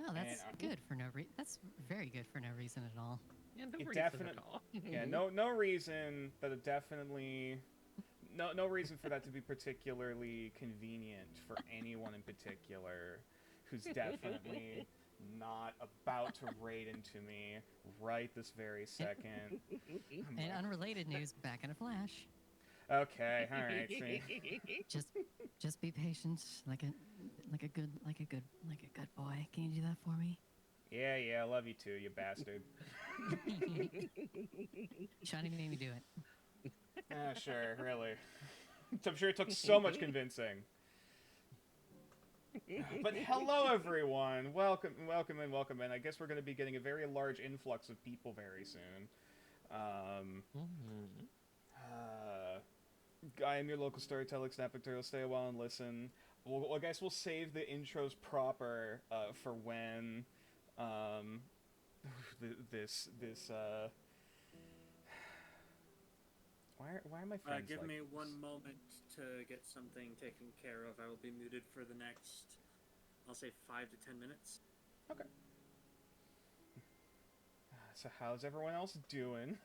Well, that's good for no reason. That's very good for no reason at all. Yeah, no it reason definitely, at all. yeah, no reason, but it definitely, no reason for that to be particularly convenient for anyone in particular, who's definitely not about to raid into me right this very second. In unrelated news, back in a flash. Okay, all right. See. Just be patient, like a good boy. Can you do that for me? Yeah, I love you too, you bastard. Shiny made me do it. Sure, really. I'm sure it took so much convincing. But hello, everyone. Welcome in. I guess we're going to be getting a very large influx of people very soon. I am your local storyteller, Snapper. Stay a while and listen. I guess we'll save the intros proper for when this why are my friends give like me this? one moment to get something taken care of. I will be muted for the next, I'll say 5 to 10 minutes. Okay. So how's everyone else doing?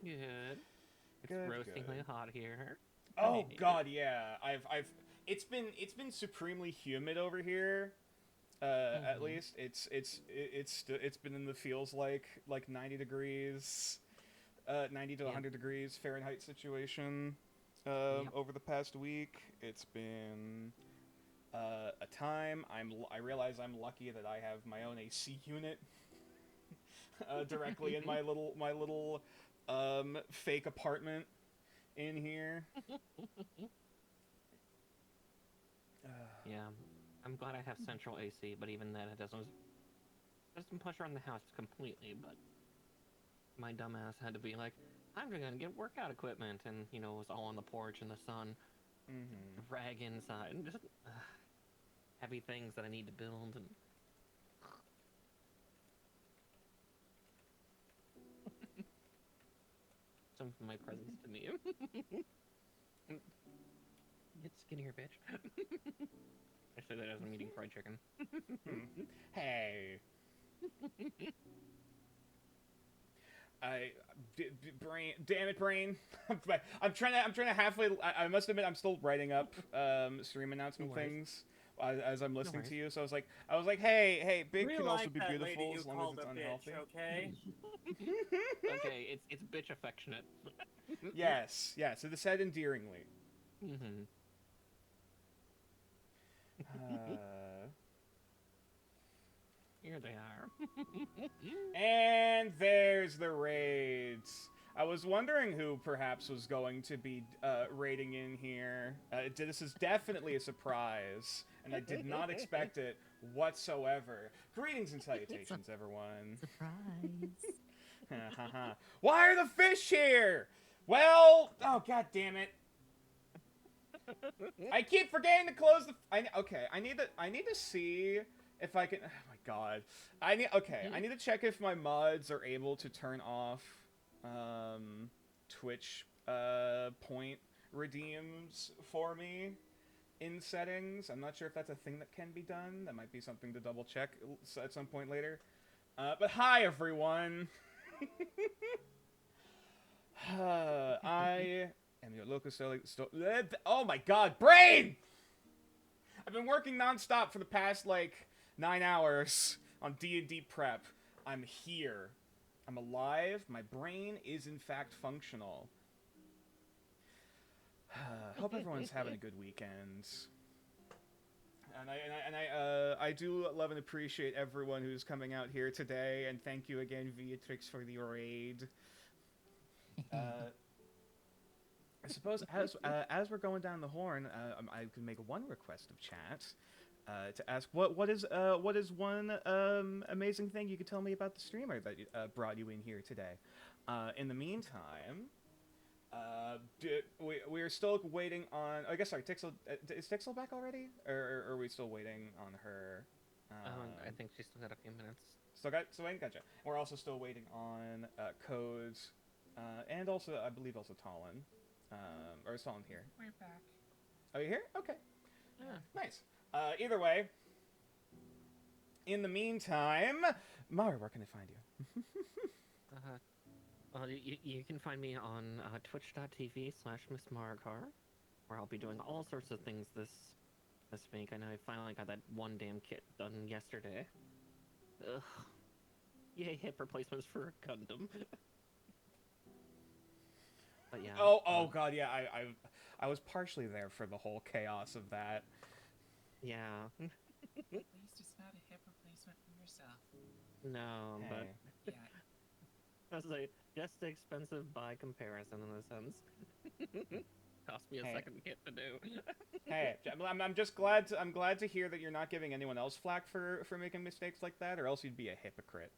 Good. It's Good, roastingly good. hot here. Oh God, yeah. It's been supremely humid over here. At least it's been in the feels like 90 degrees, 90 to 100 degrees Fahrenheit situation. Over the past week, it's been a time. I realize I'm lucky that I have my own AC unit directly in my little fake apartment in here. Yeah, I'm glad I have central AC, but even then, it doesn't push around the house completely. But my dumbass had to be like, I'm just gonna get workout equipment, and it was all on the porch in the sun, rag inside, and just heavy things that I need to build. And some of my presents to me. Get skinnier, bitch. I say that as I'm eating fried chicken. Hey. Brain, damn it, brain! I'm trying to halfway. I must admit, I'm still writing up stream announcement things as I'm listening to you. So I was like, hey, big can also be beautiful as long as it's unhealthy. Okay. Okay, it's bitch affectionate. Yes, it is said endearingly. Here they are. And there's the raids. I was wondering who perhaps was going to be raiding in here. This is definitely a surprise, and I did not expect it whatsoever. Greetings and salutations, everyone. Surprise. Why are the fish here? Well, oh god damn it. I keep forgetting to close the. I need to see if I can. Oh my god. I need to check if my mods are able to turn off Twitch point redeems for me in settings. I'm not sure if that's a thing that can be done. That might be something to double check at some point later. But hi everyone. I am your local oh my god, brain! I've been working nonstop for the past 9 hours on D&D prep. I'm here. I'm alive. My brain is in fact functional. Hope everyone's having a good weekend. And I do love and appreciate everyone who's coming out here today, and thank you again, Beatrix, for the raid. I suppose as we're going down the horn, I could make one request of chat to ask what is one amazing thing you could tell me about the streamer that brought you in here today. In the meantime, we're still waiting on. I guess sorry, Tixel, is Tixel back already, or are we still waiting on her? I think she's still got a few minutes. Gotcha. We're also still waiting on Codes, and also I believe also Talon. Or is Talon here? We're back. Oh, you here? Okay. Yeah. Nice. Either way, in the meantime, Mara, where can I find you? Well, you can find me on twitch.tv/MissMaracar, where I'll be doing all sorts of things this week. I know I finally got that one damn kit done yesterday. Ugh. Yay, hip replacements for a Gundam. But yeah. Oh god, yeah, I was partially there for the whole chaos of that. Yeah. At least it's not a hip replacement for yourself. No, Hey. but Yeah. I was like, just expensive by comparison in a sense. Cost me a Hey. second kit to do. Hey, I'm just glad to hear that you're not giving anyone else flack for making mistakes like that, or else you'd be a hypocrite.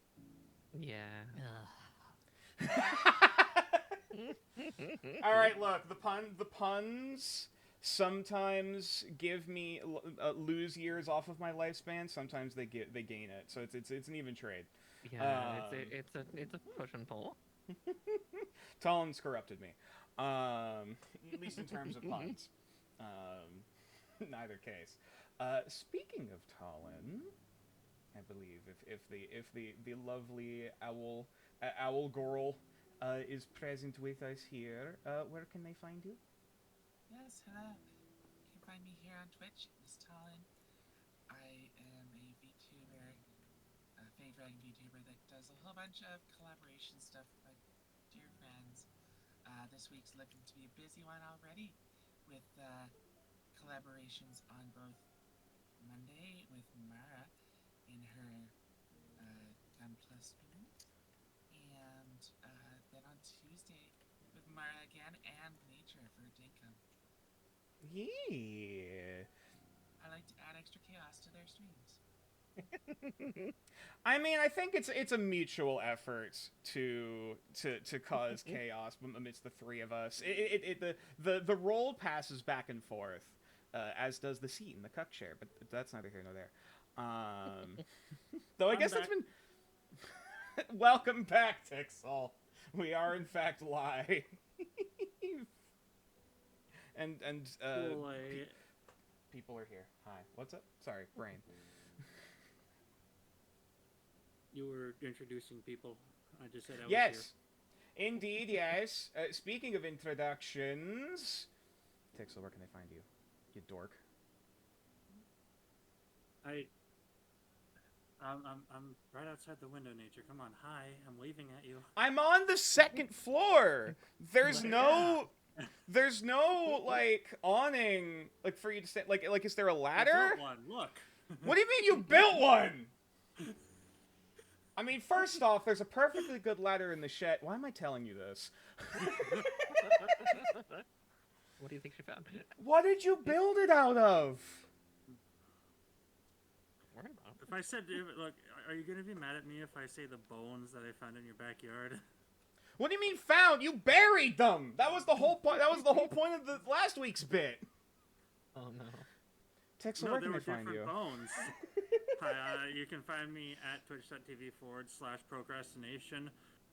Yeah. Ugh. All right, look, the puns sometimes give me lose years off of my lifespan. Sometimes they gain it. So it's an even trade. Yeah, it's a push and pull. Talon's corrupted me, at least in terms of puns. In either case. Speaking of Talon, I believe if the lovely owl girl is present with us here, where can they find you? Yes, hello. You can find me here on Twitch, Miss Talon. I am a VTuber, a fade dragon VTuber that does a whole bunch of collaboration stuff with my dear friends. This week's looking to be a busy one already, with collaborations on both Monday with Mara in her Gun Plus stream, and then on Tuesday with Mara again and Nature for Dinkum. Yeah. I like to add extra chaos to their streams. I mean, I think it's a mutual effort to cause chaos amidst the three of us. The role passes back and forth, as does the seat in the cuck chair, but that's neither here nor there. Though I guess back. that's been. Welcome back, Tixel. We are in fact live. and Cool, people are here. Hi. What's up? Sorry, brain. you were introducing people. I just said I was Yes. Indeed, yes. Speaking of introductions, Tixel, where can they find you? You dork. here. I'm right outside the window, Nature. Come on, hi. I'm waving at you. I'm on the second floor. There's no like awning like for you to stand. Like is there a I ladder? built one. Look. What do you mean you built one? I mean, first off, there's a perfectly good ladder in the shed. Why am I telling you this? What do you think she found? What did you build it out of? Don't worry about it. If I said, look, are you gonna be mad at me if I say the bones that I found in your backyard? What do you mean found? You buried them. That was the whole point. That was the whole point of the last week's bit. Oh no. Tixel, No, where they can were I find different you? bones. Hi, you can find me at twitch.tv/procrastination,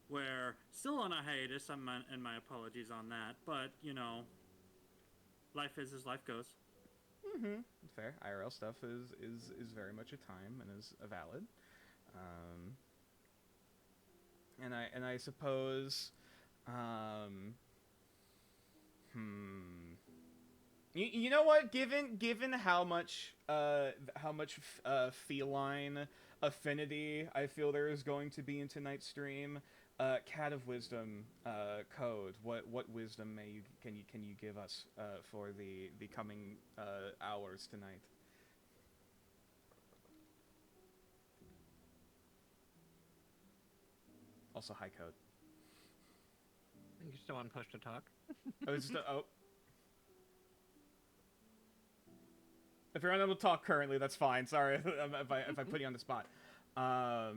where still on a hiatus. And my apologies on that, but you know, life is as life goes. Mm-hmm. Fair. IRL stuff is very much a time and is a valid. And I suppose, You know what? Given how much feline affinity I feel there is going to be in tonight's stream, Cat of Wisdom code. What wisdom can you give us for the coming hours tonight? Also, high code. I think you're still on push to talk. Oh, it's just oh. If you're unable to talk currently, that's fine. Sorry if I put you on the spot. I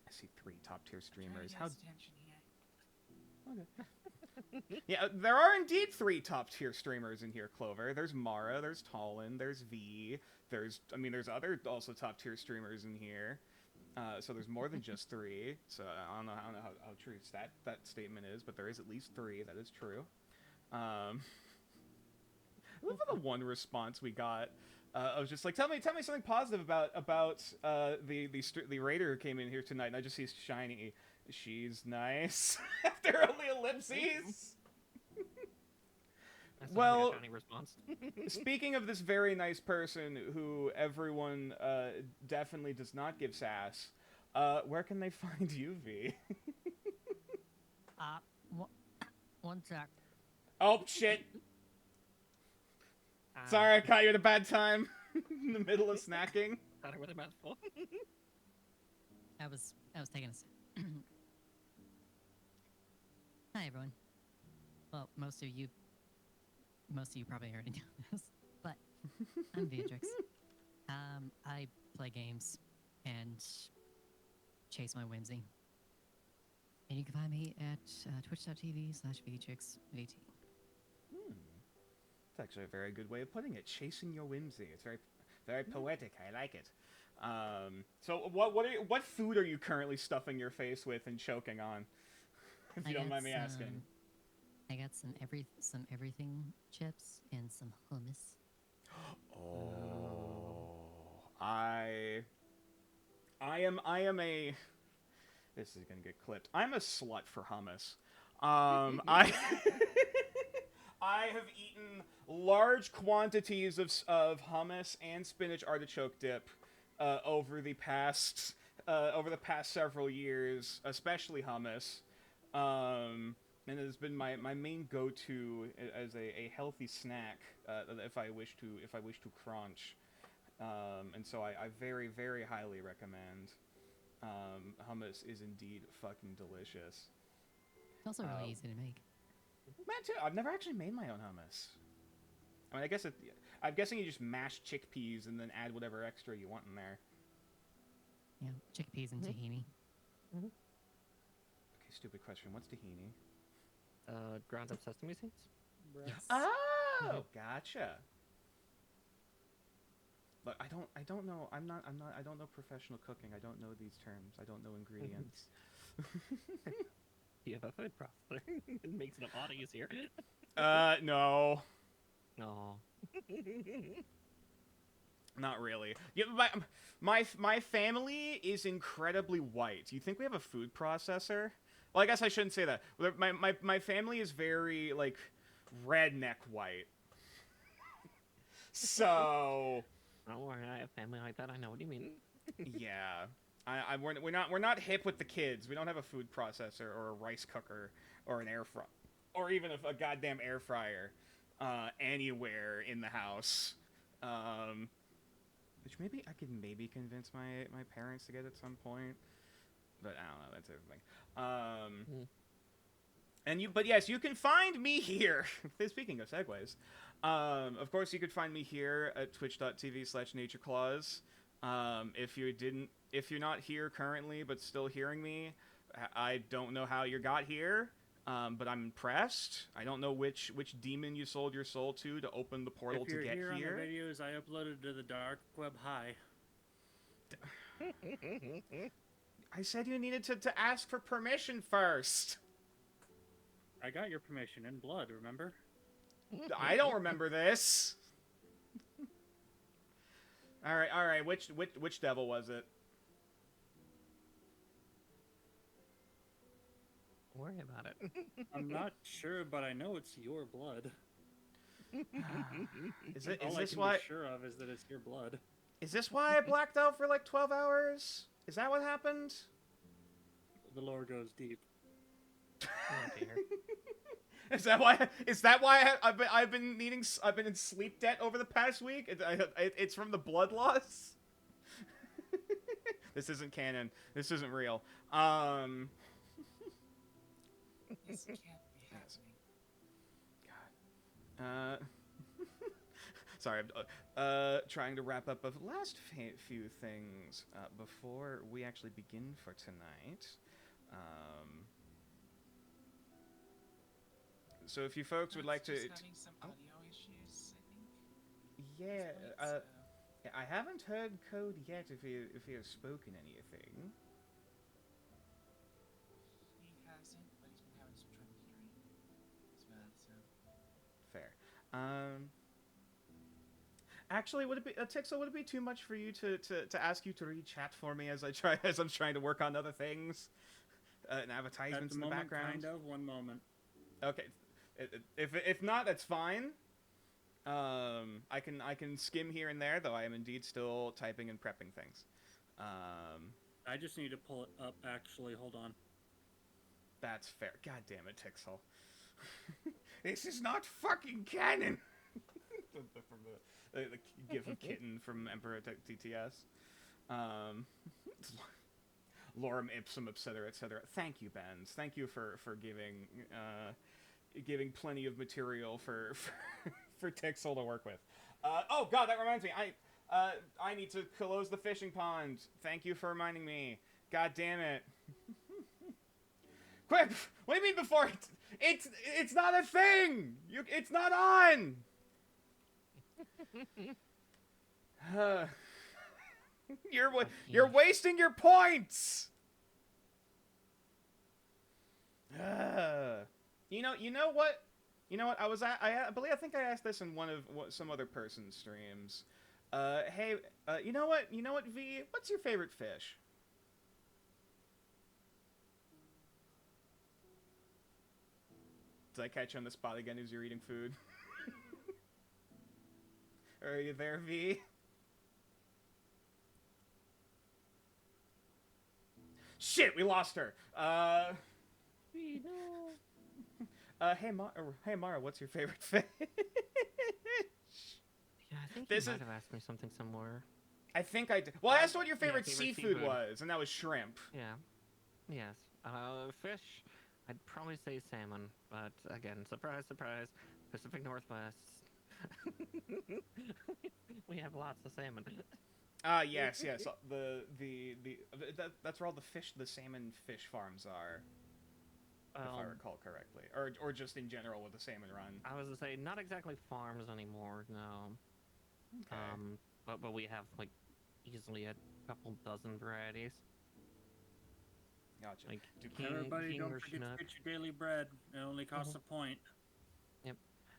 see 3 top tier streamers. How? Attention here. Okay. Yeah, there are indeed 3 top tier streamers in here. Clover. There's Mara. There's Talon. There's V. There's other also top tier streamers in here. So there's more than just 3. So I don't know how true that statement is, but there is at least 3. That is true. Look at the one response we got I was just like, tell me something positive about the raider who came in here tonight. And I just see Shiny. She's nice. After only ellipses. That's Well, not a shiny response. Speaking of this very nice person who everyone definitely does not give sass, where can they find you, V? One sec. Oh shit! Sorry, I caught you at a bad time in the middle of snacking. Thought it was a mouthful. I was taking a sip. Hi everyone. Well, most of you probably already know this, but I'm Beatrix. I play games and chase my whimsy. And you can find me at twitch.tv/VeatrixVT. It's actually a very good way of putting it. Chasing your whimsy. It's very, very poetic. I like it. So what food are you currently stuffing your face with and choking on? If you don't mind me asking. I got some everything chips and some hummus. Oh, I am a. This is gonna get clipped. I'm a slut for hummus. I have eaten large quantities of hummus and spinach artichoke dip over the past several years, especially hummus. And it has been my main go-to as a healthy snack if I wish to crunch. And so I very, very highly recommend. Hummus is indeed fucking delicious. It's also really easy to make. Man, too. I've never actually made my own hummus. I mean, I'm guessing you just mash chickpeas and then add whatever extra you want in there. Yeah, chickpeas and tahini. Okay, stupid question. What's tahini? Ground up sesame seeds? Yes. Oh, gotcha. Look, I don't know. I don't know professional cooking. I don't know these terms. I don't know ingredients. You have a food processor. It makes it a lot easier. No. No. Not really. Yeah, my family is incredibly white. You think we have a food processor? Well, I guess I shouldn't say that. My family is very, like, redneck white. So... Don't worry, I have family like that. I know what you mean. Yeah. We're not hip with the kids. We don't have a food processor or a rice cooker or an air fryer or even a goddamn air fryer anywhere in the house. Which maybe I could convince my parents to get at some point, but I don't know. That's everything. But yes, you can find me here. Speaking of segues, of course you could find me here at twitch.tv/natureclaws. If you're not here currently but still hearing me, I don't know how you got here, but I'm impressed. I don't know which demon you sold your soul to open the portal to get here. If you're here on the videos I uploaded to the dark web high. I said you needed to ask for permission first. I got your permission in blood, remember? I don't remember this. All right. Which devil was it? Don't worry about it. I'm not sure, but I know it's your blood. Is All this I can why? be sure of is that it's your blood. Is this why I blacked out for like 12 hours? Is that what happened? The lore goes deep. Oh dear. Is that why I've been in sleep debt over the past week? It's from the blood loss. This isn't canon. This isn't real. This can't be happening. God. Sorry, I'm trying to wrap up the last few things before we actually begin for tonight. So if you folks would like to... Just having some audio issues, I think. Yeah, So, I haven't heard Code yet if he has spoken anything. he hasn't, but he's been having some trouble hearing as well, so... Fair. Actually, would it be Tixel? Would it be too much for you to ask you to read chat for me as I'm trying to work on other things, and advertisements At the in the moment, background? kind of. One moment. Okay, if not, that's fine. I can skim here and there, though I am indeed still typing and prepping things. I just need to pull it up. Actually, hold on. That's fair. God damn it, Tixel. This is not fucking canon. From the gif of kitten from Emperor TTS. Lorem ipsum, etc., etc. Thank you, Benz. Thank you for giving plenty of material for Tixel to work with. Oh god, that reminds me. I need to close the fishing pond. Thank you for reminding me. God damn it. Quick! What do you mean before it's not a thing. It's not on. You're wasting your points. You know what? I think I asked this in one of some other person's streams. Hey, you know what, V? What's your favorite fish? Did I catch you on the spot again as you're eating food? Are you there, V? Shit, we lost her. V, no. Hey Mara, what's your favorite fish? Yeah, I think This you is- might have asked me something similar. I think I did. Well, I asked what your favorite, favorite seafood seafood. was, and that was shrimp. Yeah. Yes. Fish, I'd probably say salmon, but again, surprise, surprise, Pacific Northwest. We have lots of salmon. Yes. That's where all the salmon fish farms are, if I recall correctly, or just in general with the salmon run. I was to say not exactly farms anymore, no. Okay. But we have like easily a couple dozen varieties. Gotcha. Like Everybody, King don't or forget Chinook. to get your daily bread. It only costs a point.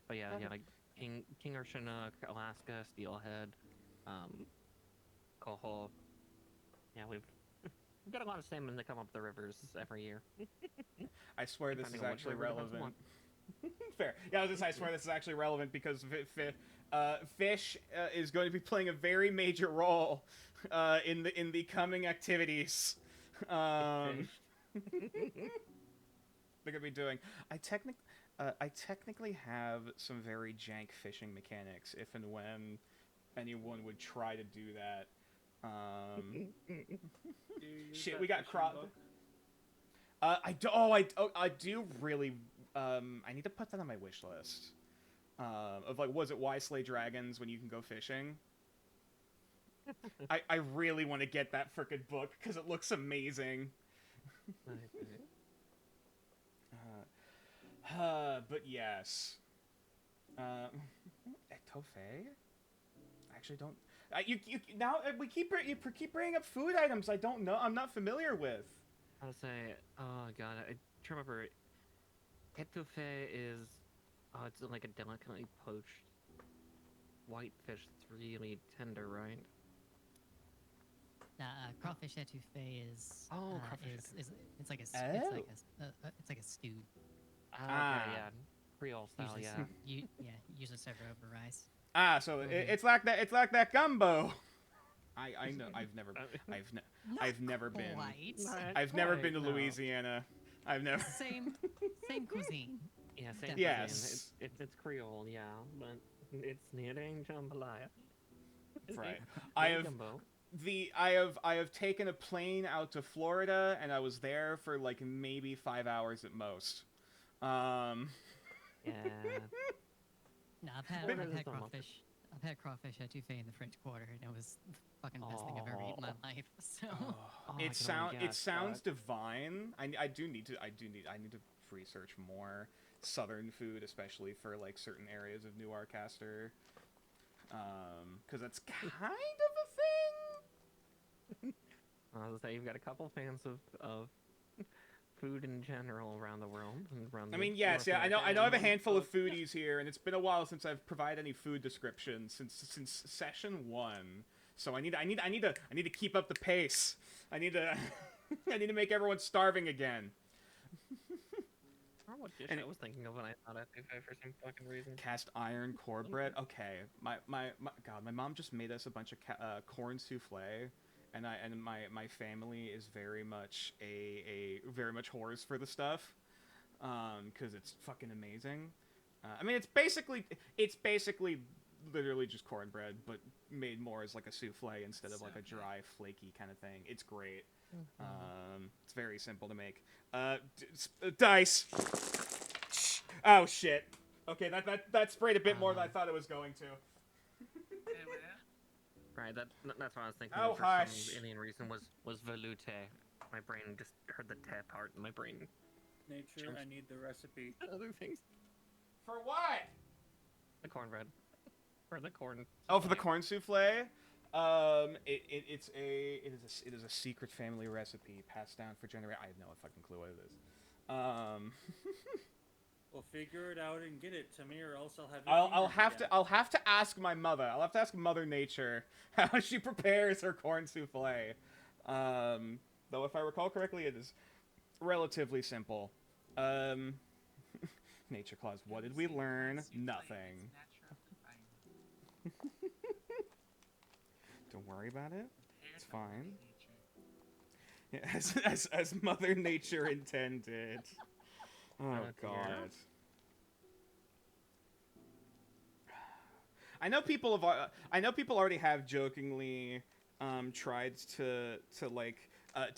But yeah, like King or Chinook, Alaska, Steelhead, coho. Yeah, we've got a lot of salmon that come up the rivers every year. I swear this is Depending on which actually river depends relevant. on. Fair. Yeah, I was just I swear this is actually relevant because fish is going to be playing a very major role in the coming activities. They're gonna be doing. I technically have some very jank fishing mechanics if and when anyone would try to do that. Shit, we got I do really. I need to put that on my wish list. Of like, was it Why Slay Dragons when you can go fishing? I really want to get that frickin' book because it looks amazing. But yes. Etouffee? I actually don't. You now we keep bringing up food items I don't know. I'm not familiar with. I would say, oh god, I remember. Etouffee is, it's like a delicately poached white fish that's really tender, right? Crawfish etouffee is crawfish is it's like a Oh. it's like a stew. Okay, Ah. yeah, Creole style, Usually, yeah. usually served over rice. So Okay. it's like that. It's like that gumbo. I know. I've never been. Quite. I've never been to no. Louisiana. I've never. Same cuisine. Yeah, same Yes. cuisine. It's Creole, yeah, but it's near jambalaya. Right. Gumbo. I have taken a plane out to Florida and I was there for like maybe 5 hours at most. Yeah. No, I've had Florida's almost- crawfish. I've had crawfish etouffee in the French Quarter, and it was the fucking best thing I've ever eaten in my life. So Oh, I It can only it guess, sounds but- divine. I need to research more southern food, especially for like certain areas of New Arcaster. Because that's kind of a thing. I was gonna say you've got a couple fans of food in general around the world. And around I mean, yes, yeah, I know I have a handful of foodies here, and it's been a while since I've provided any food descriptions since session 1. So I need to keep up the pace. I need to I need to make everyone starving again. I don't know what dish I was thinking of when I thought it for some fucking reason. Cast iron cornbread. Okay, my God, my mom just made us a bunch of corn souffle, and my family is very much very much whores for the stuff, because it's fucking amazing. I mean, it's basically literally just cornbread, but made more as like a souffle instead of like a dry, flaky kind of thing. It's great. It's very simple to make. Dice. Oh shit. Okay, that sprayed a bit more than I thought it was going to. Right, that's what I was thinking. Oh, for hush. some alien reason was veloute. My brain just heard the te part, and my brain. Nature, I need the recipe. Other things. For what? The cornbread. For the corn. Oh, for the corn souffle. It is a secret family recipe passed down for generations. I have no fucking clue what it is. Well, figure it out and get it to me, or else I'll have. I'll have to ask my mother. I'll have to ask Mother Nature how she prepares her corn souffle. Though if I recall correctly, it is relatively simple. Nature Claus, what did we learn? Nothing. Don't worry about it. It's fine. Yeah, as Mother Nature intended. Oh God. I know people already have jokingly tried to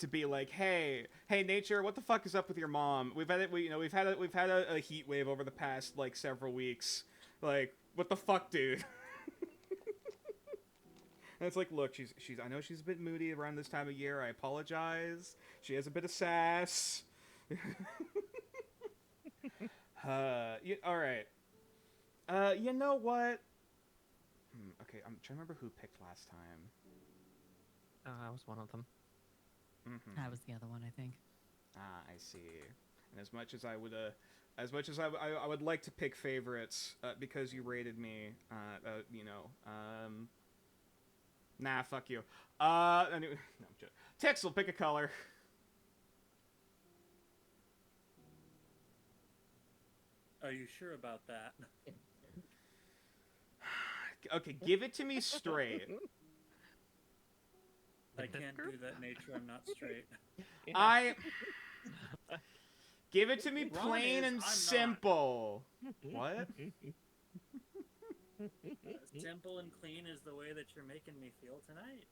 be like, hey Nature, what the fuck is up with your mom? We've had a heat wave over the past like several weeks. Like, what the fuck, dude? And it's like, look, I know she's a bit moody around this time of year. I apologize. She has a bit of sass. All right. You know what? Okay, I'm trying to remember who picked last time. I was one of them. I was the other one, I think. Ah, I see. And as much as I would like to pick favorites, because you rated me, nah, fuck you. Anyway, no, I'm joking. Texel, pick a color. Are you sure about that? Okay, give it to me straight. I can't do that, Nature. I'm not straight. Yeah. Give it to me plain and I'm simple. What? Simple and clean is the way that you're making me feel tonight.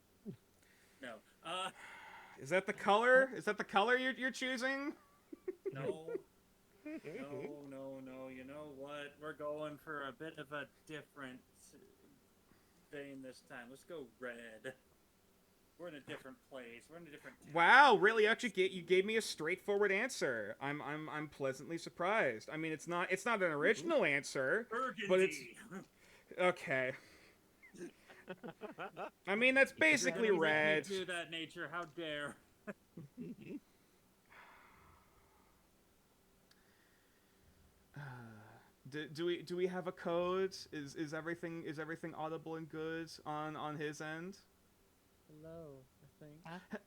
No. Is that the color? Is that the color you're choosing? No. No. You know what? We're going for a bit of a different vein this time. Let's go red. We're in a different place. We're in a different town. Wow, really? Actually, you gave me a straightforward answer. I'm pleasantly surprised. I mean, it's not an original answer, Burgundy. but it's okay. I mean, that's basically Don't make red. me do that, Nature. How dare? Do we have a code? Is everything audible and good on his end? Hello, I think.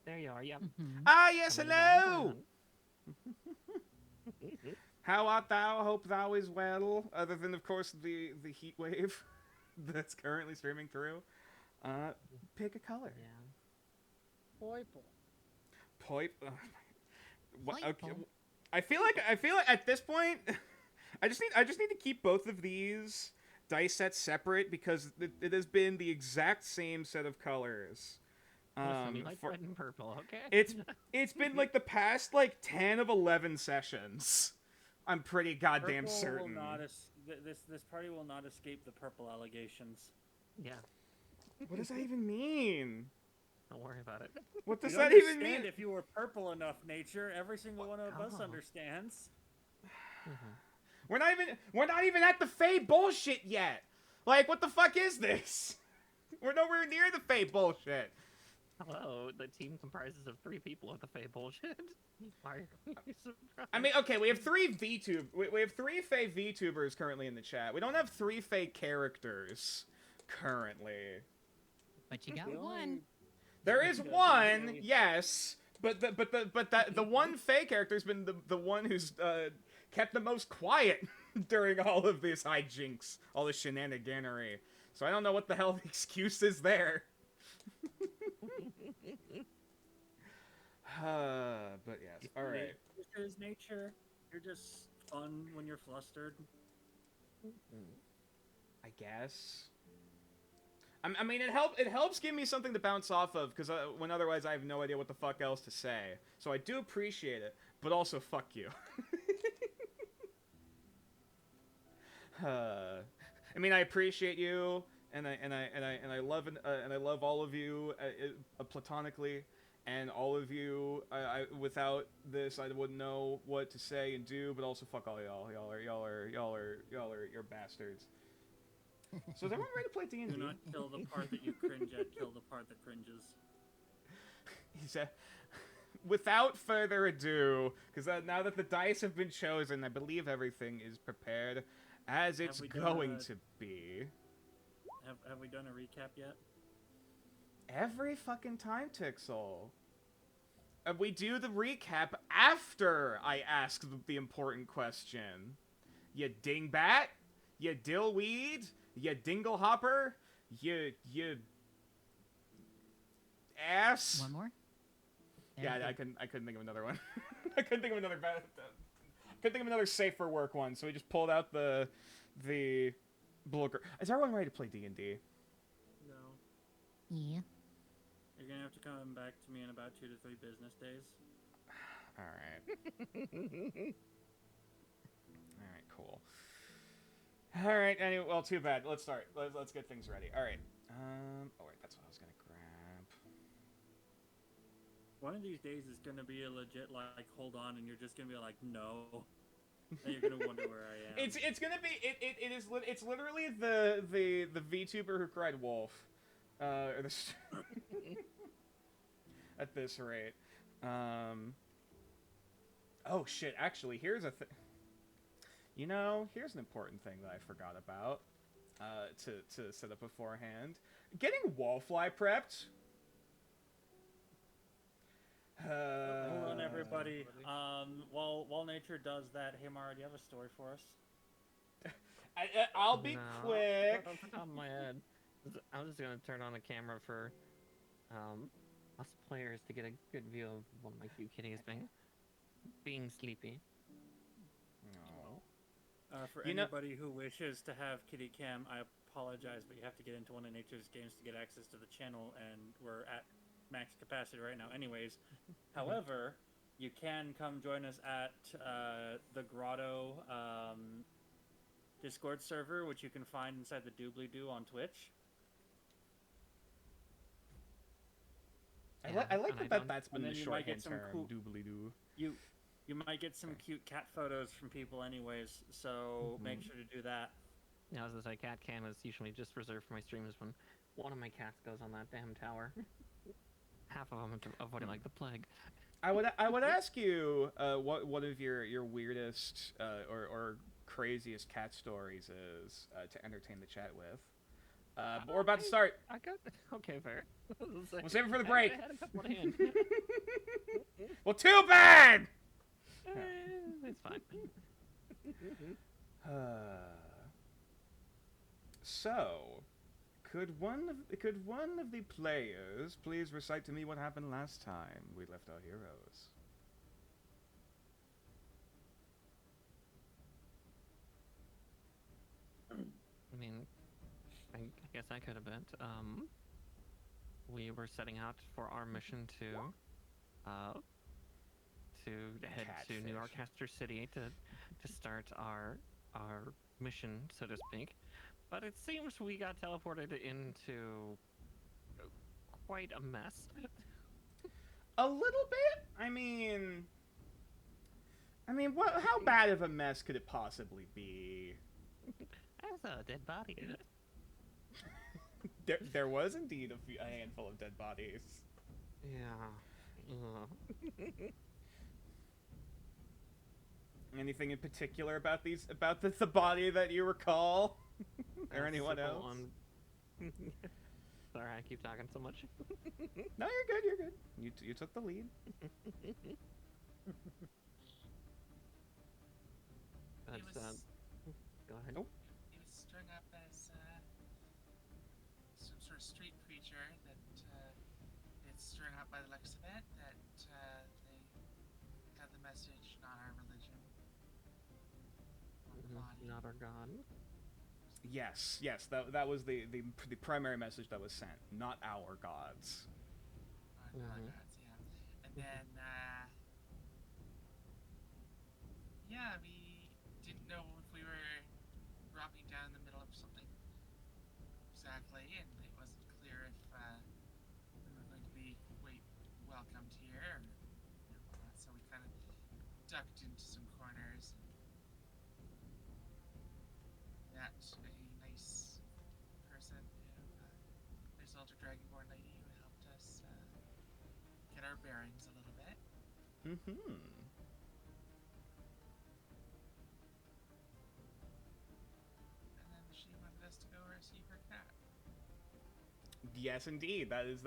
There you are. Yep. Ah, yes, hello. How art thou? Hope thou is well. Other than, of course, the heat wave that's currently streaming through. Pick a color. Yeah. Purple. Okay. I feel like at this point, I just need to keep both of these dice sets separate because it has been the exact same set of colors. Listen, you like red and purple, okay? It's been like the past like 10 of 11 sessions. I'm pretty goddamn Purple certain. Will not this party will not escape the purple allegations. Yeah. What does that even mean? Don't worry about it. What does You that even understand mean? If you were purple enough, Nature, every single one of us understands. We're not even at the Fae bullshit yet. Like, what the fuck is this? We're nowhere near the Fae bullshit. Hello, the team comprises of 3 people with the Fey bullshit. Why are you surprised? I mean, okay, we have 3 VTube. We have 3 Fey VTubers currently in the chat. We don't have 3 Fey characters currently. But you got The one. only- There is Because one, usually- yes, but the one Fey character's been the one who's kept the most quiet during all of these hijinks, all this shenaniganery. So I don't know what the hell the excuse is there. But yes, all right. Nature is nature. You're just fun when you're flustered. I guess. I mean, it helps give me something to bounce off of, because when otherwise I have no idea what the fuck else to say. So I do appreciate it, but also fuck you. I mean, I appreciate you, and I love all of you platonically, and all of you. Without this, I wouldn't know what to say and do. But also, fuck all y'all. You're bastards. So is everyone ready to play D&D? Do not kill the part that you cringe at. Kill the part that cringes. He said, without further ado, because now that the dice have been chosen, I believe everything is prepared as it's we done going a- to be. Have we done a recap yet? Every fucking time, Tixel. We do the recap after I ask the important question. You dingbat? You dillweed? You dinglehopper? You ass? One more. There Yeah, we I go. couldn't think of another one. I couldn't think of another bad. Couldn't think of another safe for work one, so we just pulled out the blocker. Is everyone ready to play D&D? No. Yeah. You're gonna have to come back to me in about 2 to 3 business days. All right. All right, cool. All right. Anyway, well, too bad. Let's start. Let's get things ready. All right. Oh wait, that's what I was gonna grab. One of these days is gonna be a legit like hold on, and you're just gonna be like no, and you're gonna wonder where I am. It's gonna be it's literally the VTuber who cried wolf, or this at this rate. Oh shit! Actually, here's a thing. You know, here's an important thing that I forgot about. To set up beforehand, getting wallfly prepped. Hold on, everybody. While nature does that, hey Mara, do you have a story for us? I'll be No, quick. Off the top of my head, I was just gonna turn on a camera for us players to get a good view of one of my cute kitties being sleepy. No. For You know- anybody who wishes to have kitty cam, I apologize, but you have to get into one of nature's games to get access to the channel, and we're at max capacity right now anyways. However, you can come join us at the Grotto Discord server, which you can find inside the doobly-doo on Twitch. I like and that's been and the then you might shorthand get some term, cool- doobly-doo. You might get some cute cat photos from people anyways, so make sure to do that. Yeah, I was gonna say, cat cam is usually just reserved for my streams when one of my cats goes on that damn tower. Half of them avoiding like the plague. I would ask you what one of your weirdest or craziest cat stories is to entertain the chat with. But we're about to start. I got okay, fair. We'll save it for the break. I had a couple to hand. Well, too bad. It's fine. So, could one of the players please recite to me what happened last time we left our heroes? I mean, I guess I could have bet. We were setting out for our mission to head to New Catfish. Arcaster City to start our mission, so to speak. But it seems we got teleported into quite a mess. A little bit. I mean, what? How bad of a mess could it possibly be? There's a dead body. There was indeed a handful of dead bodies. Yeah. Anything in particular about the body that you recall, or anyone else? Sorry, I keep talking so much. No, you're good. You're good. You took the lead. That's Go ahead. Nope. He was strung up as some sort of street preacher that it's strung up by the looks of it, that they had the message, not our religion. Not our God. Yes, that was the primary message that was sent. Not our gods. Not our gods, yeah. And then, yeah, we didn't know if we were dropping down in the middle of something exactly, and it wasn't clear if we were going to be welcomed here, or whatnot, so we kind of ducked into some corners and met a nice person, nice older dragonborn lady who helped us get our bearings a little bit. Mm-hmm. And then she wanted us to go rescue her cat. Yes, indeed. That is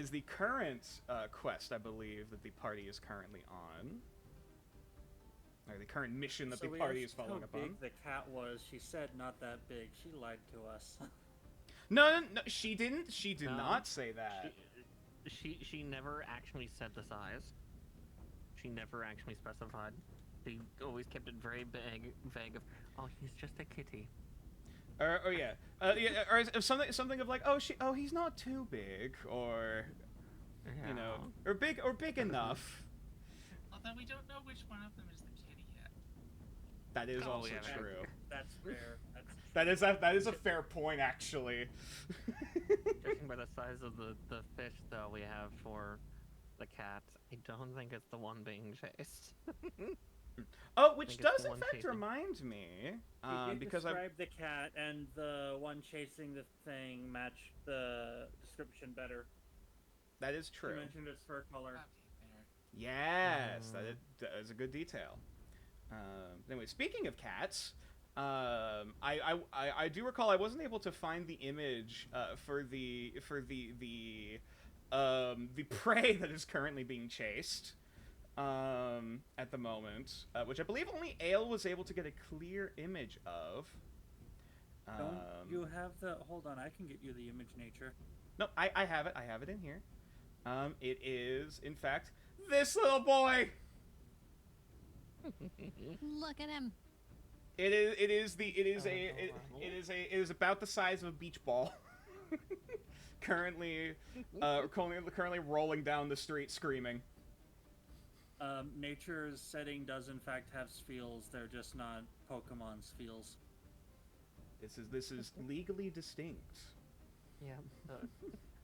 the current quest, I believe, that the party is currently on. Or the current mission that the party is following up on. How big the cat was, she said not that big. She lied to us. No, she didn't. She did No. not say that. She never actually said the size. She never actually specified. She always kept it very vague of, oh, he's just a kitty. Or something of like, oh, he's not too big, or you know, or big enough. Although we don't know which one of them is the kitty yet. That is Oh, also yeah, true. That's fair. That is a fair point, actually. Judging by the size of the fish, though, we have for the cat, I don't think it's the one being chased. Oh, which it's does the in one fact chasing. remind me, You did because describe the cat and the one chasing the thing match the description better. that is true. You mentioned its fur color. Okay, fair. Yes, that is a good detail. Anyway, speaking of cats, I do recall I wasn't able to find the image for the prey that is currently being chased at the moment, which I believe only Ale was able to get a clear image of. Don't you have the... Hold on, I can get you the image nature. No, I have it. I have it in here. It is, in fact, this little boy. Look at him. It is about the size of a beach ball. currently rolling down the street screaming. Nature's setting does in fact have spheals. They're just not Pokemon spheals. This is legally distinct. Yeah.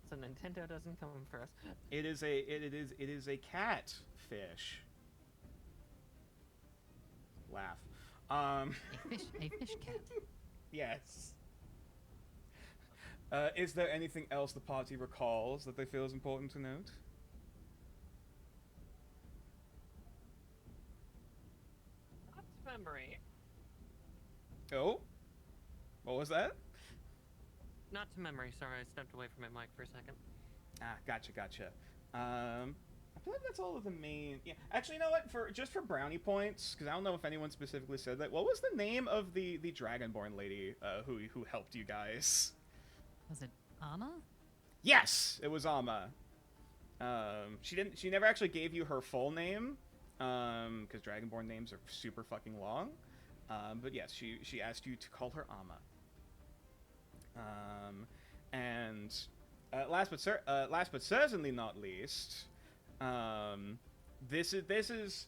So Nintendo doesn't come for us. It is a cat fish. Laugh. A fish cat. Yes. Is there anything else the party recalls that they feel is important to note? Not to memory. Oh? What was that? Not to memory. Sorry, I stepped away from my mic for a second. Ah, gotcha. I feel like that's all of the main... Yeah, actually, you know what? Just for brownie points, because I don't know if anyone specifically said that, what was the name of the Dragonborn lady who helped you guys? Was it Amma? Yes, it was Amma. She never actually gave you her full name, because Dragonborn names are super fucking long. But yes, she asked you to call her Amma. And last but certainly not least, this is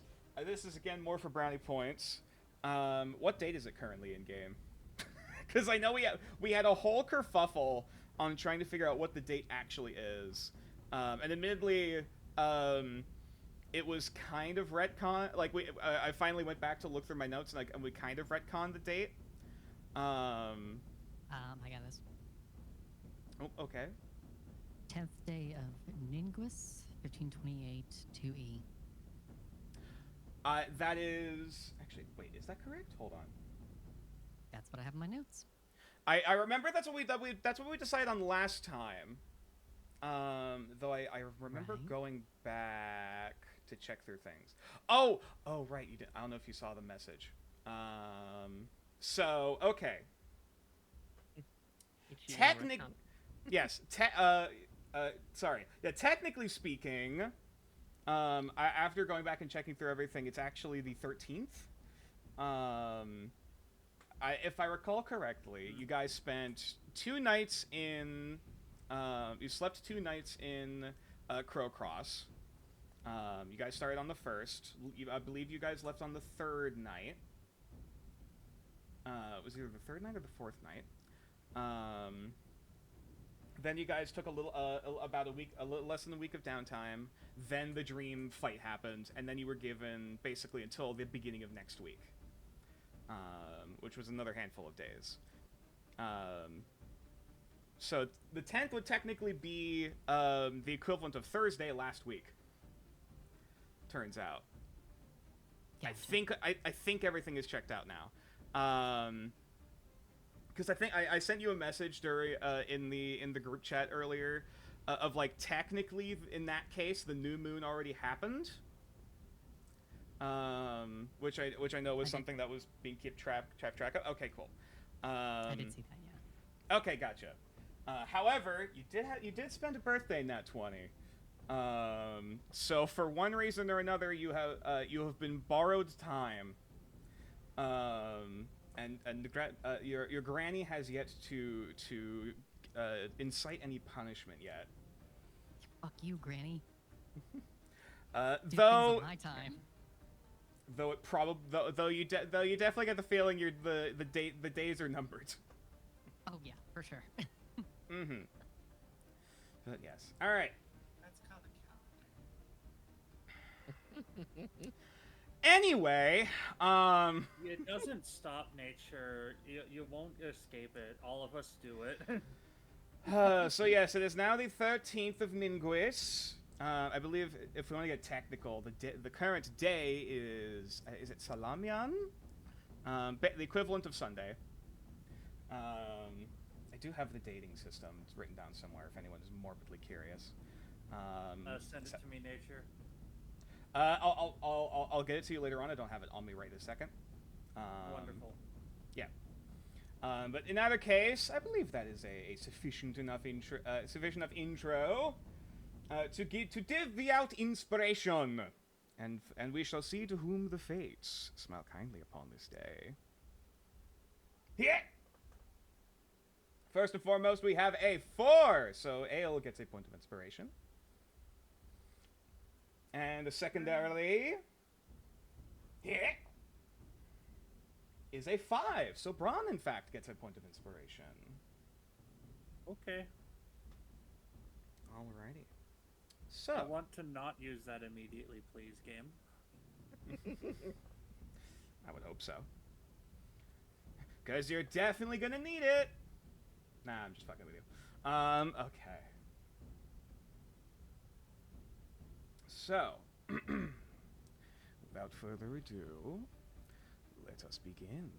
again more for brownie points. What date is it currently in game? Because I know we had a whole kerfuffle on trying to figure out what the date actually is, and admittedly, it was kind of retcon. Like I finally went back to look through my notes and we kind of retconned the date. I got this. Oh, okay. 10th day of Minguis, 1528 2E. That is actually. Wait, is that correct? Hold on. That's what I have in my notes. I remember that's what we decided on last time. Though I remember Right. going back to check through things. Oh, right. You did. I don't know if you saw the message. So okay. Yes. Sorry. Yeah. Technically speaking, after going back and checking through everything, it's actually the 13th. If I recall correctly, you guys spent 2 nights in. You slept 2 nights in Crowcross. You guys started on the 1st. I believe you guys left on the 3rd night. It was either the 3rd night or the 4th night. Then you guys took about a little less than a week of downtime. Then the dream fight happened, and then you were given basically until the beginning of next week, which was another handful of days. So the 10th would technically be the equivalent of Thursday last week. Turns out. Gotcha. I think everything is checked out now. Because I think I sent you a message during in the group chat earlier of like technically in that case the new moon already happened. Which I know was something that was being kept track of. Okay, cool. I did see that, yeah. Okay, gotcha. However, you did spend a birthday nat 20. So for one reason or another, you have been borrowed time. And your granny has yet to incite any punishment yet. Fuck you, Granny. Though Things on my time. though it probably though you definitely get the feeling the days are numbered. Oh yeah, for sure. Mm-hmm. But yes. All right. That's called a calendar. Anyway, It doesn't stop nature. You won't escape it. All of us do it. So yes, it is now the 13th of Minguis. I believe, if we want to get technical, the current day is it Salamian? The equivalent of Sunday. I do have the dating system. It's written down somewhere if anyone is morbidly curious. Send it to me, nature. I'll get it to you later on. I don't have it on me right this second. Wonderful. Yeah. But in either case, I believe that is a sufficient enough intro to divvy out inspiration, and we shall see to whom the fates smile kindly upon this day. Yeah. First and foremost, we have a 4, so Ale gets a point of inspiration. And secondarily, is a 5. So Braun, in fact, gets a point of inspiration. Okay. Alrighty. So I want to not use that immediately, please, game. I would hope so. Because you're definitely gonna need it. Nah, I'm just fucking with you. Okay. So, without further ado, let us begin.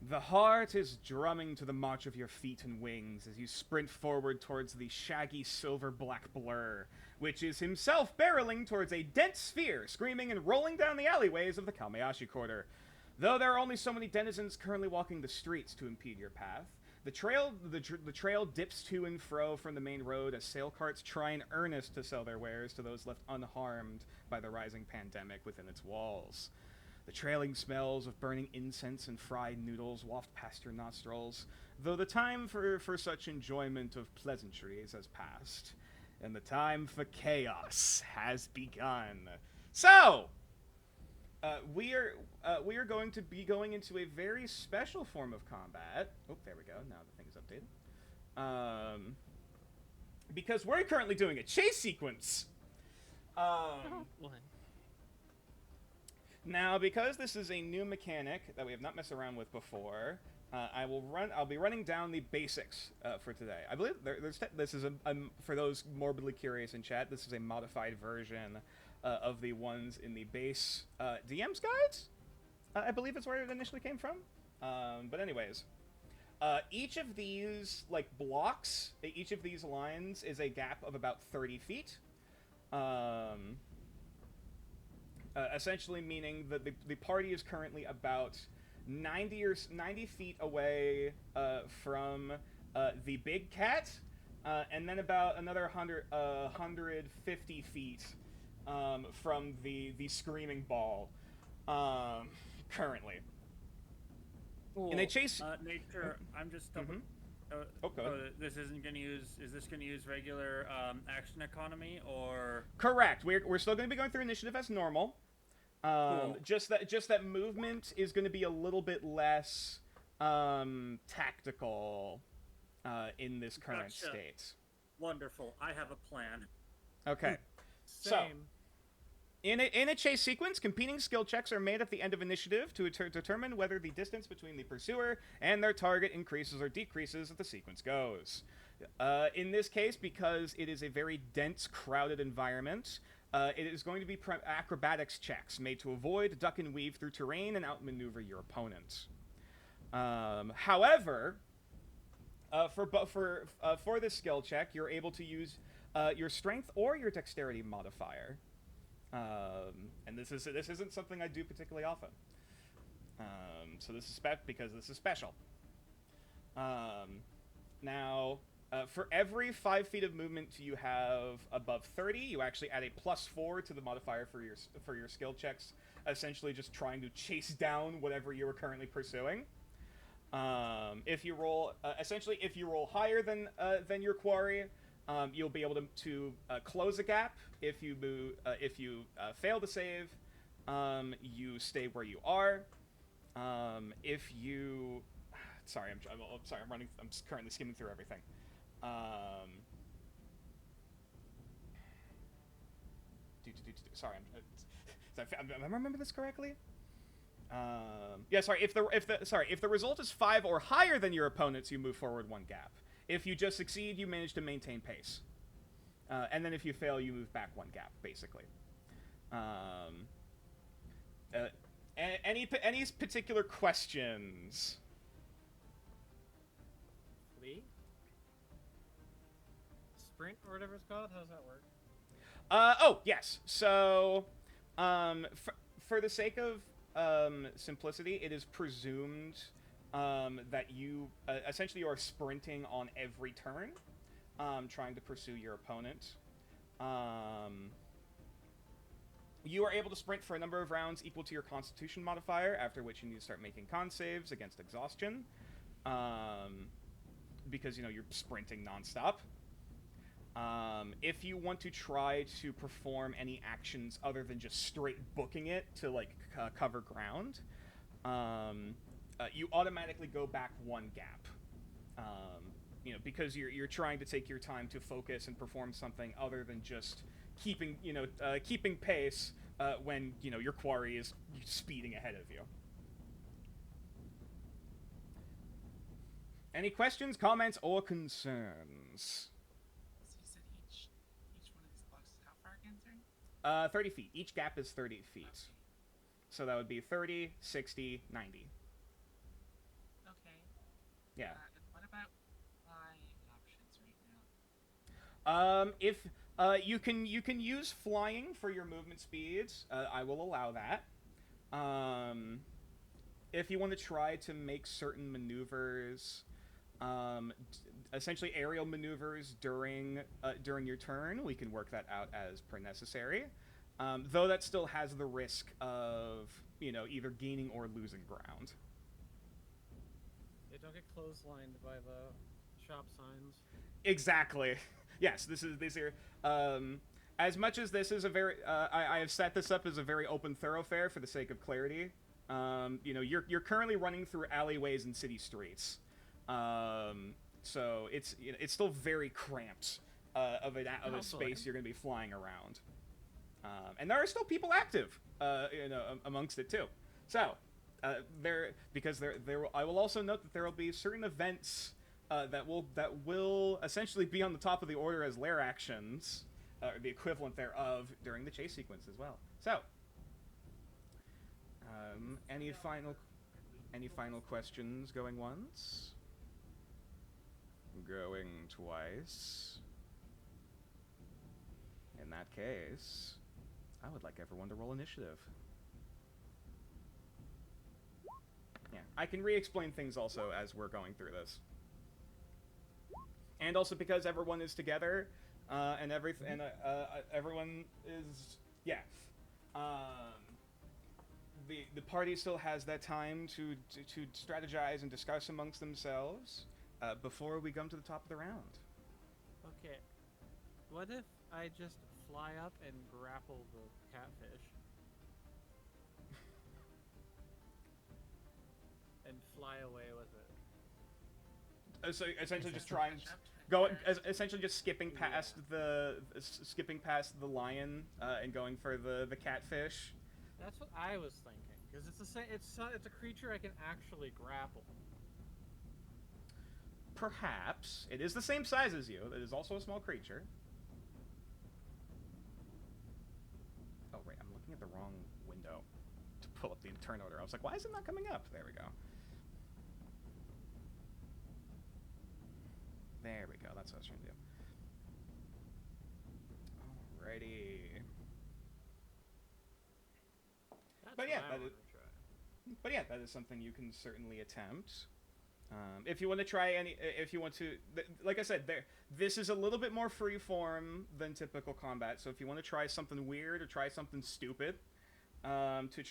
The heart is drumming to the march of your feet and wings as you sprint forward towards the shaggy silver-black blur, which is himself barreling towards a dense sphere, screaming and rolling down the alleyways of the Kamiashi Quarter. Though there are only so many denizens currently walking the streets to impede your path, the trail dips to and fro from the main road as sale carts try in earnest to sell their wares to those left unharmed by the rising pandemic within its walls. The trailing smells of burning incense and fried noodles waft past your nostrils, though the time for such enjoyment of pleasantries has passed, and the time for chaos has begun. So, we are going to be going into a very special form of combat. Oh, there we go. Now the thing is updated. Because we're currently doing a chase sequence. What? Now, because this is a new mechanic that we have not messed around with before, I'll be running down the basics for today. I believe this is for those morbidly curious in chat. This is a modified version of the ones in the base DM's guides. I believe it's where it initially came from. But anyways, each of these blocks, each of these lines is a gap of about 30 feet. Essentially meaning that the party is currently about 90 feet away from the big cat, and then about another 150 feet from the screaming ball currently. Cool. And they chase... Nature, I'm just double... go ahead. This isn't going to use... Is this going to use regular action economy, or... Correct. We're still going to be going through initiative as normal. Cool. Just that movement is going to be a little bit less tactical in this current state. Wonderful. I have a plan. Okay. Same. So, in a chase sequence, competing skill checks are made at the end of initiative to determine whether the distance between the pursuer and their target increases or decreases as the sequence goes. In this case, because it is a very dense, crowded environment, it is going to be acrobatics checks made to avoid, duck, and weave through terrain and outmaneuver your opponent. However, for this skill check, you're able to use your strength or your dexterity modifier. And this isn't something I do particularly often. So this is because this is special. Now, for every 5 feet of movement you have above 30, you actually add a +4 to the modifier for your skill checks. Essentially, just trying to chase down whatever you are currently pursuing. If you roll higher than your quarry, you'll be able to close a gap. If you fail to save, you stay where you are. If you, sorry, I'm currently skimming through everything. Sorry, I remember this correctly. Yeah, sorry. If the result is 5 or higher than your opponent's, you move forward 1 gap. If you just succeed, you manage to maintain pace. And then if you fail, you move back 1 gap, basically. Any particular questions? Flee? Sprint or whatever it's called? How does that work? Oh, yes. So, for the sake of simplicity, it is presumed that you essentially are sprinting on every turn, trying to pursue your opponent. You are able to sprint for a number of rounds equal to your Constitution modifier, after which you need to start making con saves against exhaustion, because you're sprinting nonstop. If you want to try to perform any actions other than just straight booking it to cover ground, you automatically go back 1 gap. Because you're trying to take your time to focus and perform something other than just keeping pace when your quarry is speeding ahead of you. Any questions, comments, or concerns? So you said each one of these blocks is how far again, sorry? 30 feet. Each gap is 30 feet. Okay. So that would be 30, 60, 90. Okay. Yeah. And what about flying options right now? If you can use flying for your movement speeds, I will allow that. If you want to try to make certain maneuvers, essentially aerial maneuvers during your turn, we can work that out as per necessary. Though that still has the risk of either gaining or losing ground. They don't get clotheslined by the shop signs. Exactly. Yes, these are as much as this is a very I have set this up as a very open thoroughfare for the sake of clarity. You're currently running through alleyways and city streets, so it's still very cramped of a space you're going to be flying around, and there are still people active. amongst it too. So, I will also note that there will be certain events that will essentially be on the top of the order as lair actions, or the equivalent thereof during the chase sequence as well. So, any final questions going once? Going twice? In that case, I would like everyone to roll initiative. Yeah, I can re-explain things also as we're going through this. And also because everyone is together, and everyone is... Yeah. The party still has that time to strategize and discuss amongst themselves before we come to the top of the round. Okay. What if I just fly up and grapple the catfish? And fly away with it. So essentially just try and go, essentially just skipping past the lion and going for the catfish. That's what I was thinking, because it's a creature I can actually grapple. Perhaps it is the same size as you. It is also a small creature. Oh right, I'm looking at the wrong window to pull up the turn order. I was like, why is it not coming up? There we go. There we go. That's what I was trying to do. Alrighty. But yeah, that is something you can certainly attempt. If you want to try like I said, this is a little bit more freeform than typical combat. So if you want to try something weird or try something stupid, to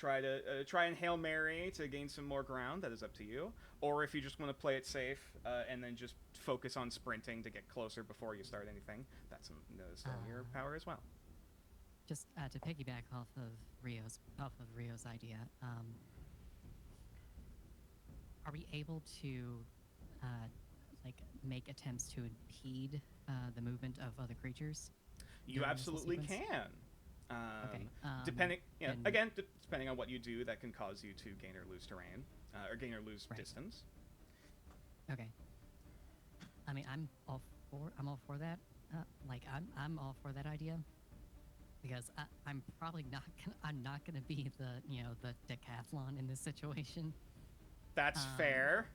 try and Hail Mary to gain some more ground, that is up to you. Or if you just want to play it safe and then just focus on sprinting to get closer before you start anything, that's still in your power as well. Just to piggyback off of Rio's idea, are we able to make attempts to impede the movement of other creatures? You absolutely can. Okay. Depending on what you do, that can cause you to gain or lose terrain, or gain or lose distance. Okay. I mean, I'm all for that. I'm all for that idea, because I'm probably not gonna be the decathlon in this situation. That's fair.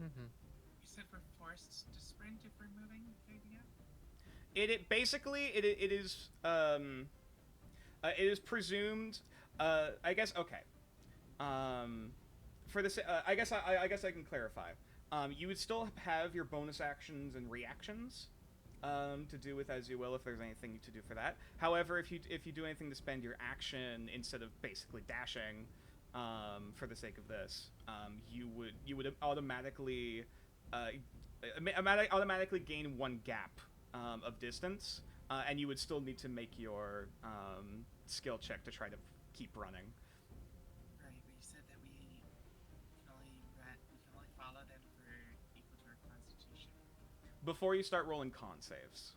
Mm-hmm. You said we're forced to sprint if we're moving, yeah? It is presumed. I guess okay. For this, I guess I can clarify. You would still have your bonus actions and reactions to do with as you will if there's anything to do for that. However, if you do anything to spend your action instead of basically dashing, for the sake of this, you would automatically gain one gap of distance, and you would still need to make your skill check to try to keep running. Right, but you said that we can only follow them for equal to our constitution. Before you start rolling con saves.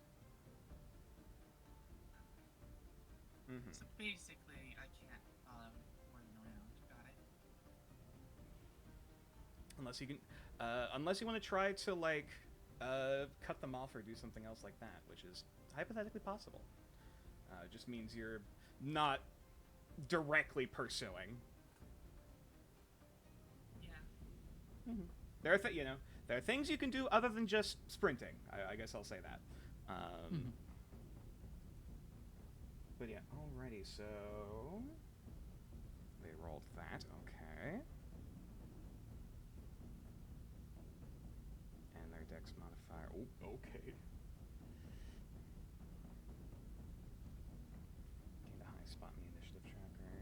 Mm-hmm. So basically, I can't follow more than a round. Got it? Unless you want to try to cut them off or do something else like that, which is hypothetically possible. It just means you're not directly pursuing. Yeah. Mm-hmm. There are things you can do other than just sprinting. I guess I'll say that. Mm-hmm. But yeah, alrighty. So they rolled that. Okay. And their dex modifier. Oh, okay. Gained a high spot in the initiative tracker.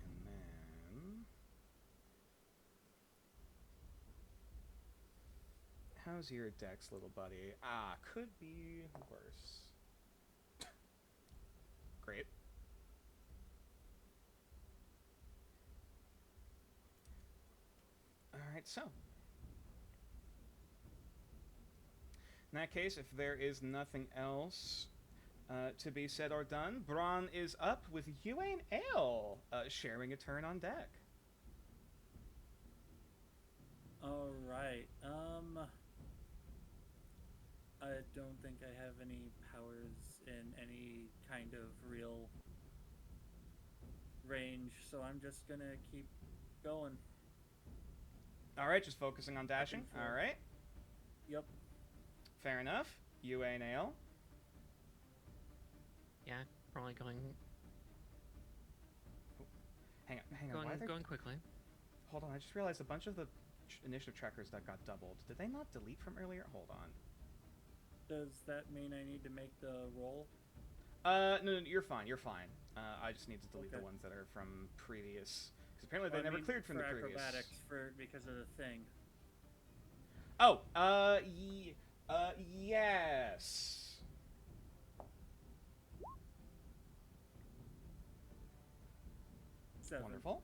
And then... how's your dex, little buddy? Could be worse. Great. Alright, so. In that case, if there is nothing else, to be said or done, Braun is up with Yue and Ale sharing a turn on deck. All right. I don't think I have any powers in any kind of real range, so I'm just gonna keep going. All right, just focusing on dashing. Back and forth. All right, Yep. fair enough. Yue and Ale. Yeah, probably going Hang on. Why are they... going quickly. Hold on, I just realized a bunch of the initiative trackers that got doubled. Did they not delete from earlier? Hold on. Does that mean I need to make the roll? No, you're fine. You're fine. I just need to delete the Okay. ones that are from previous. Because apparently Well, they I never mean cleared from for the previous. acrobatics because of the thing. Oh, yes. Seven. Wonderful.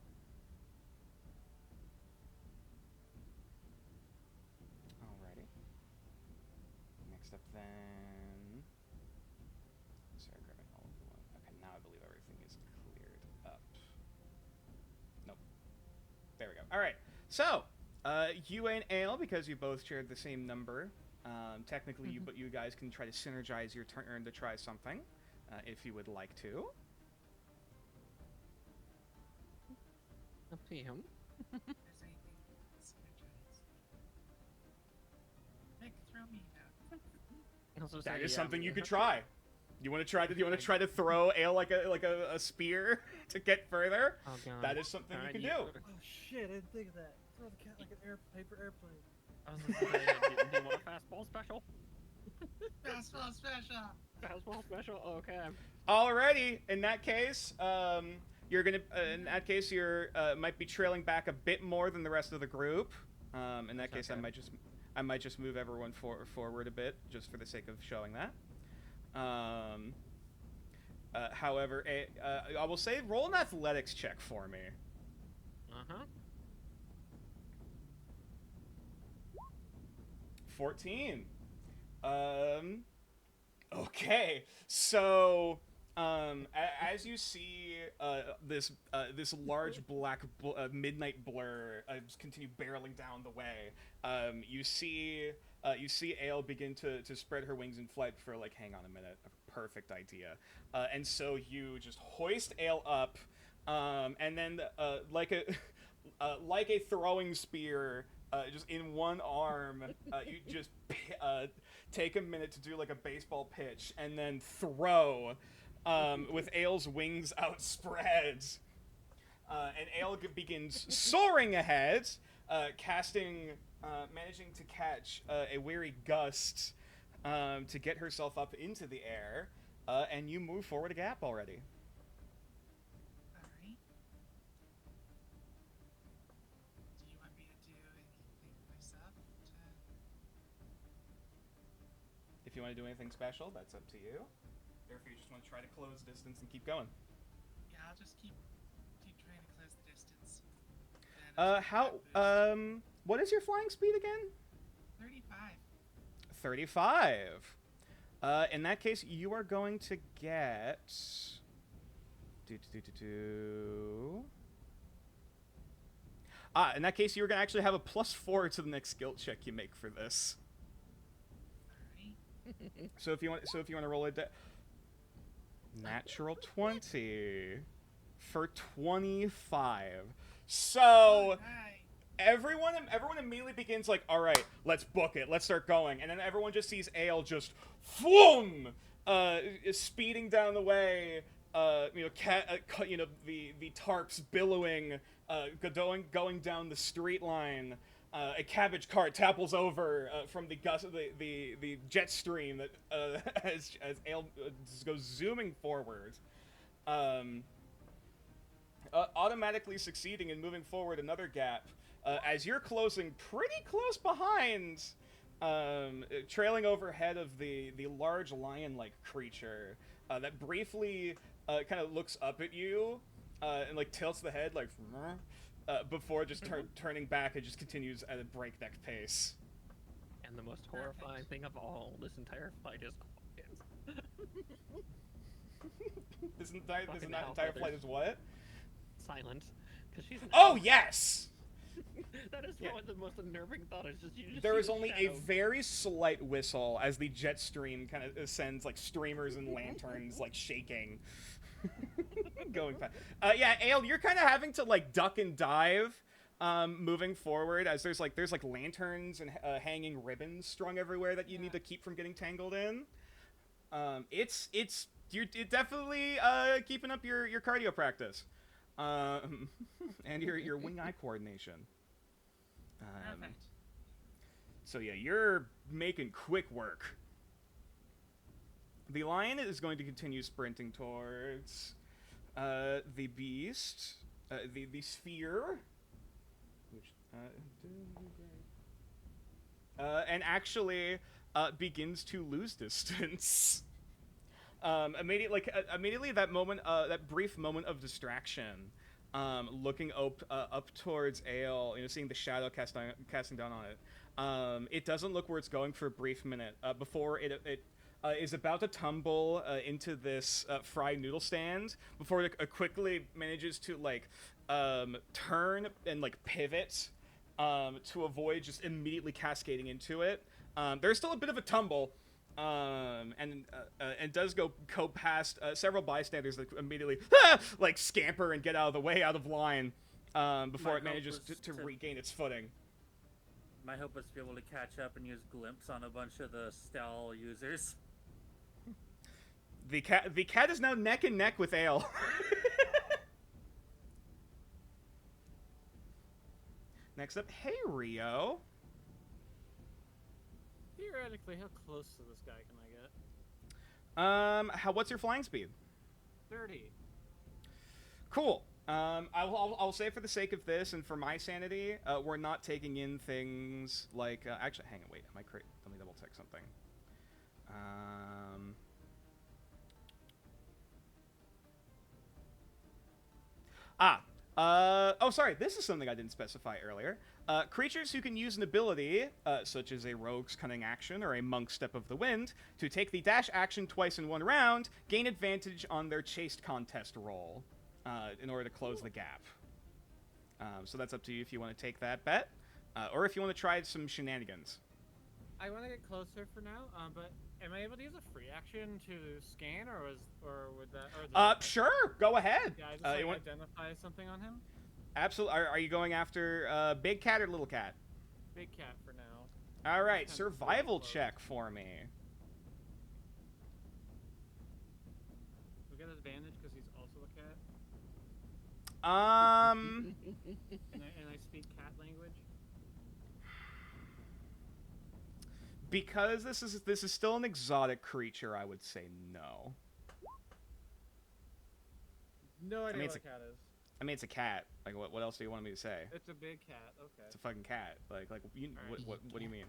Alrighty. Next up then. Sorry, grabbing all of the one. Okay, now I believe everything is cleared up. Nope. There we go. Alright. So, you and Ale, because you both shared the same number, technically you guys can try to synergize your turn to try something, if you would like to. Up to you. If there's anything synergize. Nick, throw me out. Also That say, is yeah, something you we could have try. You want to try to? You want to try to throw Ale like a spear to get further? Oh god. That is something Alright, you can do. Oh shit! I didn't think of that. Throw the cat like an paper airplane. I was gonna say, do you want a fastball special? Fastball special! Fastball special? Okay. Alrighty. In that case, you're gonna. In that case, you're might be trailing back a bit more than the rest of the group. In that case, Okay. I might just move everyone forward a bit, just for the sake of showing that. However, I will say, roll an athletics check for me. Uh-huh. 14. Okay, so as you see this large black midnight blur just continue barreling down the way, you see Ale begin to spread her wings in flight for like, hang on a minute, a perfect idea, and so you just hoist Ale up, and then like a throwing spear. Just in one arm, you just take a minute to do like a baseball pitch, and then throw with Ale's wings outspread. And Ale begins soaring ahead, managing to catch a weary gust to get herself up into the air, and you move forward a gap already. Alright. Do you want me to do anything myself? If you want to do anything special, that's up to you. Or if you just want to try to close distance and keep going. Yeah, I'll just keep trying to close the distance. Then I'll boost. What is your flying speed again? 35. 35. In that case, you are going to get... in that case, you're going to actually have a +4 to the next skill check you make for this. Alright. So if you want to roll a natural 20 for 25. So Hi. everyone immediately begins like, all right, let's book it, let's start going, and then everyone just sees Ale just floom, speeding down the way. The tarps billowing, going down the street line. A cabbage cart topples over from the jet stream that as Ale goes zooming forward, automatically succeeding in moving forward another gap as you're closing pretty close behind, trailing overhead of the large lion-like creature that briefly kind of looks up at you and like tilts the head like. Before just turning back, it just continues at a breakneck pace. And the most horrifying thing of all, this entire fight is This entire Fucking flight Alpha, is what? Silent, because she's an Oh elf. yes. That is Yeah. one of the most unnerving thoughts. Is just you just There see is the only a shadow. very slight whistle as the jet stream kind of sends like streamers and lanterns like shaking, going fast. Yeah, Ale, you're kind of having to like duck and dive, moving forward as there's like lanterns and hanging ribbons strung everywhere that you need to keep from getting tangled in. You're definitely keeping up your cardio practice, and your wing-eye coordination. Perfect. So yeah, you're making quick work. The lion is going to continue sprinting towards the beast, the sphere, which and actually begins to lose distance. Immediately that moment, that brief moment of distraction, looking up towards Ale, seeing the shadow casting down on it. It doesn't look where it's going for a brief minute before it is about to tumble into this fried noodle stand before it quickly manages to turn and pivot to avoid just immediately cascading into it. There's still a bit of a tumble. And does go past several bystanders that immediately scamper and get out of the way, out of line, before it manages to regain its footing. My hope was to be able to catch up and use glimpse on a bunch of the stall users. The cat is now neck and neck with Ale. Next up, hey Rio. Theoretically, how close to this guy can I get? What's your flying speed? 30. Cool. I'll say for the sake of this and for my sanity, we're not taking in things like actually, hang on, wait, let me double check something. Oh, sorry, this is something I didn't specify earlier. Creatures who can use an ability, such as a rogue's cunning action or a monk's step of the wind, to take the dash action twice in one round, gain advantage on their chased contest roll in order to close the gap. So that's up to you if you want to take that bet, or if you want to try some shenanigans. I want to get closer for now, but am I able to use a free action to scan, or would that? Sure, go ahead. Yeah, I just identify something on him. Absolutely. Are you going after big cat or little cat? Big cat for now. All right, survival check for me. We get advantage because he's also a cat. And I speak cat language. Because this is still an exotic creature, I would say no. No idea what a cat is. I mean, it's a cat. Like, what else do you want me to say? It's a big cat. Okay. It's a fucking cat. Like you, Right. what do you mean?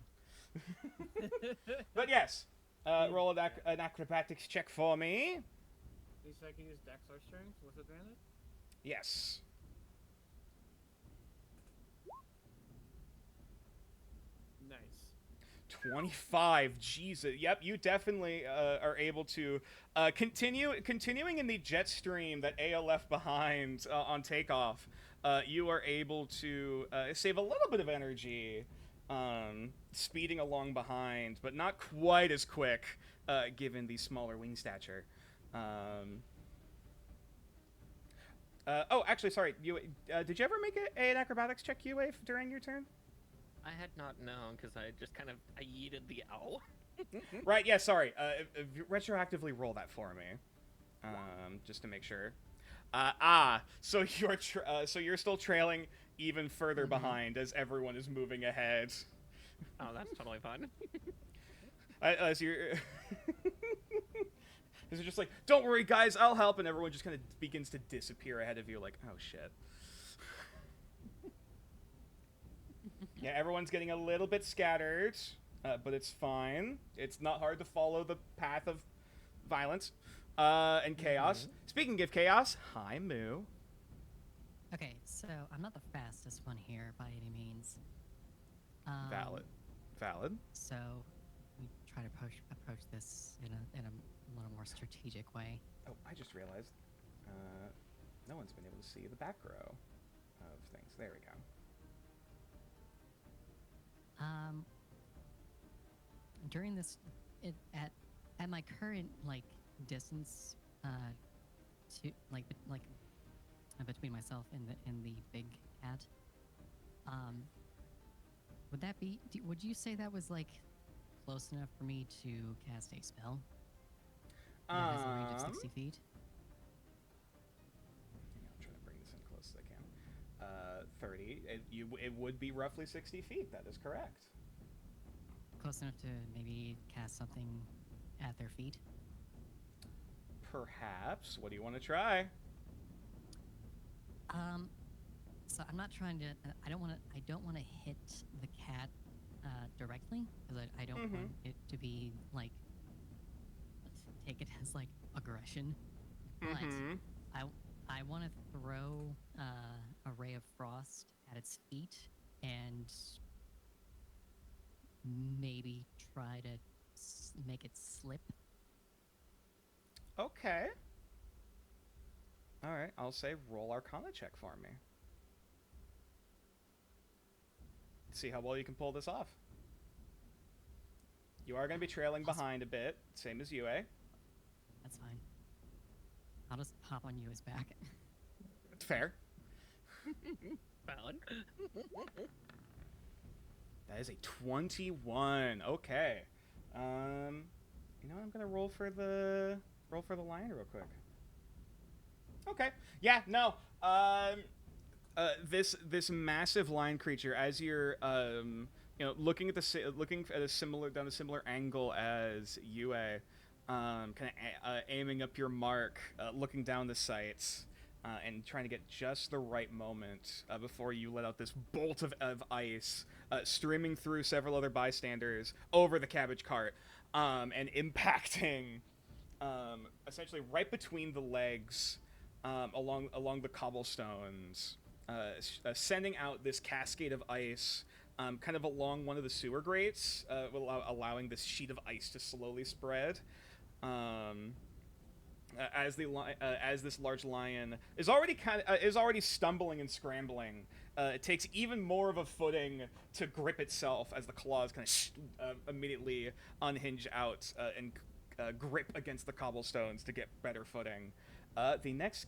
But yes, roll an acrobatics check for me. At least I can use Dex or Strength with advantage. Yes. Nice. 25. Jesus. Yep, you definitely are able to continuing in the jet stream that Aya left behind on takeoff. You are able to save a little bit of energy, speeding along behind, but not quite as quick given the smaller wing stature. Oh, actually, sorry. You did you ever make an acrobatics check, Yue, during your turn? I had not known because I just kind of yeeted the owl. Right, yeah, sorry. Retroactively roll that for me. Just to make sure. So you're still trailing even further behind as everyone is moving ahead. Oh, that's totally fun. As you're... As you're just like, don't worry, guys, I'll help, and everyone just kind of begins to disappear ahead of you, like, oh, shit. Yeah, everyone's getting a little bit scattered, but it's fine. It's not hard to follow the path of violence and chaos. Speaking of chaos, hi, Moo. Okay, so I'm not the fastest one here by any means. Valid. So we try to approach this in a little more strategic way. Oh, I just realized no one's been able to see the back row of things. There we go. During this, at my current like distance, to between myself and the big cat, would that be? Would you say that was like close enough for me to cast a spell? That has a range of 60 feet. I'm trying to bring this in close as I can. 30. It would be roughly 60 feet. That is correct. Close enough to maybe cast something at their feet. Perhaps. What do you want to try? So I'm not trying to. I don't want to hit the cat directly because I don't want it to be like take it as like aggression. But I want to throw a ray of frost at its feet and maybe try to make it slip. Okay. All right. I'll say roll Arcana check for me. See how well you can pull this off. You are going to be trailing behind a bit, same as you, eh? That's fine. I'll just hop on Yua's back. It's fair. Valid. That is a 21. Okay. You know what? I'm gonna roll for the lion real quick. Okay. Yeah. No. This massive lion creature, as you're looking at a similar angle as Yue, kind of aiming up your mark, looking down the sights. And trying to get just the right moment before you let out this bolt of ice, streaming through several other bystanders over the cabbage cart, and impacting essentially right between the legs along the cobblestones, sending out this cascade of ice kind of along one of the sewer grates, allowing this sheet of ice to slowly spread. As this large lion is already stumbling and scrambling, it takes even more of a footing to grip itself as the claws kind of immediately unhinge out and grip against the cobblestones to get better footing. The next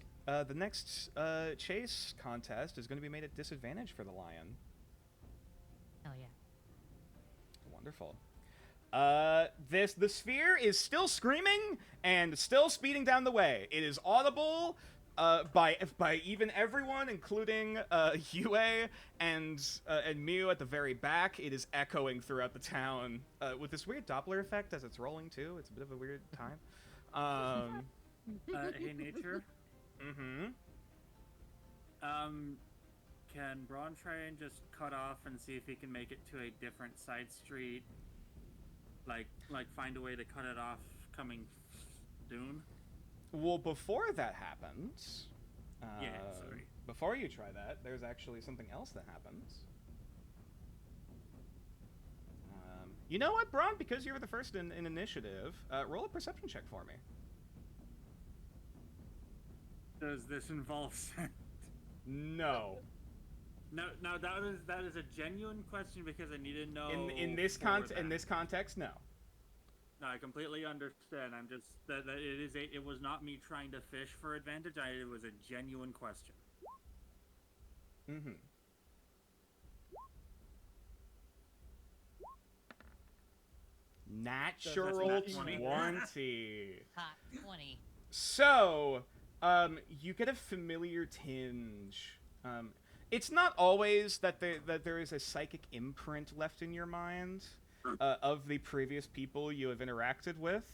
chase contest is going to be made at disadvantage for the lion. Hell yeah! Wonderful. The sphere is still screaming and still speeding down the way. It is audible by even everyone, including Yue and Miu at the very back. It is echoing throughout the town with this weird Doppler effect as it's rolling too. It's a bit of a weird time. Hey, nature. Can Braun try and just cut off and see if he can make it to a different side street? Like find a way to cut it off coming soon? Well, before that happens... sorry. Before you try that, there's actually something else that happens. You know what, Braun? Because you were the first in initiative, roll a perception check for me. Does this involve scent? No. No, that is a genuine question because I need to know. In this context, no. No, I completely understand. I'm just that it was not me trying to fish for advantage. It was a genuine question. Natural 20. 20. Hot 20. So, you get a familiar tinge. It's not always that there is a psychic imprint left in your mind of the previous people you have interacted with.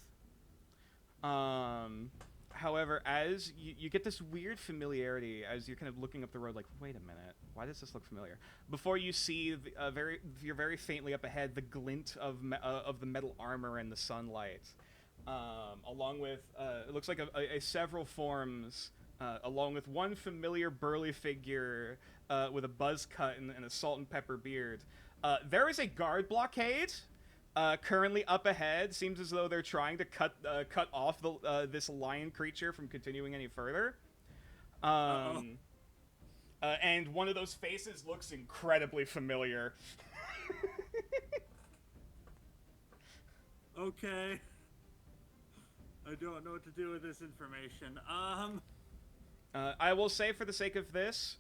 However, as you get this weird familiarity as you're kind of looking up the road, like, wait a minute, why does this look familiar? Before you see you're very faintly up ahead, the glint of the metal armor and the sunlight, along with it looks like a several forms. Along with one familiar burly figure with a buzz cut and a salt and pepper beard. There is a guard blockade currently up ahead. Seems as though they're trying to cut off this lion creature from continuing any further. And one of those faces looks incredibly familiar. Okay. I don't know what to do with this information. I will say, for the sake of this,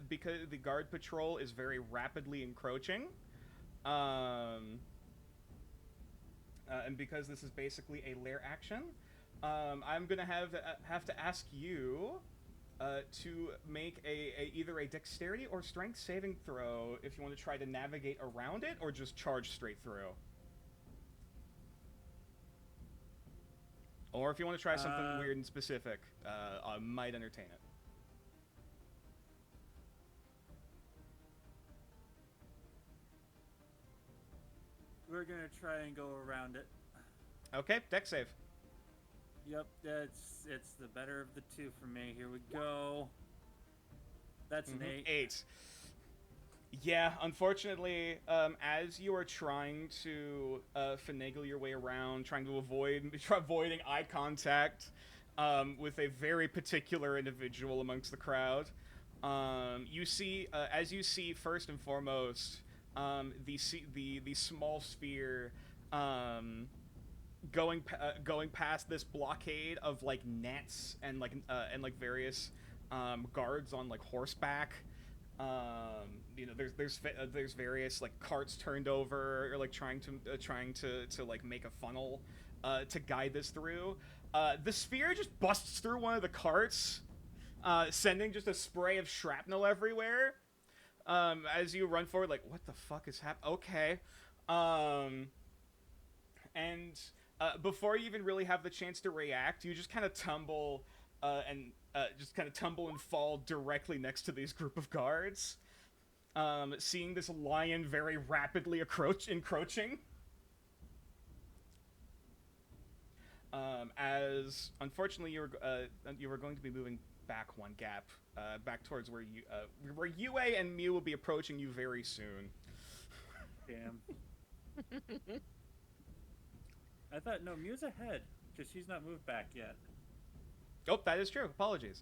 because the guard patrol is very rapidly encroaching, and because this is basically a lair action, I'm gonna have to ask you to make either a dexterity or strength saving throw if you want to try to navigate around it, or just charge straight through. Or if you want to try something weird and specific, I might entertain it. We're gonna try and go around it. Okay, dex save. Yep, it's the better of the two for me. Here we go. That's an 8. 8. Yeah, unfortunately, as you are trying to finagle your way around, trying to avoiding eye contact with a very particular individual amongst the crowd, you see, as you see first and foremost, the small sphere going past this blockade of like nets and various guards on like horseback. You know, there's various like carts turned over, or like trying to like make a funnel to guide this through. The sphere just busts through one of the carts, sending just a spray of shrapnel everywhere. As you run forward, like, what the fuck is happening? Okay. And before you even really have the chance to react, you just kind of tumble and fall directly next to these group of guards. Seeing this lion very rapidly encroaching. As unfortunately you were going to be moving back one gap, back towards where Yue and Mew will be approaching you very soon. Damn. I thought, no, Mew's ahead, because she's not moved back yet. Oh, that is true. Apologies.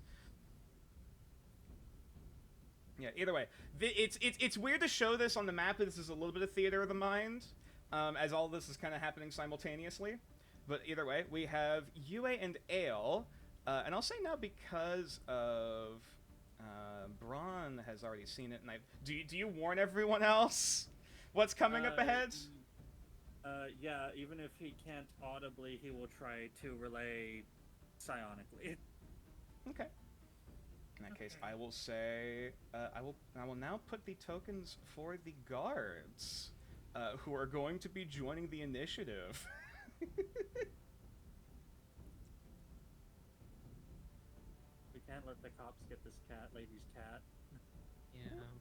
Yeah, either way. It's weird to show this on the map, but this is a little bit of theater of the mind, as all this is kind of happening simultaneously. But either way, we have Yue and Ale, and I'll say now because of Braun has already seen it, and do you warn everyone else what's coming up ahead? Yeah, even if he can't audibly, he will try to relay psionically. Okay. In that case, I will say I will now put the tokens for the guards, who are going to be joining the initiative. We can't let the cops get this lady's cat. Yeah. Hang on.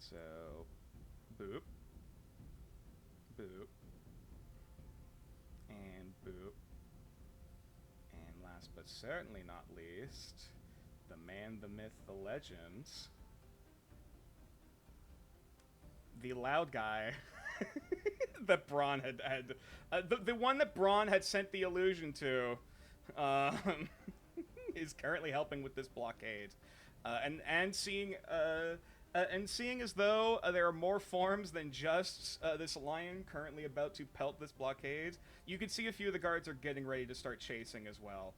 So, boop, boop, and boop, and last but certainly not least, the man, the myth, the legend, the loud guy that Braun had the one that Braun had sent the illusion to, is currently helping with this blockade, and seeing as though there are more forms than just this lion currently about to pelt this blockade, you can see a few of the guards are getting ready to start chasing as well.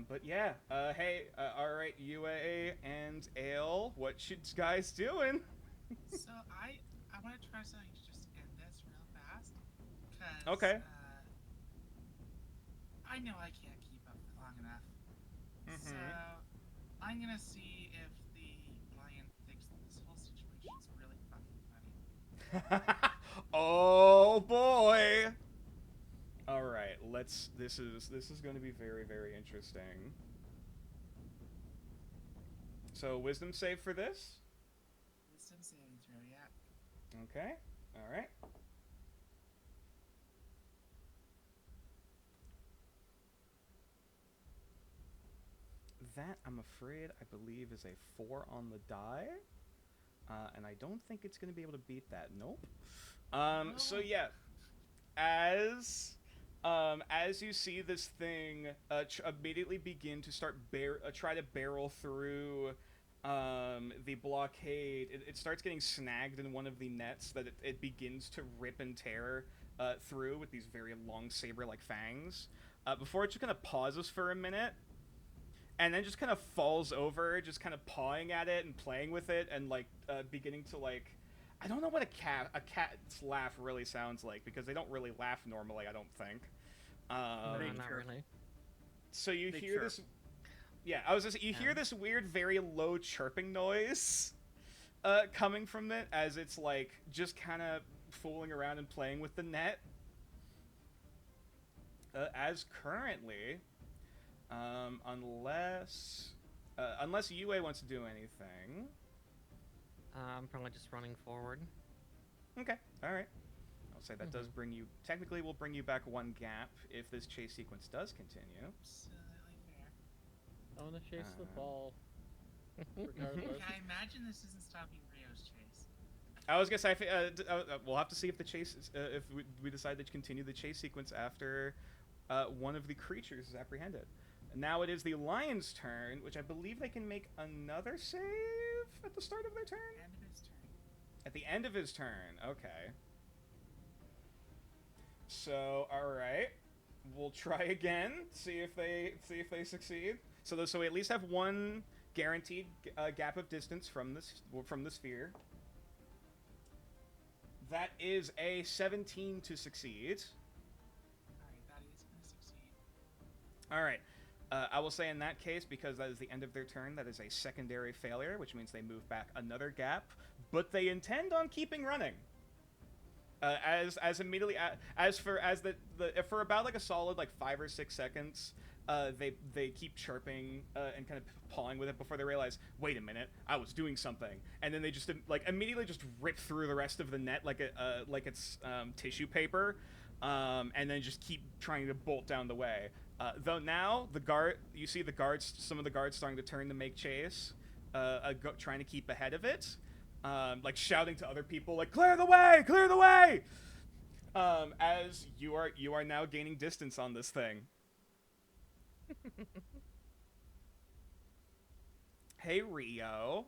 But yeah, hey, alright, UA and Ale, what you guys doing? So I want to try something to just end this real fast. Cause, Okay. I know I can't keep up for long enough. Mm-hmm. So I'm gonna see if the lion thinks that this whole situation's really fucking funny. Oh boy! Alright, this is going to be very, very interesting. So, wisdom save for this? Wisdom saving throw, yeah. Okay, alright. that, I'm afraid, I believe, is a 4 on the die. And I don't think it's going to be able to beat that. Nope. So yeah, as you see this thing immediately begin to start try to barrel through the blockade, it starts getting snagged in one of the nets that it begins to rip and tear through with these very long saber-like fangs. Before it just kind of pauses for a minute, and then just kind of falls over, just kind of pawing at it and playing with it, and like beginning to like, I don't know what a cat's laugh really sounds like, because they don't really laugh normally, I don't think. Not really. So you hear this. Yeah, I was just you hear this weird, very low chirping noise coming from it as it's like just kind of fooling around and playing with the net. As currently, unless UA wants to do anything. I'm probably just running forward. Okay, all right. I'll say that does bring you, technically will bring you back 1 gap if this chase sequence does continue. Absolutely fair. I want to chase the ball. Regardless. I imagine this isn't stopping Rio's chase. I was gonna say, we'll have to see if the chase, if we decide to continue the chase sequence after one of the creatures is apprehended. Now it is the lion's turn, which I believe they can make another save at the start of their turn? End of his turn. At the end of his turn, okay. So, alright. We'll try again, see if they succeed. So we at least have 1 guaranteed gap of distance from the sphere. That is a 17 to succeed. Alright, that is going to succeed. Alright. I will say in that case, because that is the end of their turn, that is a secondary failure, which means they move back another gap, but they intend on keeping running. For about like a solid like 5 or 6 seconds, they keep chirping and kind of pawing with it before they realize, wait a minute, I was doing something, and then they just like immediately just rip through the rest of the net like it's tissue paper, and then just keep trying to bolt down the way. Though now you see some of the guards starting to turn to make chase, trying to keep ahead of it, like shouting to other people like, clear the way, clear the way, as you are now gaining distance on this thing. Hey Rio.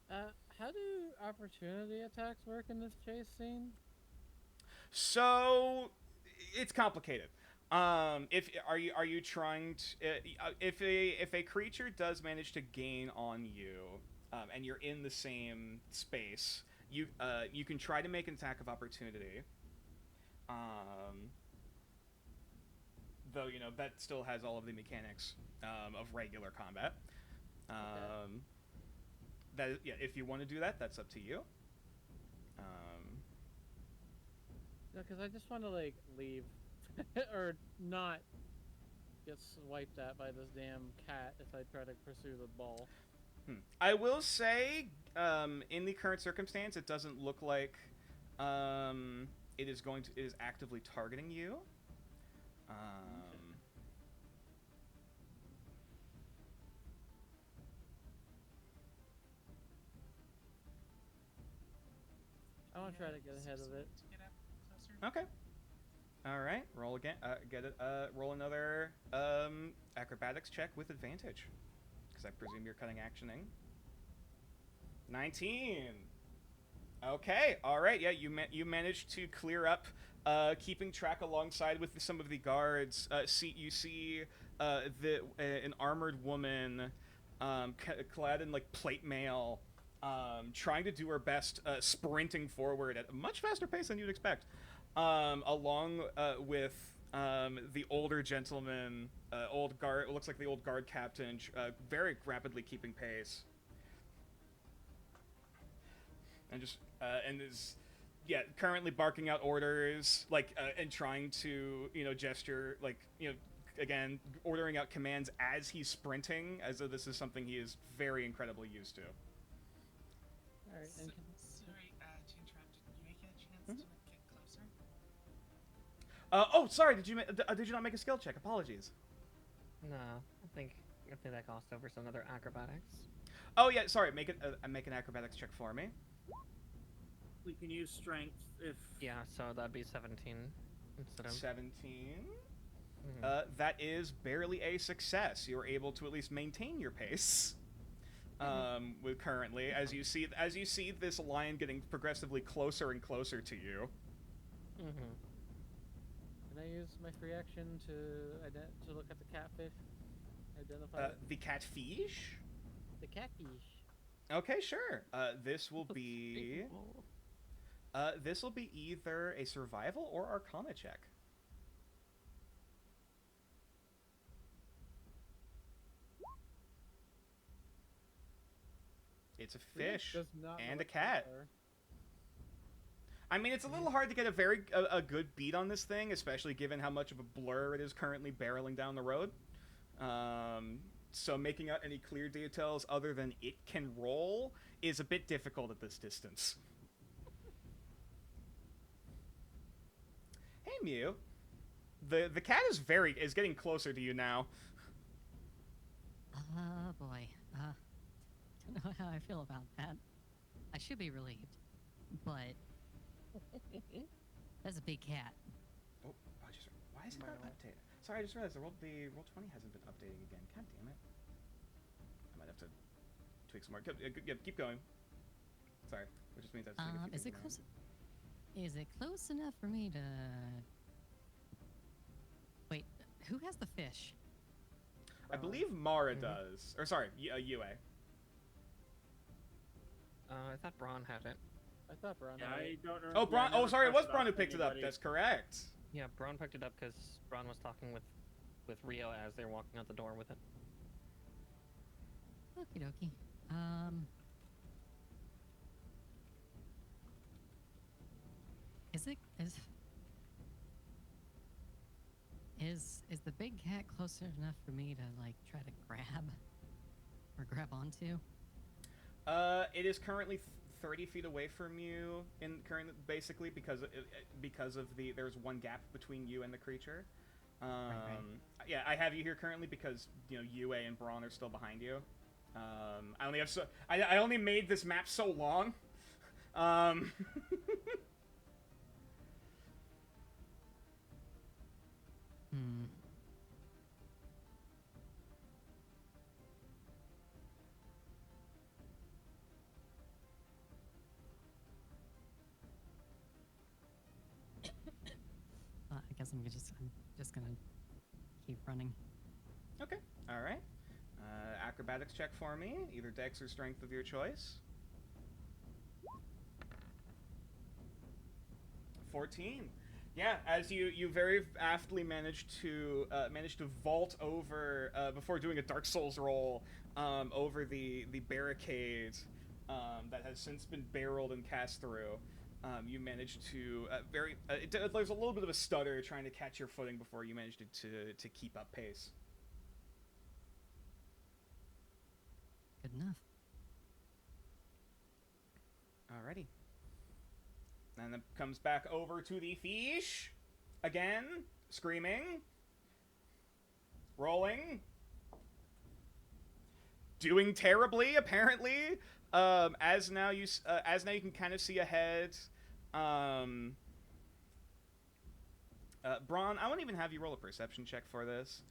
How do opportunity attacks work in this chase scene? So it's complicated. If you trying to if a creature does manage to gain on you, and you're in the same space, you can try to make an attack of opportunity. Though that still has all of the mechanics of regular combat. If you want to do that, that's up to you. No, because I just want to like leave. Or not get swiped at by this damn cat if I try to pursue the ball. I will say, in the current circumstance, it doesn't look like it is actively targeting you. I want to try to get ahead of it. To get up closer. Okay. All right. Roll again. Roll another acrobatics check with advantage, because I presume you're cutting actioning. 19. Okay. All right. Yeah, you managed to clear up, keeping track alongside with some of the guards. You see an armored woman, clad in like plate mail, trying to do her best, sprinting forward at a much faster pace than you'd expect. Along with the older gentleman, old guard, looks like the old guard captain, very rapidly keeping pace, and just currently barking out orders, like and trying to gesture, like again ordering out commands as he's sprinting, as though this is something he is very incredibly used to. All right. Sorry to interrupt. Did you get a chance to get closer? Oh, sorry. Did you not make a skill check? Apologies. No, I think I think that cost over some other acrobatics. Oh yeah, sorry. Make an acrobatics check for me. We can use strength if. Yeah, so that'd be 17 instead of 17. Mhm. That is barely a success. You're able to at least maintain your pace. With currently, as you see this lion getting progressively closer and closer to you. Mhm. Can I use my free action to look at the catfish? Identify it? The catfish. The catfish. Okay, sure. This will be either a survival or arcana check. It's a fish Does not and know a cat. what I mean, it's a little hard to get a good beat on this thing, especially given how much of a blur it is currently barreling down the road. So making out any clear details other than it can roll is a bit difficult at this distance. Hey, Mew. The cat is getting closer to you now. Oh boy. Don't know how I feel about that. I should be relieved, but that's a big cat. Oh, why is it not updated? Sorry, I just realized the roll 20 hasn't been updating again. God damn it! I might have to tweak some more. Keep going. Sorry, which just means I have to make a few Is it things close? Is it close enough for me to? Wait, who has the fish? I believe Mara does. Or sorry, Yue. I thought Braun had it. I thought Braun. Yeah, had I it. don't know. Oh, Braun. Oh, sorry, it was Braun who off picked it up. anybody. That's correct. Yeah, Braun picked it up because Braun was talking with Rio as they're walking out the door with it. Okie dokie. Is the big cat closer enough for me to like try to grab onto? It is currently 30 feet away from you basically because of there's one gap between you and the creature. Right. Yeah, I have you here currently because Yue and Braun are still behind you. I only made this map so long. I guess I'm just gonna keep running. Okay. All right. Acrobatics check for me, either Dex or Strength of your choice. 14. Yeah, as you very aptly managed to vault over before doing a Dark Souls roll over the barricade that has since been barreled and cast through. You managed to there's a little bit of a stutter trying to catch your footing before you managed to keep up pace. Good enough. Alrighty. And then comes back over to the fish. Again. Screaming. Rolling. Doing terribly, apparently. As now you can kind of see ahead. Braun, I won't even have you roll a perception check for this.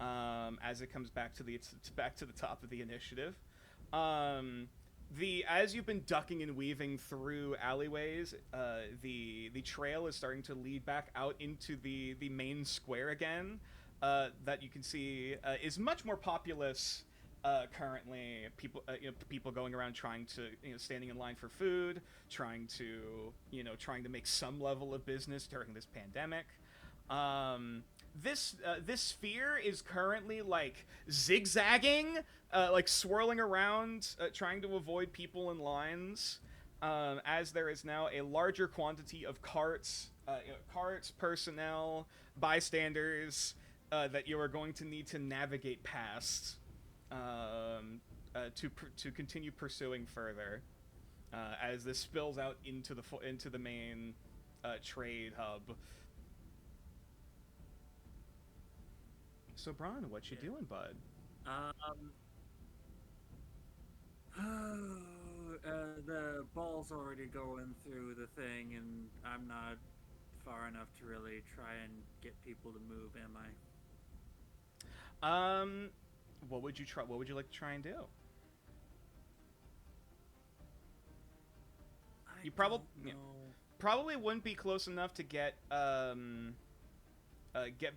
As it comes back to the top of the initiative. As you've been ducking and weaving through alleyways, the trail is starting to lead back out into the main square again. That you can see is much more populous currently. People going around trying to standing in line for food, trying to make some level of business during this pandemic. This sphere is currently like zigzagging, like swirling around, trying to avoid people in lines, as there is now a larger quantity of carts, personnel, bystanders that you are going to need to navigate past to continue pursuing further, as this spills out into the main trade hub. So, Braun, what you doing, bud? The ball's already going through the thing, and I'm not far enough to really try and get people to move, am I? What would you try? What would you like to try and do? You probably wouldn't be close enough to get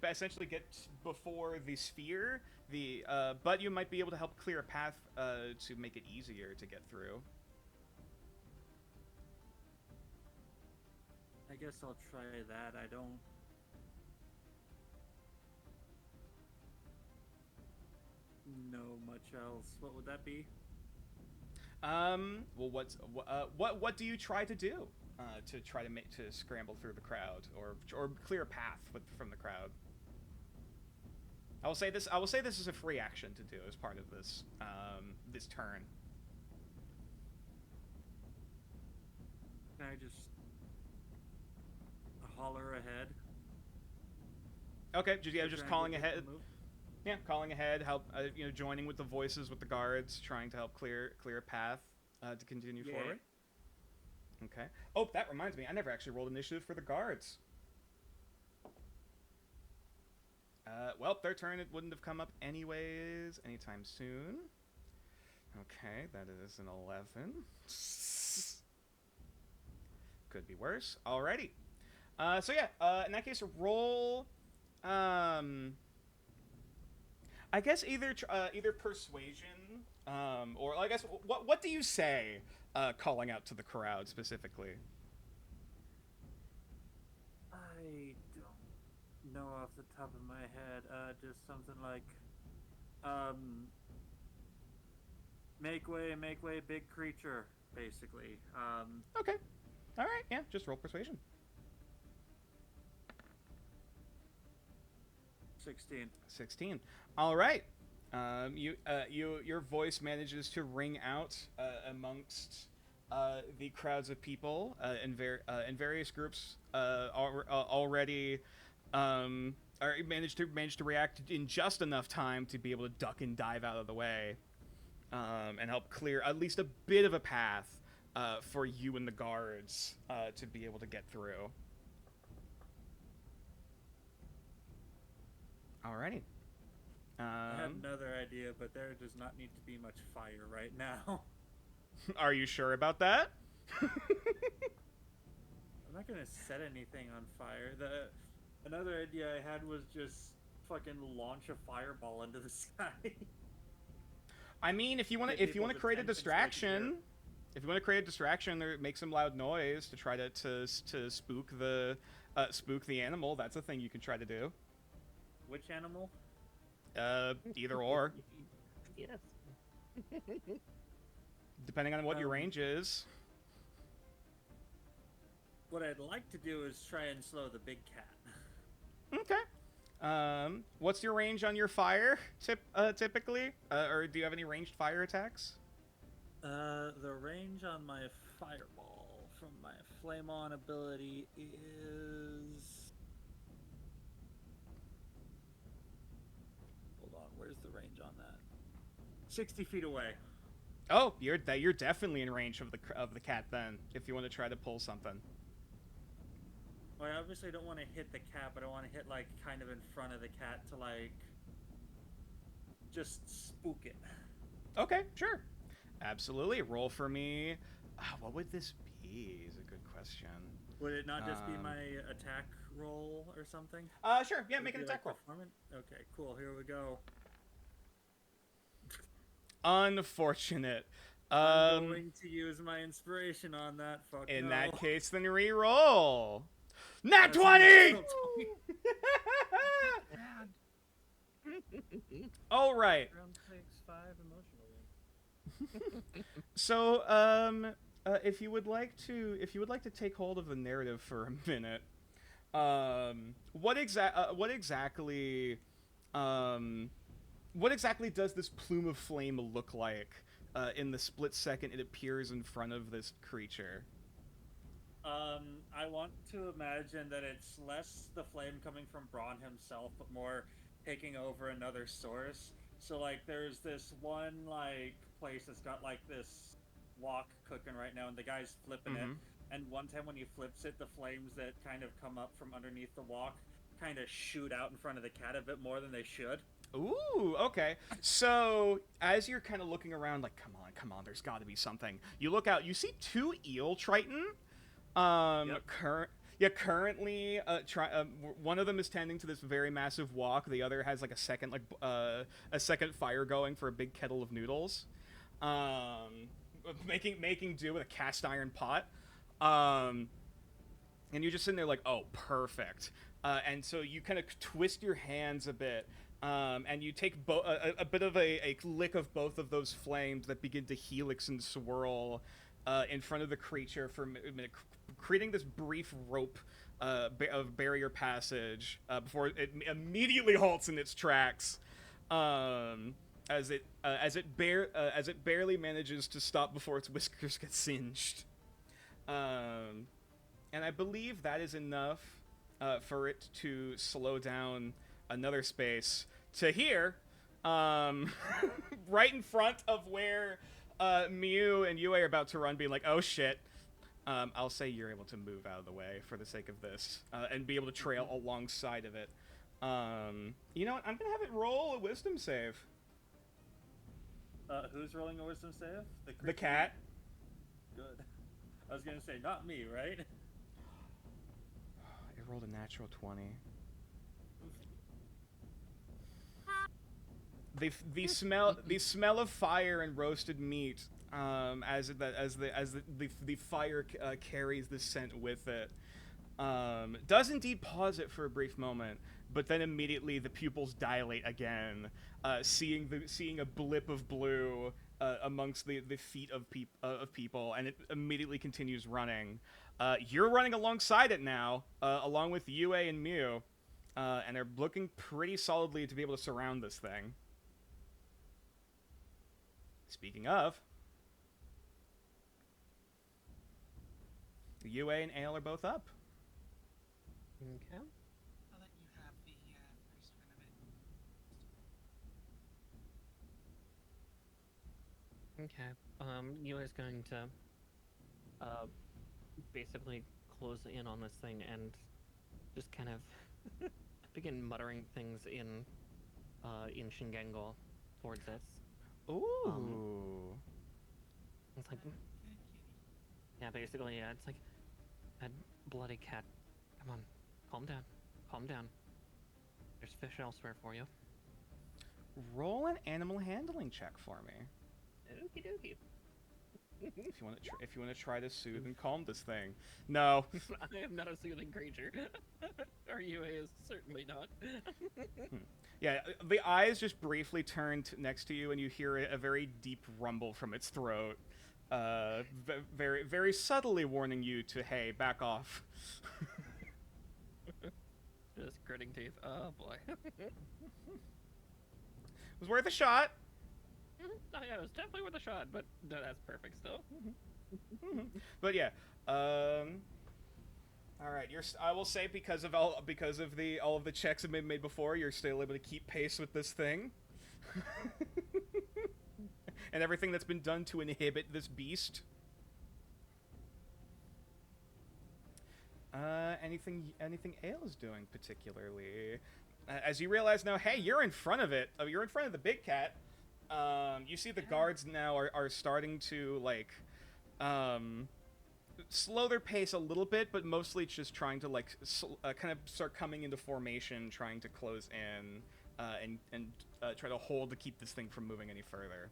essentially get before the sphere. But you might be able to help clear a path to make it easier to get through. I guess I'll try that. I don't know much else. What would that be? Well, what do you try to do to try to scramble through the crowd or clear a path from the crowd? I will say this is a free action to do as part of this this turn. Can I just holler ahead? Okay, just calling ahead. Yeah, calling ahead, help joining with the voices with the guards, trying to help clear a path to continue forward. Okay. Oh, that reminds me, I never actually rolled initiative for the guards. Well, their turn, it wouldn't have come up anyways anytime soon. Okay, that is an 11. Could be worse. Alrighty. So yeah, in that case, roll. I guess either persuasion, or I guess what do you say? Calling out to the crowd specifically. I don't know off the top of my head. Just something like, make way, big creature, basically. Okay. All right. Yeah. Just roll persuasion. 16. All right. Your voice manages to ring out amongst the crowds of people in various groups already managed to react in just enough time to be able to duck and dive out of the way and help clear at least a bit of a path for you and the guards to be able to get through. Alrighty. I had another idea, but there does not need to be much fire right now. Are you sure about that? I'm not gonna set anything on fire. Another idea I had was just fucking launch a fireball into the sky. I mean, if you want to create a distraction, or make some loud noise to try to spook the animal, that's a thing you can try to do. Which animal? Either or. Yes. Depending on what your range is. What I'd like to do is try and slow the big cat. Okay. What's your range on your fire, typically? Or do you have any ranged fire attacks? The range on my fireball from my flame on ability is... Hold on, where's the range on that? 60 feet away. Oh, you're definitely in range of the cat then, if you want to try to pull something. Well, I obviously don't want to hit the cat, but I want to hit, like, kind of in front of the cat to, like, just spook it. Okay, sure. Absolutely. Roll for me. What would this be is a good question. Would it not just be my attack roll or something? Sure. Yeah, make an attack roll. Okay, cool. Here we go. Unfortunate. I'm going to use my inspiration on that. Fuck in no. that case, then re-roll. Nat 20! All right. Round takes 5 emotional. So, if you would like to take hold of the narrative for a minute, what exactly does this plume of flame look like in the split second it appears in front of this creature? I want to imagine that it's less the flame coming from Braun himself, but more taking over another source. So like, there's this one like place that's got like this wok cooking right now, and the guy's flipping it. And one time when he flips it, the flames that kind of come up from underneath the wok kind of shoot out in front of the cat a bit more than they should. Ooh, okay. So, as you're kind of looking around, like, come on, there's got to be something. You look out, you see 2 eel triton. Yep. Currently, one of them is tending to this very massive wok. The other has like a second fire going for a big kettle of noodles. Making do with a cast iron pot. And you're just sitting there like, oh, perfect. And so you kind of twist your hands a bit. And you take a bit of a lick of both of those flames that begin to helix and swirl in front of the creature for a minute, creating this brief rope of barrier passage before it immediately halts in its tracks as it barely manages to stop before its whiskers get singed. And I believe that is enough for it to slow down another space to here, right in front of where Mew and Yue are about to run, being like, oh shit. I'll say you're able to move out of the way for the sake of this, and be able to trail alongside of it. You know what? I'm gonna have it roll a wisdom save. Who's rolling a wisdom save? The cat. Good. I was gonna say, not me, right? It rolled a natural 20. The smell of fire and roasted meat, as the fire carries the scent with it, does indeed pause it for a brief moment, but then immediately the pupils dilate again, seeing a blip of blue amongst the feet of people, and it immediately continues running. You're running alongside it now, along with Yue and Mew, and they're looking pretty solidly to be able to surround this thing. Speaking of, Yue and Ale are both up. Okay. I'll let you have the first run of it. Okay. Yue is going to basically close in on this thing and just kind of begin muttering things in Shingengo towards it. Ooh. It's like, Good kitty. yeah, basically, yeah, it's like, that bloody cat. Come on, calm down, calm down. There's fish elsewhere for you. Roll an animal handling check for me. Okie dokie. If you want to try to soothe and calm this thing. No. I am not a soothing creature. Or Yue is certainly not. Yeah, the eyes just briefly turn next to you, and you hear a very deep rumble from its throat, very, very subtly warning you to, hey, back off. Just gritting teeth. Oh boy. It was worth a shot. Oh yeah, it was definitely worth a shot, but no, that's perfect still. But yeah, all right. I will say because of all of the checks that have been made before, you're still able to keep pace with this thing, and everything that's been done to inhibit this beast. Anything Ale is doing particularly, as you realize now, hey, you're in front of it. You're in front of the big cat. You see the guards now are starting to like slow their pace a little bit, but mostly just trying to like kind of start coming into formation, trying to close in and try to hold to keep this thing from moving any further.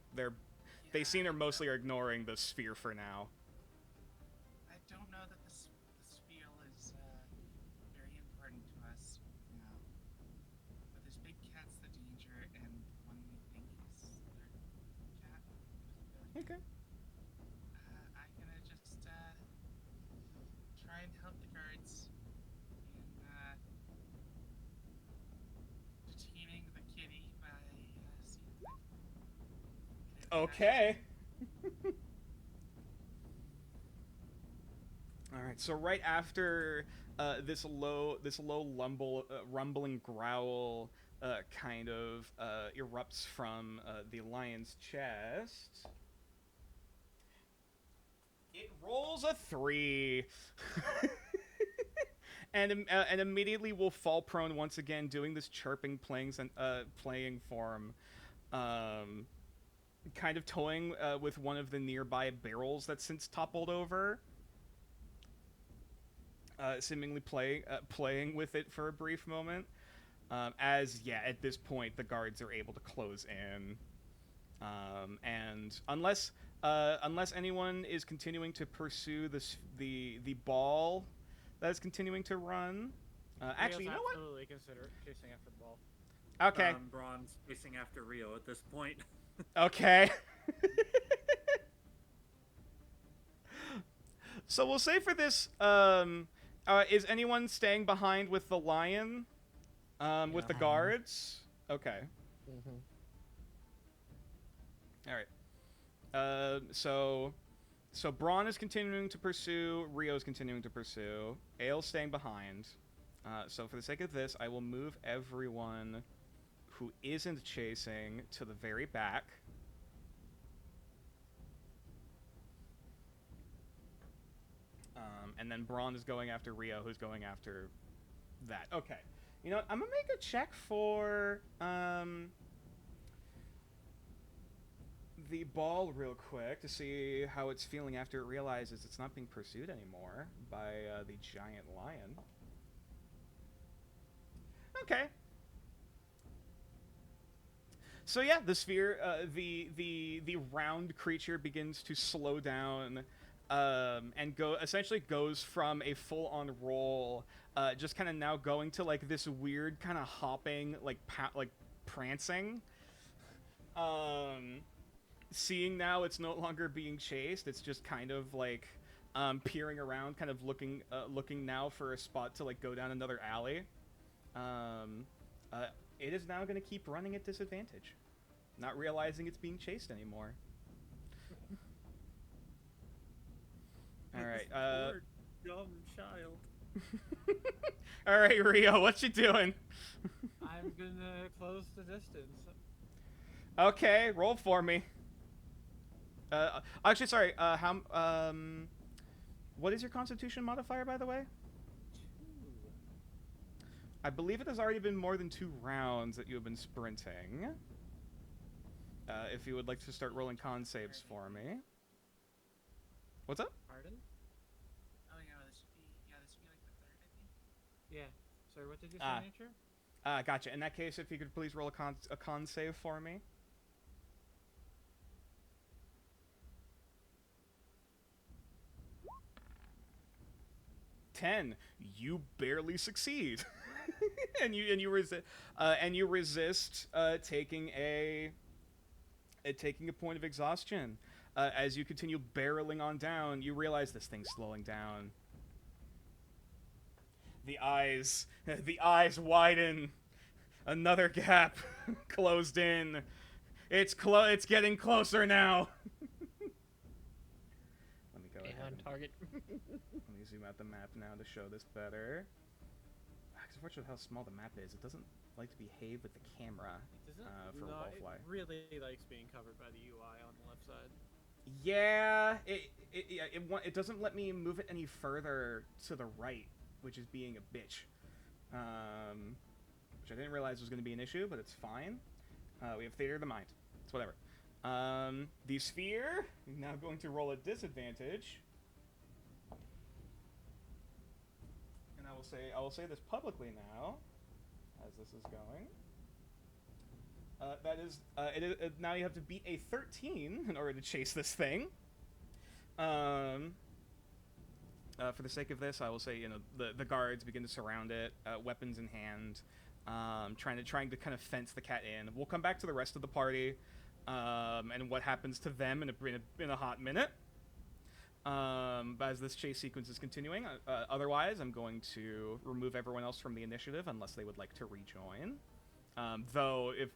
They seem to mostly are ignoring the sphere for now. I don't know that the sphere is very important to us now. But this big cat's the danger, and one we think is their cat. Okay. I'm gonna just try and help the guards in detaining the kitty by seeing if I can get it Okay. All right. So right after this low rumbling growl kind of erupts from the lion's chest. It rolls a 3. And immediately will fall prone once again, doing this chirping playing form, kind of toying with one of the nearby barrels that's since toppled over, seemingly playing with it for a brief moment. At this point the guards are able to close in, and unless anyone is continuing to pursue the ball that is continuing to run. Actually, you know what? Absolutely consider chasing after the ball. Okay. Braun's chasing after Rio at this point. Okay. So we'll say for this, is anyone staying behind with the lion, with the guards? Okay. All right. So Braun is continuing to pursue, Rio's continuing to pursue, Ael's staying behind. So for the sake of this, I will move everyone who isn't chasing to the very back. And then Braun is going after Rio, who's going after that. Okay. You know what? I'm going to make a check for the ball real quick to see how it's feeling after it realizes it's not being pursued anymore by the giant lion. Okay. So yeah, the sphere, the round creature begins to slow down, and essentially goes from a full-on roll, just kind of now going to like this weird kind of hopping, like prancing. Seeing now it's no longer being chased, it's just kind of like peering around, kind of looking now for a spot to like go down another alley. It is now going to keep running at disadvantage, not realizing it's being chased anymore. All right. Poor dumb child. All right, Rio, what you doing? I'm gonna close the distance. Okay, roll for me. Actually, sorry. What is your Constitution modifier, by the way? 2. I believe it has already been more than 2 rounds that you have been sprinting. If you would like to start rolling con saves for me. What's up? Pardon? Oh yeah, this should be like the 3rd, I think. Yeah. Sorry, what did you say, Nature? Gotcha. In that case, if you could please roll a con save for me. 10. You barely succeed, and you resist taking a point of exhaustion. As you continue barreling on down, you realize this thing's slowing down. The eyes widen. Another gap closed in. It's getting closer now. Let me go ahead. On target. Let me zoom out the map now to show this better. Because unfortunately how small the map is, it doesn't like to behave with the camera. For Rollfly. It really likes being covered by the UI on the left side. Yeah, it doesn't let me move it any further to the right, which is being a bitch. Which I didn't realize was going to be an issue, but it's fine. We have Theater of the Mind. It's whatever. The sphere now going to roll at disadvantage. And I will say this publicly now, as this is going. That is, now you have to beat a 13 in order to chase this thing. For the sake of this, I will say, the guards begin to surround it, weapons in hand, trying to kind of fence the cat in. We'll come back to the rest of the party, and what happens to them in a hot minute. As this chase sequence is continuing. Otherwise, I'm going to remove everyone else from the initiative unless they would like to rejoin. Though, if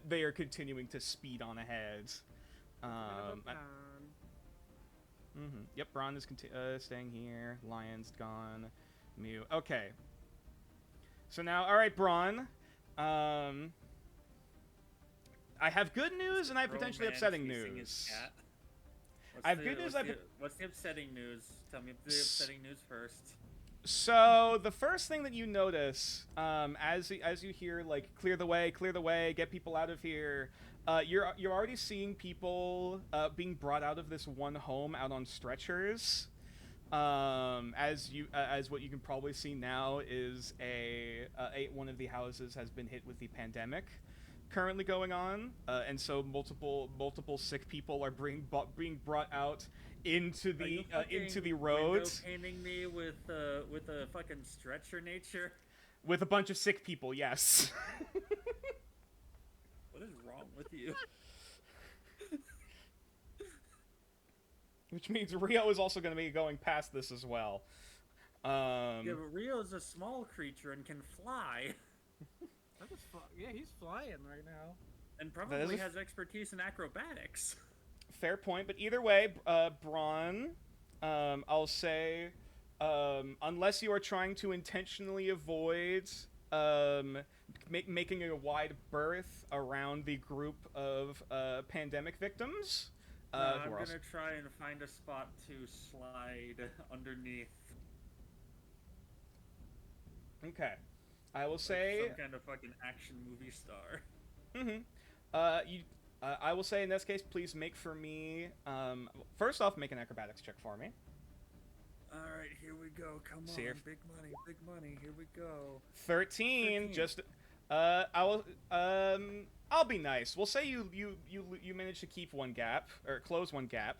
they are continuing to speed on ahead. Yep, Braun is staying here. Lion's gone. Mew. Okay. So now, all right, Braun. I have good news and I have potentially Roman upsetting chasing his news. cat. I have good news. What's the upsetting news? Tell me the upsetting news first. So the first thing that you notice, as you hear like clear the way, get people out of here, you're already seeing people being brought out of this one home out on stretchers. As what you can probably see now is one of the houses has been hit with the pandemic currently going on, and so multiple sick people are being brought out into the roads. Window painting me with a fucking stretcher nature. With a bunch of sick people, yes. What is wrong with you? Which means Rio is also going to be going past this as well. Yeah, but Rio's a small creature and can fly. Yeah, he's flying right now. And probably has expertise in acrobatics. Fair point, but either way, Braun, I'll say, unless you are trying to intentionally avoid making a wide berth around the group of pandemic victims. I'm gonna try and find a spot to slide underneath. Okay, I will say some kind of fucking action movie star. I will say in this case, please make for me. First off, make an acrobatics check for me. All right, here we go. Come on, big money. Here we go. 13. Just, I'll be nice. We'll say you managed to keep one gap or close one gap.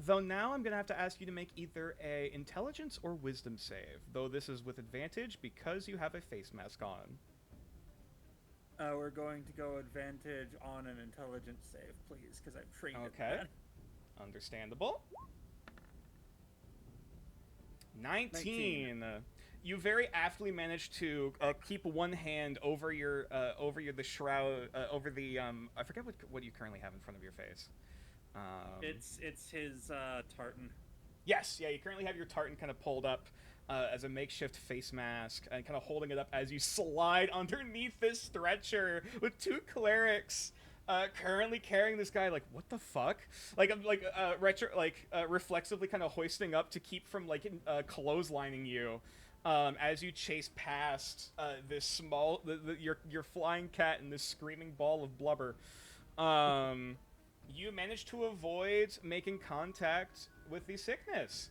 Though now I'm gonna have to ask you to make either a intelligence or wisdom save. Though this is with advantage because you have a face mask on. We're going to go advantage on an intelligence save, please, because I've trained it. Okay. Understandable. 19. You very aptly managed to keep one hand over the shroud, over the I forget what you currently have in front of your face. It's his tartan. Yes, yeah, you currently have your tartan kind of pulled up as a makeshift face mask and kind of holding it up as you slide underneath this stretcher with two clerics currently carrying this guy. Like, what the fuck? Reflexively kind of hoisting up to keep from clotheslining you as you chase past this small your flying cat and this screaming ball of blubber. You manage to avoid making contact with the sickness.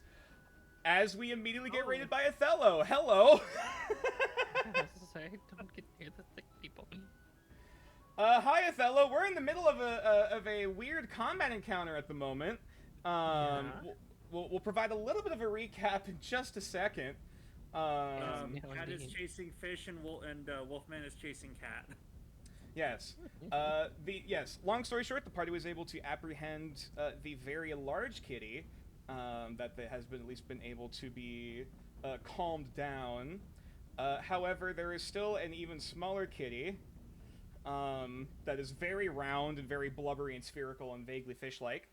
As we immediately get raided by Othello. Hello! Sorry, don't get near the sick people. Hi Othello, we're in the middle of a weird combat encounter at the moment. We'll provide a little bit of a recap in just a second. Cat is chasing fish and Wolfman is chasing cat. Yes. Long story short, the party was able to apprehend the very large kitty that has at least been able to be calmed down. However, there is still an even smaller kitty that is very round and very blubbery and spherical and vaguely fish-like.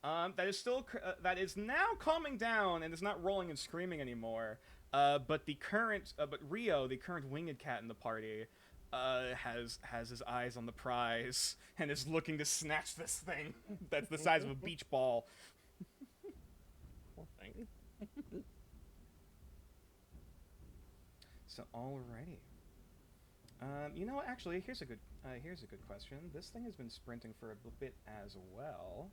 That is now calming down and is not rolling and screaming anymore. But Rio, the current winged cat in the party, has his eyes on the prize and is looking to snatch this thing that's the size of a beach ball. Poor thing. So alrighty. You know what? Actually, here's a good question. This thing has been sprinting for a bit as well.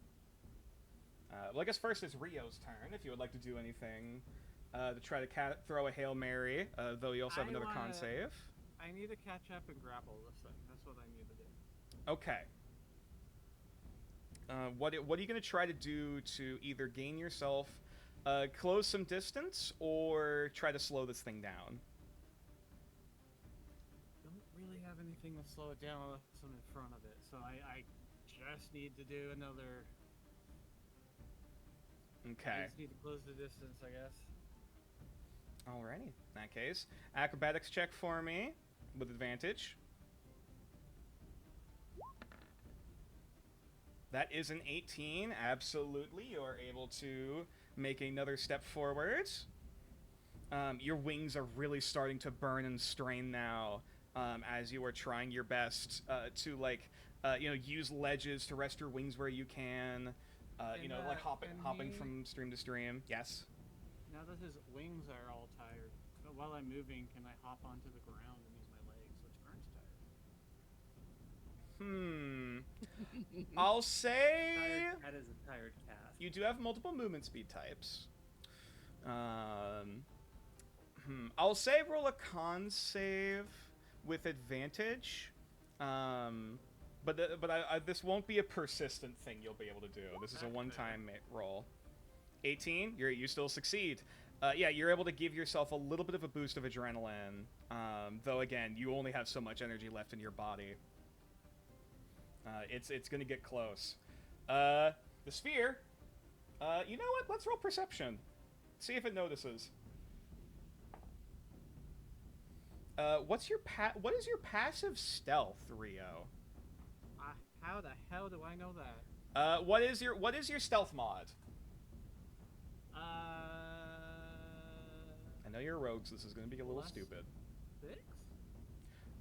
Well, I guess first it's Rio's turn. If you would like to do anything to try to throw a Hail Mary, though you also have another con save. I need to catch up and grapple this thing. That's what I need to do. Okay. What are you going to try to do to either gain yourself, close some distance, or try to slow this thing down? Don't really have anything to slow it down unless I'm in front of it, so I just need to do another... Okay. I just need to close the distance, I guess. Alrighty. In that case, acrobatics check for me with advantage. That is an 18. Absolutely, you are able to make another step forward. Your wings are really starting to burn and strain now as you are trying your best to like use ledges to rest your wings where you can. Like hopping from stream to stream. Yes. Now that his wings are all tired, but while I'm moving, can I hop onto the ground and use my legs, which aren't tired? I'll say Tired cat is a tired cat. you do have multiple movement speed types. I'll say roll a con save with advantage. But this won't be a persistent thing you'll be able to do. This is a one-time roll. 18, you still succeed. Yeah, you're able to give yourself a little bit of a boost of adrenaline. Though again, you only have so much energy left in your body. It's gonna get close. The sphere. You know what? Let's roll perception. See if it notices. What is your passive stealth, Rio? How the hell do I know that? What is your stealth mod? I know you're a rogue, so this is going to be a little stupid. 6?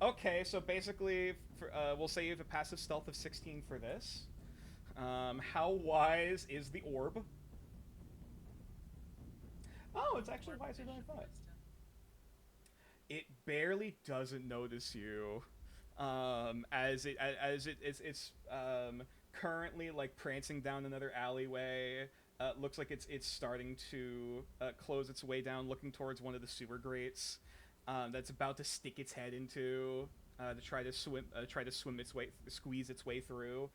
Okay, so basically, we'll say you have a passive stealth of 16 for this. How wise is the orb? Oh, it's actually wiser than I thought. It barely doesn't notice you, as it's currently like prancing down another alleyway. Looks like it's starting to close its way down, looking towards one of the sewer grates that's about to stick its head into to try to squeeze its way through.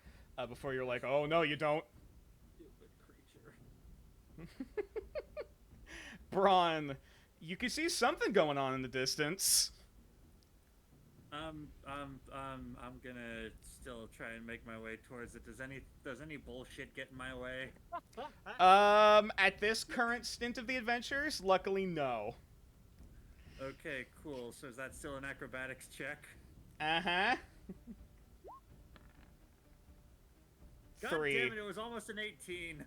Before you're like, oh no, you don't. Stupid creature. Braun, you can see something going on in the distance. I'm gonna still try and make my way towards it. Does any bullshit get in my way? At this current stint of the adventures, luckily no. Okay, cool. So is that still an acrobatics check? Uh-huh. God 3. damn it, it was almost an 18.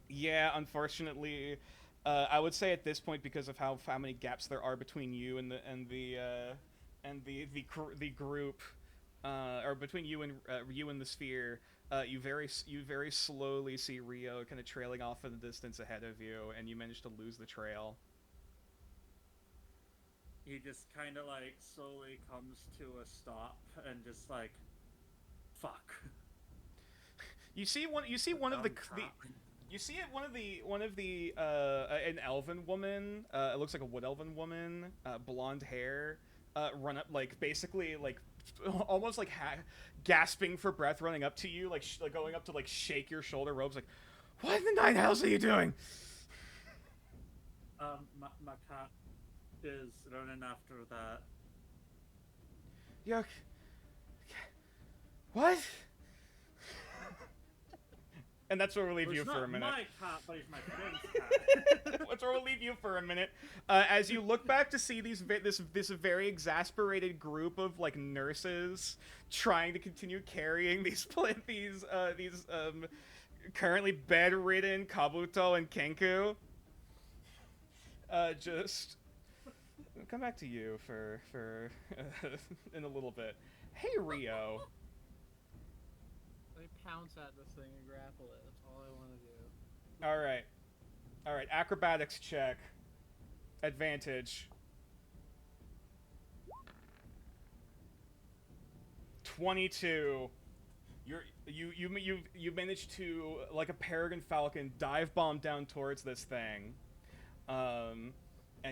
Yeah, unfortunately, I would say at this point, because of how many gaps there are between you and the group, or between you and the sphere, you very slowly see Rio kind of trailing off in the distance ahead of you, and you manage to lose the trail. He just kind of like slowly comes to a stop and just like, fuck. You see one of an elven woman. It looks like a wood elven woman, blonde hair, run up, like basically like almost like gasping for breath, running up to you, like going up to like shake your shoulder robes, like, what in the nine hells are you doing? My cat is running after that. Yuck. What? And that's where we'll leave you for a minute. It's not my cat, but it's my friend's cat. That's where we'll leave you for a minute. As you look back to see this very exasperated group of like nurses trying to continue carrying these currently bedridden Kabuto and Kenku. Just I'll come back to you for in a little bit. Hey Rio. They pounce at this thing and grapple it. That's all I want to do. All right. Acrobatics check. Advantage. 22. You managed to, like a peregrine falcon, dive bomb down towards this thing, and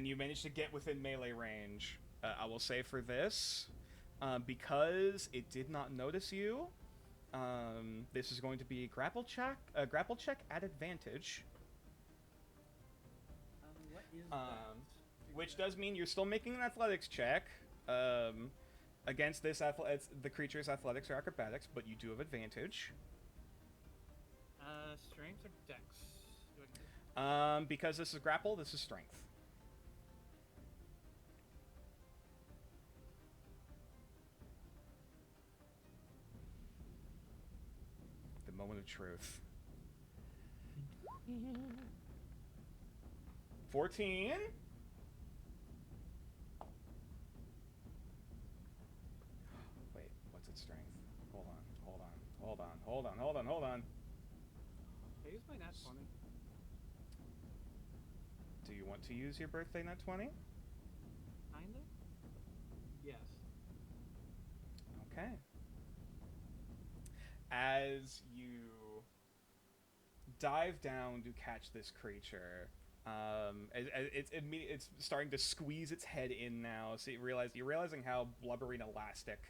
you managed to get within melee range. I will say for this, because it did not notice you. This is going to be a grapple check at advantage. What is that? Which does mean you're still making an athletics check against this the creature's athletics or acrobatics, but you do have advantage. Strength or dex? Because this is grapple, this is strength. Moment of truth. 14. its strength. Hold on, hold on, hold on, hold on, hold on, hold on. I use my nat 20. Do you want to use your birthday nat 20? Kinda? Yes. Okay. As you dive down to catch this creature, it's starting to squeeze its head in now. So you're realizing how blubbery and elastic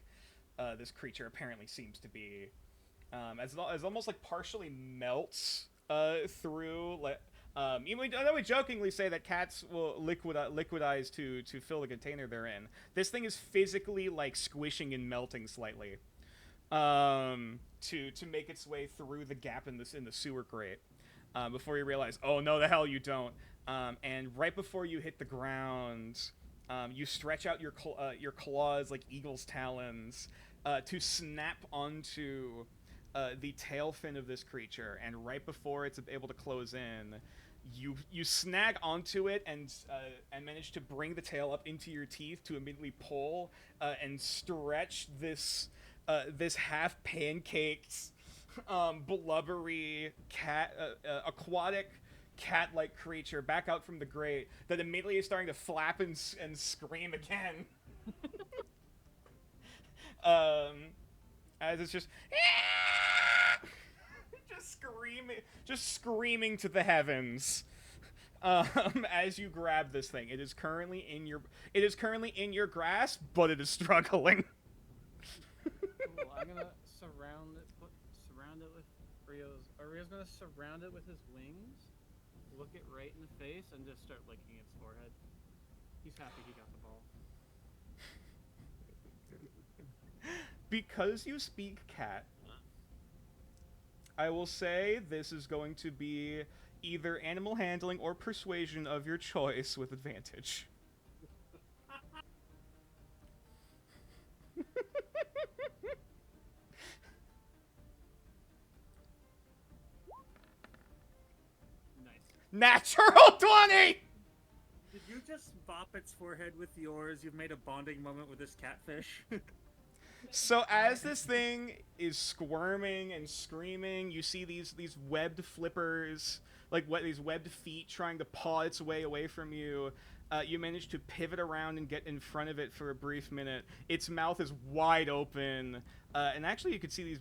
this creature apparently seems to be. As almost like partially melts through. I know we jokingly say that cats will liquidize to fill the container they're in. This thing is physically like squishing and melting slightly to make its way through the gap in the sewer grate before you realize, oh no, the hell you don't. And right before you hit the ground, you stretch out your claws like eagle's talons to snap onto the tail fin of this creature, and right before it's able to close in, you snag onto it and manage to bring the tail up into your teeth to immediately pull and stretch this half pancaked, blubbery aquatic cat-like creature back out from the grate that immediately is starting to flap and scream again. As it's just screaming to the heavens. As you grab this thing, it is currently in your grasp, but it is struggling. Cool. I'm gonna surround it with Rio's. Rio's gonna surround it with his wings, look it right in the face, and just start licking its forehead. He's happy he got the ball. Because you speak cat, I will say this is going to be either animal handling or persuasion of your choice with advantage. Nice. Natural 20! Did you just bop its forehead with yours? You've made a bonding moment with this catfish. So as this thing is squirming and screaming, you see these webbed flippers, like these webbed feet trying to paw its way away from you. You manage to pivot around and get in front of it for a brief minute. Its mouth is wide open, and actually you can see these.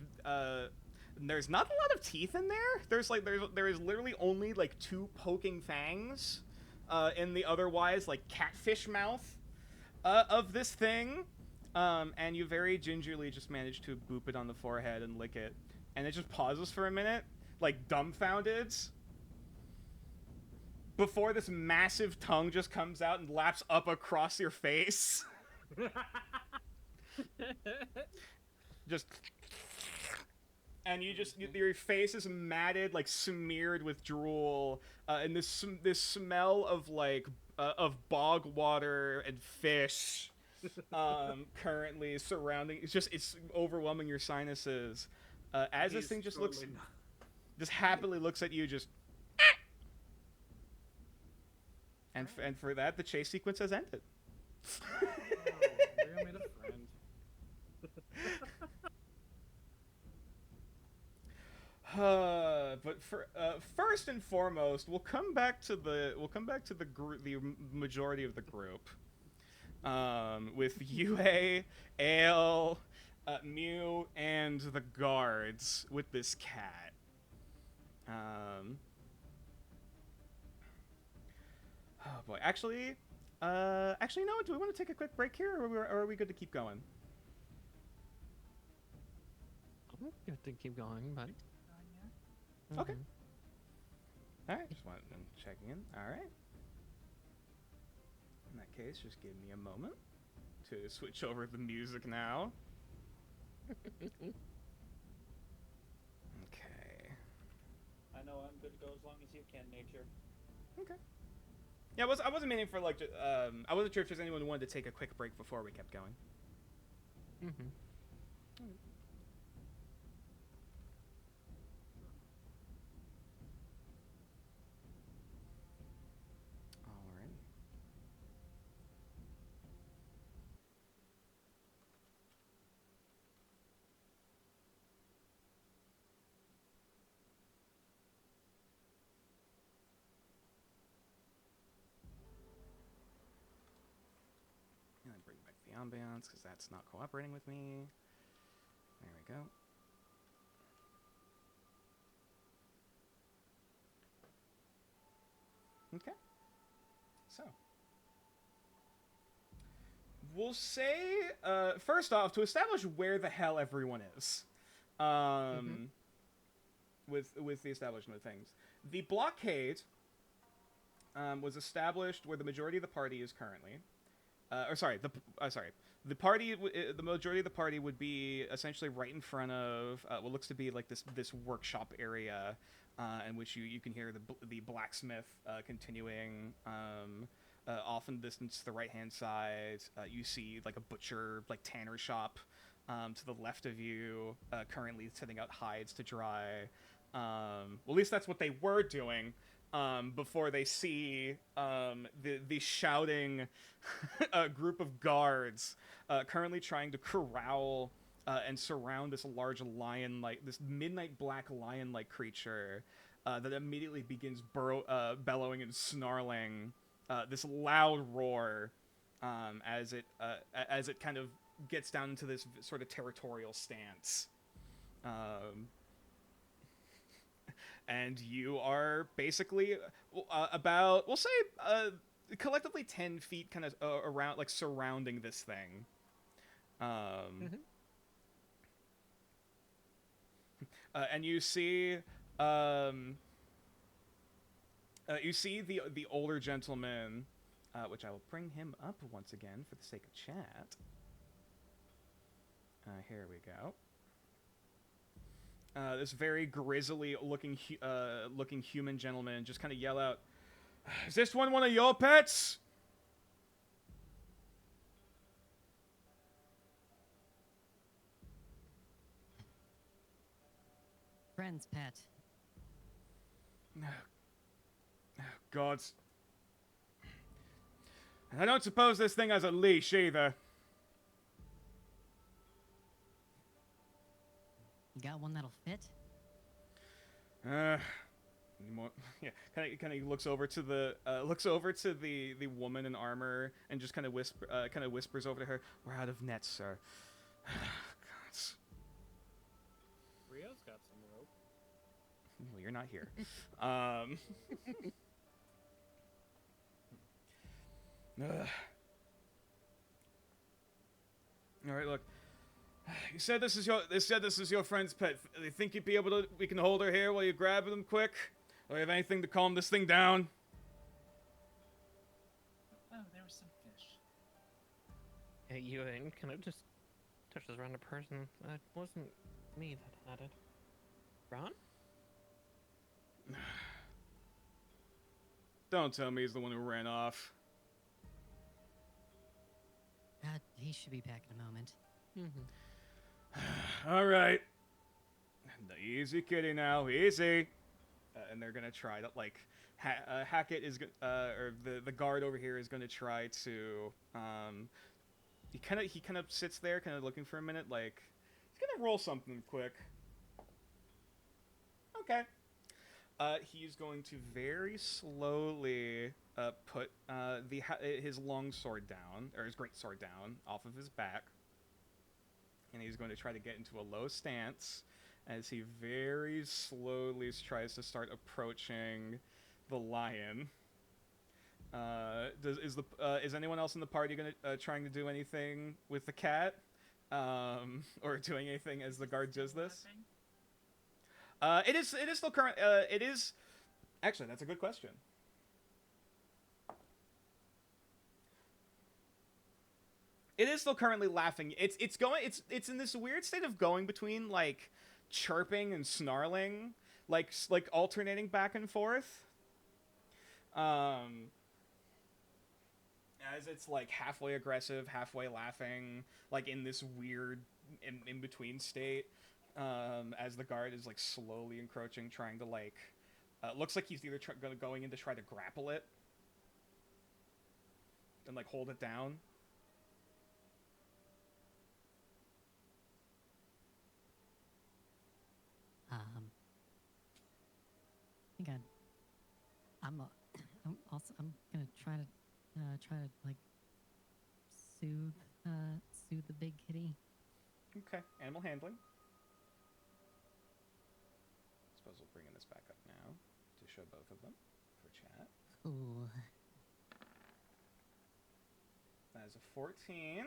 There's not a lot of teeth in there. There is literally only like 2 poking fangs in the otherwise like catfish mouth of this thing. And you very gingerly just manage to boop it on the forehead and lick it. And it just pauses for a minute, like dumbfounded, before this massive tongue just comes out and laps up across your face. Just... And your face is matted, like smeared with drool, and this smell of like, of bog water and fish... currently surrounding, it's overwhelming your sinuses. As this thing just happily looks at you, just, and for that, the chase sequence has ended. Oh, Rio made a friend. But first and foremost, we'll come back to the majority of the group. With Yue, Ale, Mew, and the guards with this cat. Oh boy, actually, you know what? Do we want to take a quick break here, or are we good to keep going? I'm good to keep going, but Okay. All right, just wanted checking in. All right. In that case, just give me a moment to switch over the music now. Okay. I know I'm good to go as long as you can, nature. Okay. Yeah, I wasn't meaning for like, I wasn't sure if there's anyone who wanted to take a quick break before we kept going. Mm-hmm. Ambience because that's not cooperating with me. There we go. Okay. So. We'll say, first off, to establish where the hell everyone is. With the establishment of things. The blockade was established where the majority of the party is currently. The party, the majority of the party would be essentially right in front of what looks to be like this workshop area, in which you can hear the blacksmith continuing. Off in the distance to the right hand side, you see like a butcher, like tanner shop. To the left of you, currently setting out hides to dry. Well, at least that's what they were doing. Before they see the shouting group of guards currently trying to corral and surround this large this midnight black lion-like creature that immediately begins bellowing and snarling this loud roar as it kind of gets down into this sort of territorial stance. And you are basically about, we'll say, collectively 10 feet kind of around, like, surrounding this thing. And you see the older gentleman, which I will bring him up once again for the sake of chat. Here we go. This very grisly looking human gentleman just kind of yell out, "Is this one of your pets?" Friend's pet. Gods. And I don't suppose this thing has a leash either. You got one that'll fit? Anymore. Yeah, kind of looks over to the woman in armor and just kind of whispers over to her, "We're out of nets, sir." Gods. Rio's got some rope. Well, you're not here. All right, look. You said this is your friend's pet. You think you'd be able to? We can hold her here while you grab them quick. Or you have anything to calm this thing down? Oh, there was some fish. Hey, you kind of just touches around a person. That wasn't me that had it. Ron? Don't tell me he's the one who ran off. He should be back in a moment. All right. Easy, kitty, now. Easy. And they're gonna try to, like, Hackett is, or the guard over here is gonna try to, he kind of sits there, kind of looking for a minute, like, he's gonna roll something quick. Okay. He's going to very slowly put his long sword down, or his great sword down, off of his back. And he's going to try to get into a low stance as he very slowly tries to start approaching the lion. Is anyone else in the party trying to do anything with the cat, or doing anything as the guard does this? It is still current. It is actually, that's a good question. It is still currently laughing. It's in this weird state of going between, like, chirping and snarling, like alternating back and forth. As it's, like, halfway aggressive, halfway laughing, like, in this weird in between state. As the guard is, like, slowly encroaching, trying to, like, looks like he's either going in to try to grapple it and, like, hold it down. I think I'm gonna try to like soothe soothe the big kitty. Okay, animal handling. Suppose we'll bring this back up now to show both of them for chat. Cool. That is a 14.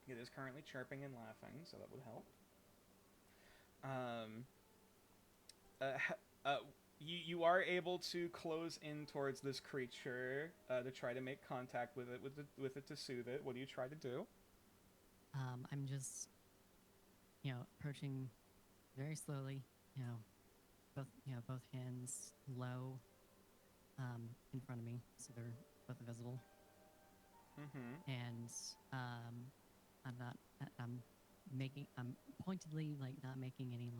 It is currently chirping and laughing, so that would help. You are able to close in towards this creature to try to make contact with it to soothe it. What do you try to do? I'm just, approaching very slowly. Both hands low, in front of me, so they're both visible. Mm-hmm. And I'm pointedly not making any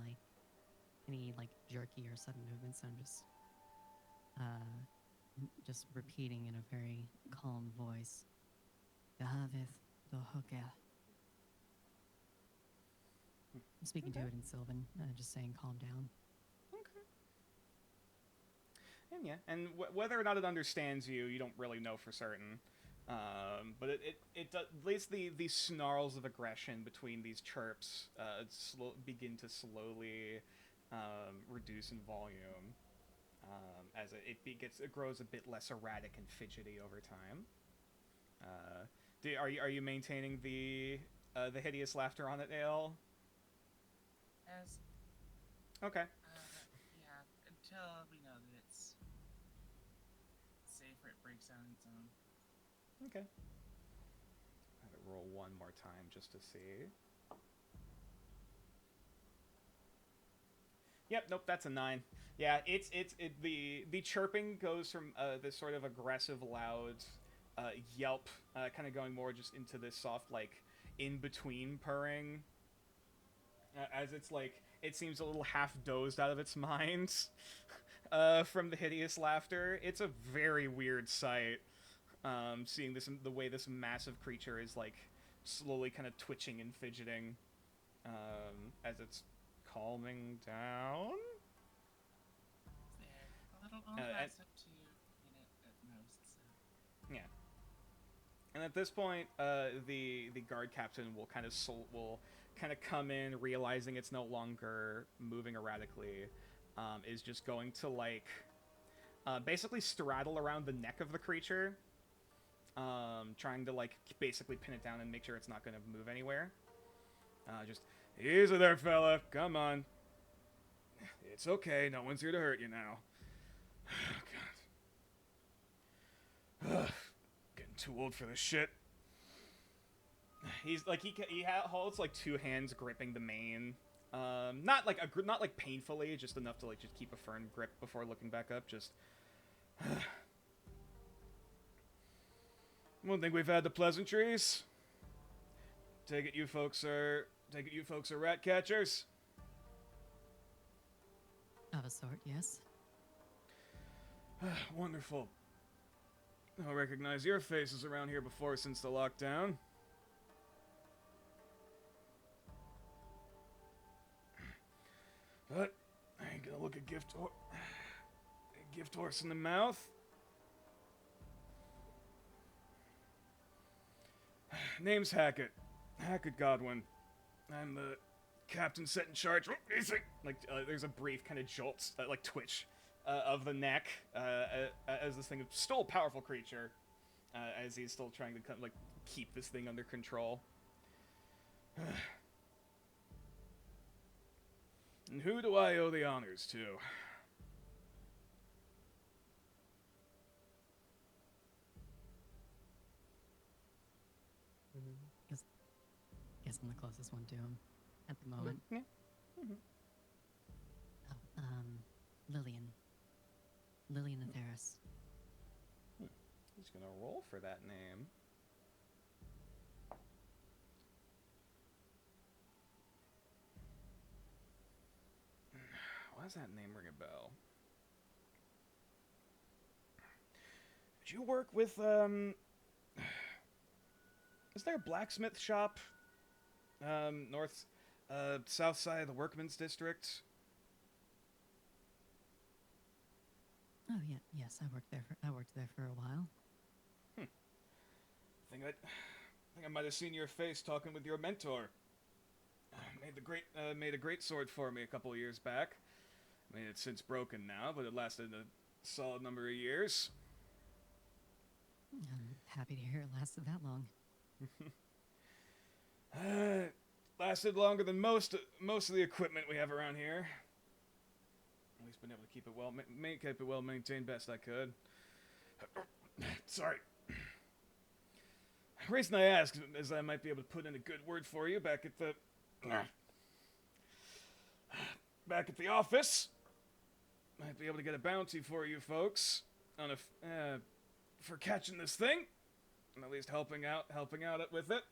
jerky or sudden movements. I'm just repeating in a very calm voice. Dahavith dohokel. I'm speaking to it in Sylvan, just saying calm down. Okay. And yeah, and whether or not it understands you, you don't really know for certain. But it does, at least the snarls of aggression between these chirps begin to slowly reduce in volume as it grows a bit less erratic and fidgety over time. Are you maintaining the hideous laughter on it, Ale? As Okay. yeah, until we know that it's safe or it breaks out on its own. Okay. Have it roll one more time just to see. Yep, nope, that's a 9. Yeah, the chirping goes from this sort of aggressive, loud yelp, kind of going more just into this soft, in between purring, as it's it seems a little half dozed out of its mind from the hideous laughter. It's a very weird sight. Seeing the way this massive creature is slowly kind of twitching and fidgeting as it's calming down. There, a little less up to a minute at most. So. Yeah. And at this point, the guard captain will kind of come in, realizing it's no longer moving erratically, is just going to basically straddle around the neck of the creature. Trying to basically pin it down and make sure it's not going to move anywhere. Just easy there, fella. Come on. It's okay. No one's here to hurt you now. God. Getting too old for this shit. He's he holds 2 hands gripping the mane. Not painfully, just enough to just keep a firm grip before looking back up. Just. One thing we've had the pleasantries. Take it you folks are rat catchers. Of a sort, yes. Wonderful. I'll recognize your faces around here before since the lockdown. But I ain't gonna look a gift horse in the mouth. Name's Hackett. Hackett Godwin. I'm the captain set in charge. There's a brief kind of jolt, twitch of the neck as this thing is still a powerful creature, as he's still trying to keep this thing under control. And who do I owe the honors to? Guess I'm the closest one to him at the moment. Yeah. Mm-hmm. Oh, Lillian Atheris. He's gonna roll for that name. Why does that name ring a bell? Did you work with, is there a blacksmith shop? South side of the Workmen's District? Oh, yeah, yes, I worked there for a while. think I might have seen your face talking with your mentor. Made a great sword for me a couple of years back. I mean, it's since broken now, but it lasted a solid number of years. I'm happy to hear it lasted that long. Lasted longer than most of the equipment we have around here. At least been able to keep it well maintained best I could. Sorry. The reason I ask is I might be able to put in a good word for you back at the office. Might be able to get a bounty for you folks on for catching this thing, and at least helping out with it.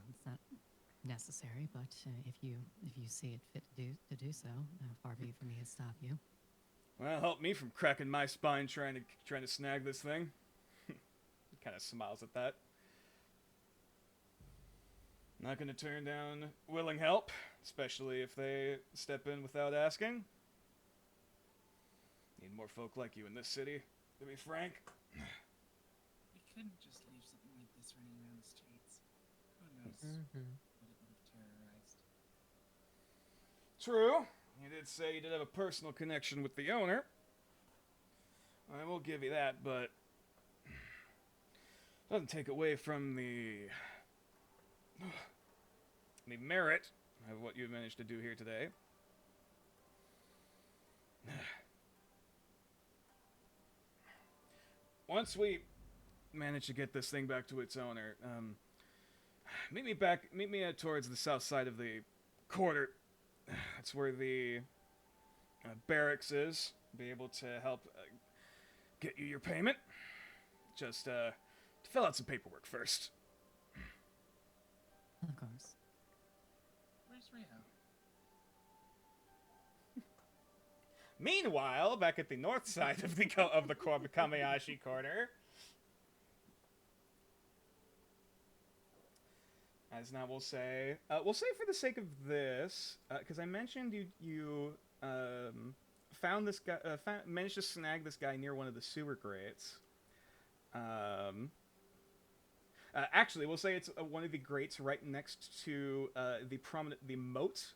It's not necessary, but if you see it fit to do so, far be it from me to stop you. Well, help me from cracking my spine trying to snag this thing. He kind of smiles at that. Not going to turn down willing help, especially if they step in without asking. Need more folk like you in this city, to be frank. We couldn't just leave something like this running around the streets. Who knows what it would have terrorized. True. You did say you did have a personal connection with the owner. I will give you that, but doesn't take away from the merit of what you've managed to do here today. Once we manage to get this thing back to its owner, meet me towards the south side of the quarter. That's where the barracks is. Be able to help get you your payment. Just to fill out some paperwork first. Of course. Where's Rio? Meanwhile, back at the north side of the Kamiashi corner, as now we'll say for the sake of this, because I mentioned you found this guy, managed to snag this guy near one of the sewer grates. Actually, we'll say it's one of the grates right next to the moat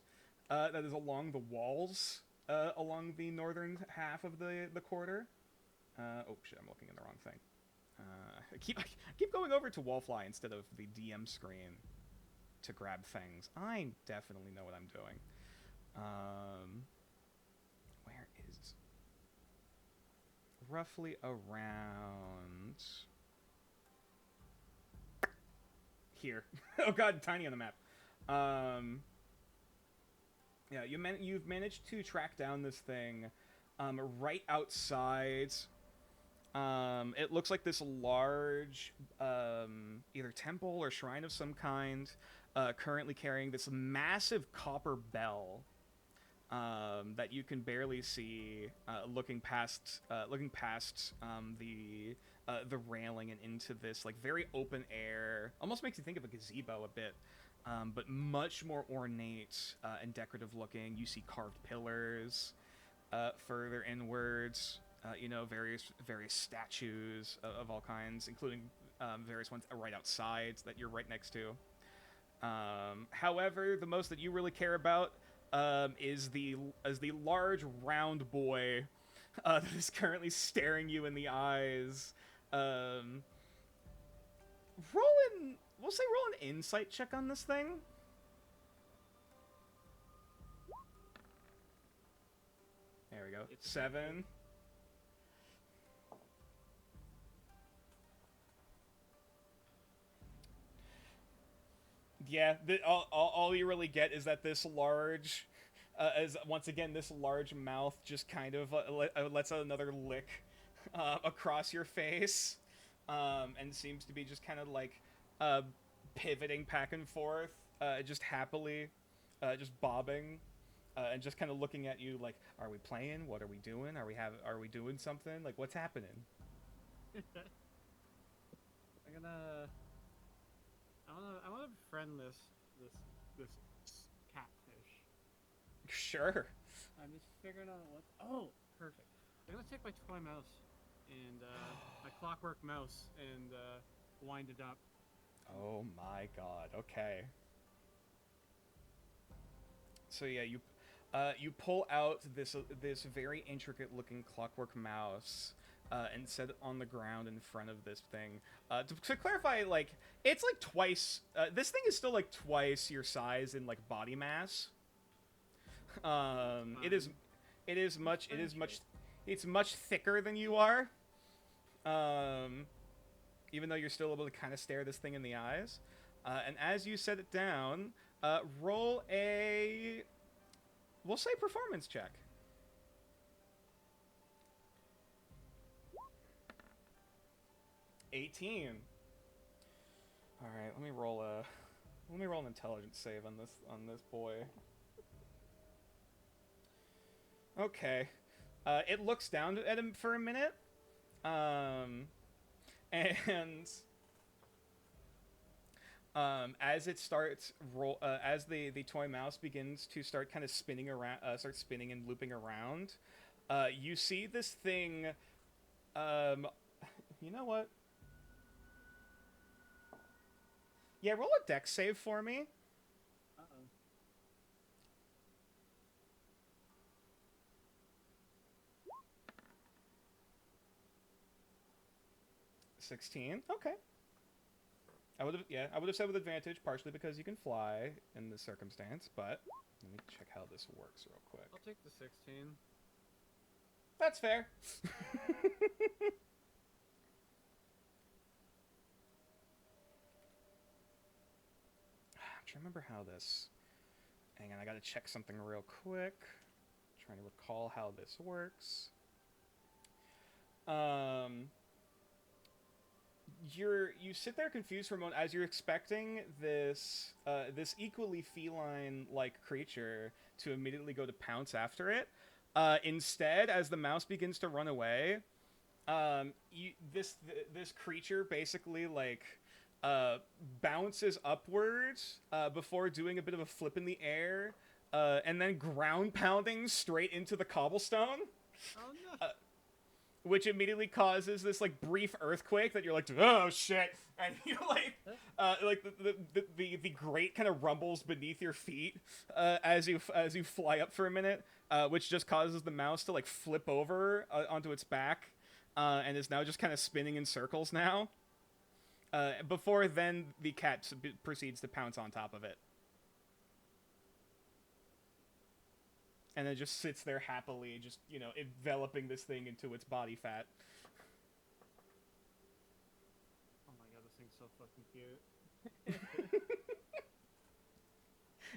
that is along the walls. Along the northern half of the quarter. Oh shit, I'm looking in the wrong thing. I keep going over to Wallfly instead of the DM screen to grab things. I definitely know what I'm doing. Where is... Roughly around... Here. Oh god, tiny on the map. Yeah, you've managed to track down this thing right outside. It looks like this large either temple or shrine of some kind, currently carrying this massive copper bell that you can barely see looking past the railing and into this like very open air. Almost makes you think of a gazebo a bit. But much more ornate and decorative looking. You see carved pillars further inwards. Various statues of all kinds, including various ones right outside that you're right next to. However, the most that you really care about is the large round boy that is currently staring you in the eyes. We'll say roll an insight check on this thing. There we go. It's 7. Yeah, all you really get is that this large, once again, this large mouth just kind of lets out another lick across your face, and seems to be just kind of like pivoting back and forth, just happily, just bobbing, and just kind of looking at you like, are we playing? What are we doing? Are we doing something? Like, what's happening? I want to befriend this catfish. Sure. I'm just figuring out what. Oh, perfect. I'm gonna take my toy mouse and a clockwork mouse and wind it up. Oh my god. Okay. So yeah, you pull out this very intricate looking clockwork mouse and set it on the ground in front of this thing. To clarify, like it's like twice. This thing is still like twice your size in like body mass. It's much thicker than you are. Even though you're still able to kind of stare this thing in the eyes. And as you set it down, roll a, we'll say, performance check. $18. All right, let me roll an intelligence save on this boy. Okay. It looks down at him for a minute. And as it starts as the toy mouse begins to start kind of spinning around, start spinning and looping around, you see this thing. You know what? Yeah, roll a dex save for me. 16. Okay. I would have said with advantage, partially because you can fly in this circumstance, but let me check how this works real quick. I'll take the 16. That's fair. I'm trying to remember how this... Hang on, I gotta check something real quick. Trying to recall how this works. You sit there confused for a moment as you're expecting this equally feline-like creature to immediately go to pounce after it. Instead, as the mouse begins to run away, this creature basically bounces upwards before doing a bit of a flip in the air, and then ground pounding straight into the cobblestone. Oh no. Which immediately causes this brief earthquake that you're like, oh shit, and you the grate kind of rumbles beneath your feet as you fly up for a minute, which just causes the mouse to flip over onto its back, and is now just kind of spinning in circles now. Before then, the cat proceeds to pounce on top of it. And it just sits there happily, just, enveloping this thing into its body fat. Oh my god, this thing's so fucking cute.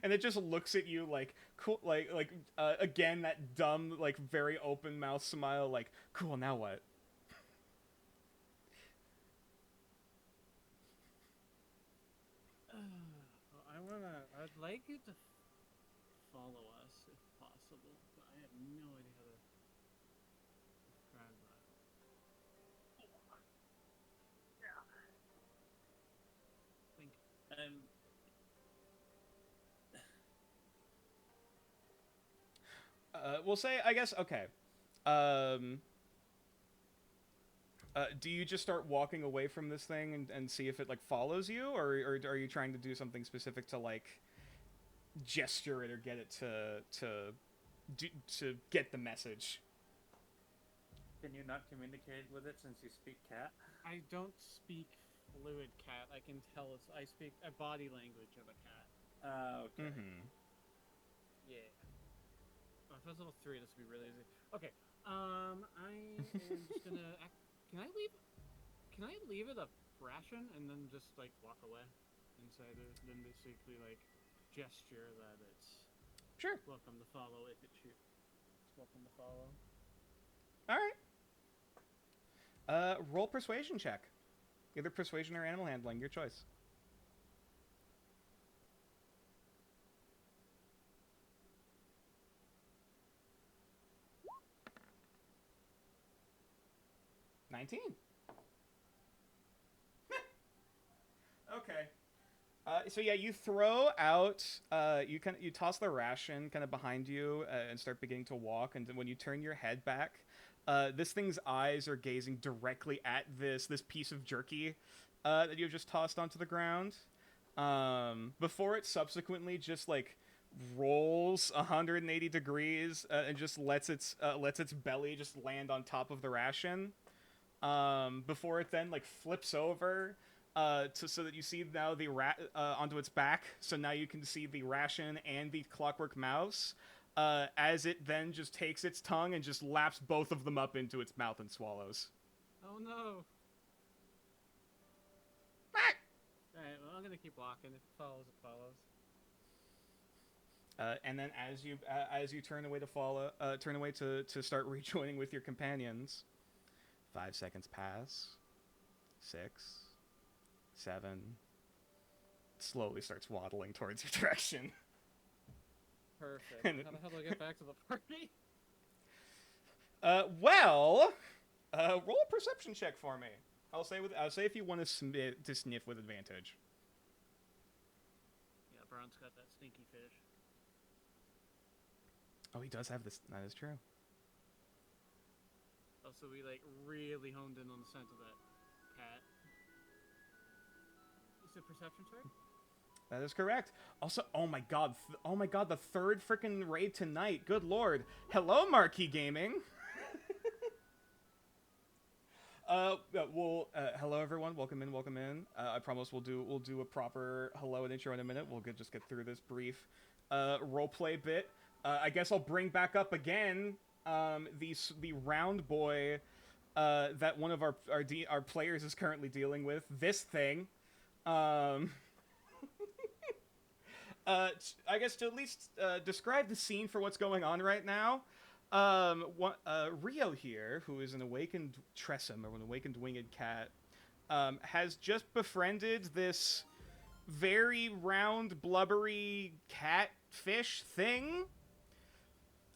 And it just looks at you cool, again, that dumb, very open mouth smile, cool, now what? I'd like you to follow us if possible, but I have no idea how to describe that. We'll say, I guess, okay. Do you just start walking away from this thing and see if it follows you, or are you trying to do something specific to gesture it or get it to get the message? Can you not communicate with it since you speak cat? I don't speak fluid cat. I can tell I speak a body language of a cat. Okay. Mm-hmm. Yeah. If I was level 3, this would be really easy. Okay. I am just gonna. Can I leave it a ration and then just walk away inside it? Then basically gesture that it's Sure. welcome to follow if it shoots. It's welcome to follow. All right. Roll persuasion check. Either persuasion or animal handling, your choice. $19. Okay. So yeah, you throw out. You toss the ration kind of behind you and start beginning to walk. And when you turn your head back, This thing's eyes are gazing directly at this piece of jerky that you've just tossed onto the ground. Before it subsequently just like rolls 180 degrees and just lets its belly just land on top of the ration. Before it then like flips over so that you see now the onto its back. So now you can see the ration and the clockwork mouse. As it then just takes its tongue and just laps both of them up into its mouth and swallows. Oh no. Alright, well, I'm gonna keep walking. If it follows, it follows. And then as you turn away to start rejoining with your companions, 5 seconds pass. 6, 7. It slowly starts waddling towards your direction. Perfect. How the hell do I get back to the party? Roll a perception check for me. I'll say if you want to sniff with advantage. Yeah, Braun's got that sneaky fish. Oh, he does have this. That is true. Oh, so we like really honed in on the scent of that cat. Is it a perception check? That is correct. Also, oh my god, the third freaking raid tonight. Good lord. Hello, Marquee Gaming. Hello everyone. Welcome in. I promise we'll do a proper hello and intro in a minute. We'll just get through this brief roleplay bit. I guess I'll bring back up again the round boy that one of our players is currently dealing with. This thing. I guess to at least describe the scene for what's going on right now. Rio here, who is an awakened Tressum, or an awakened winged cat, has just befriended this very round, blubbery catfish thing.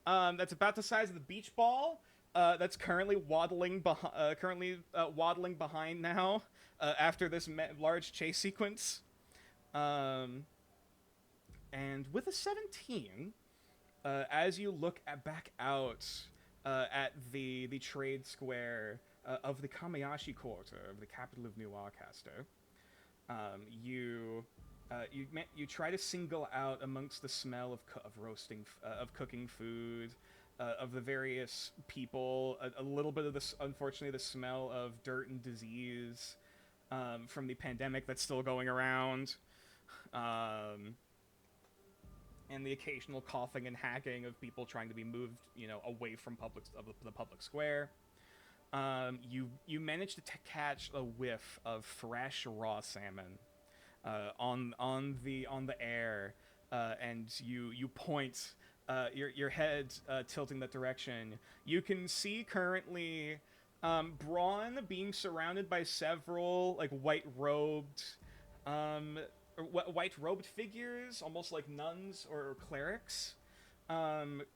That's about the size of the beach ball. That's currently waddling behind now after this large chase sequence. And with a 17, as you look back out at the trade square of the Kamiashi quarter of the capital of New Arcaster, you try to single out amongst the smell of cooking food, of the various people, a little bit of this, unfortunately, the smell of dirt and disease from the pandemic that's still going around. And the occasional coughing and hacking of people trying to be moved, away from the public square. You manage to catch a whiff of fresh raw salmon on the air, and you point your head tilting that direction. You can see currently Braun being surrounded by several white-robed figures, almost like nuns or clerics,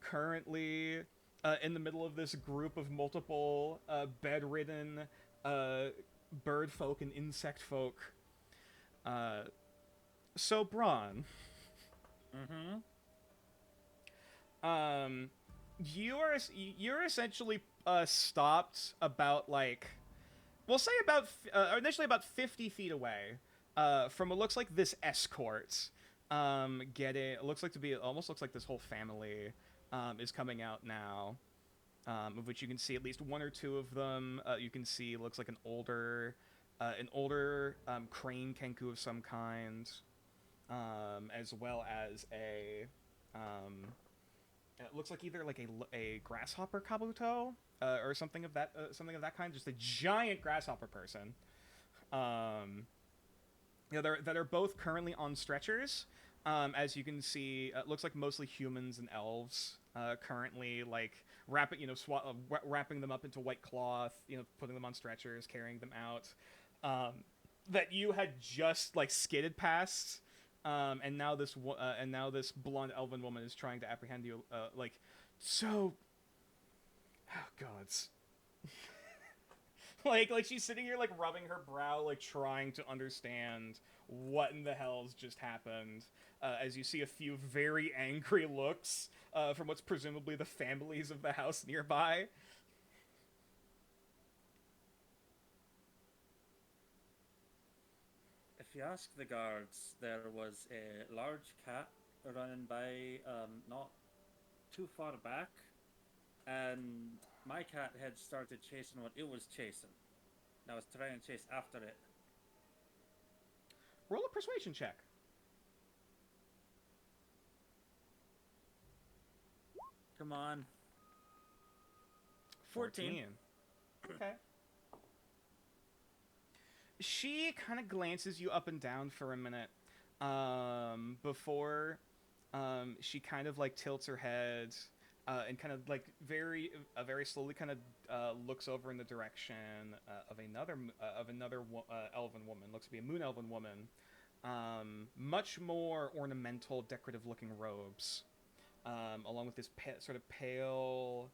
currently in the middle of this group of multiple bedridden bird folk and insect folk. So Braun, you're essentially stopped about initially about 50 feet away. From what looks like this escort, it looks like this whole family is coming out now, of which you can see at least one or two of them. You can see looks like an older crane kenku of some kind, as well as it looks like either like a grasshopper kabuto or something of that kind, just a giant grasshopper person. That are both currently on stretchers. As you can see, it looks like mostly humans and elves currently wrapping them up into white cloth, putting them on stretchers, carrying them out. That you had just skidded past, and now this blonde elven woman is trying to apprehend you. Oh gods. Like she's sitting here rubbing her brow, trying to understand what in the hell's just happened. As you see a few very angry looks from what's presumably the families of the house nearby. if you ask the guards, there was a large cat running by not too far back, and my cat had started chasing what it was chasing. And I was trying to chase after it. Roll a persuasion check. Come on. 14. Okay. She kind of glances you up and down for a minute before she kind of like tilts her head and kind of like very slowly kind of looks over in the direction of another elven woman. Looks to be a moon elven woman. Much more ornamental, decorative looking robes, along with this sort of pale,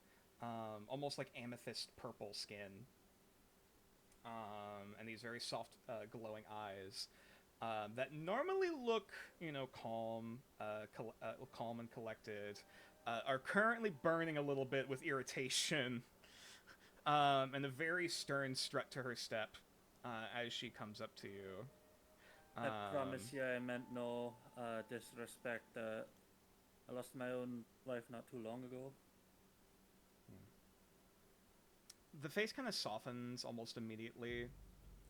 almost like amethyst purple skin. And these very soft, glowing eyes that normally look, calm, calm and collected, are currently burning a little bit with irritation, and a very stern strut to her step as she comes up to you. I promise you I meant no disrespect. I lost my own life not too long ago. The face kind of softens almost immediately,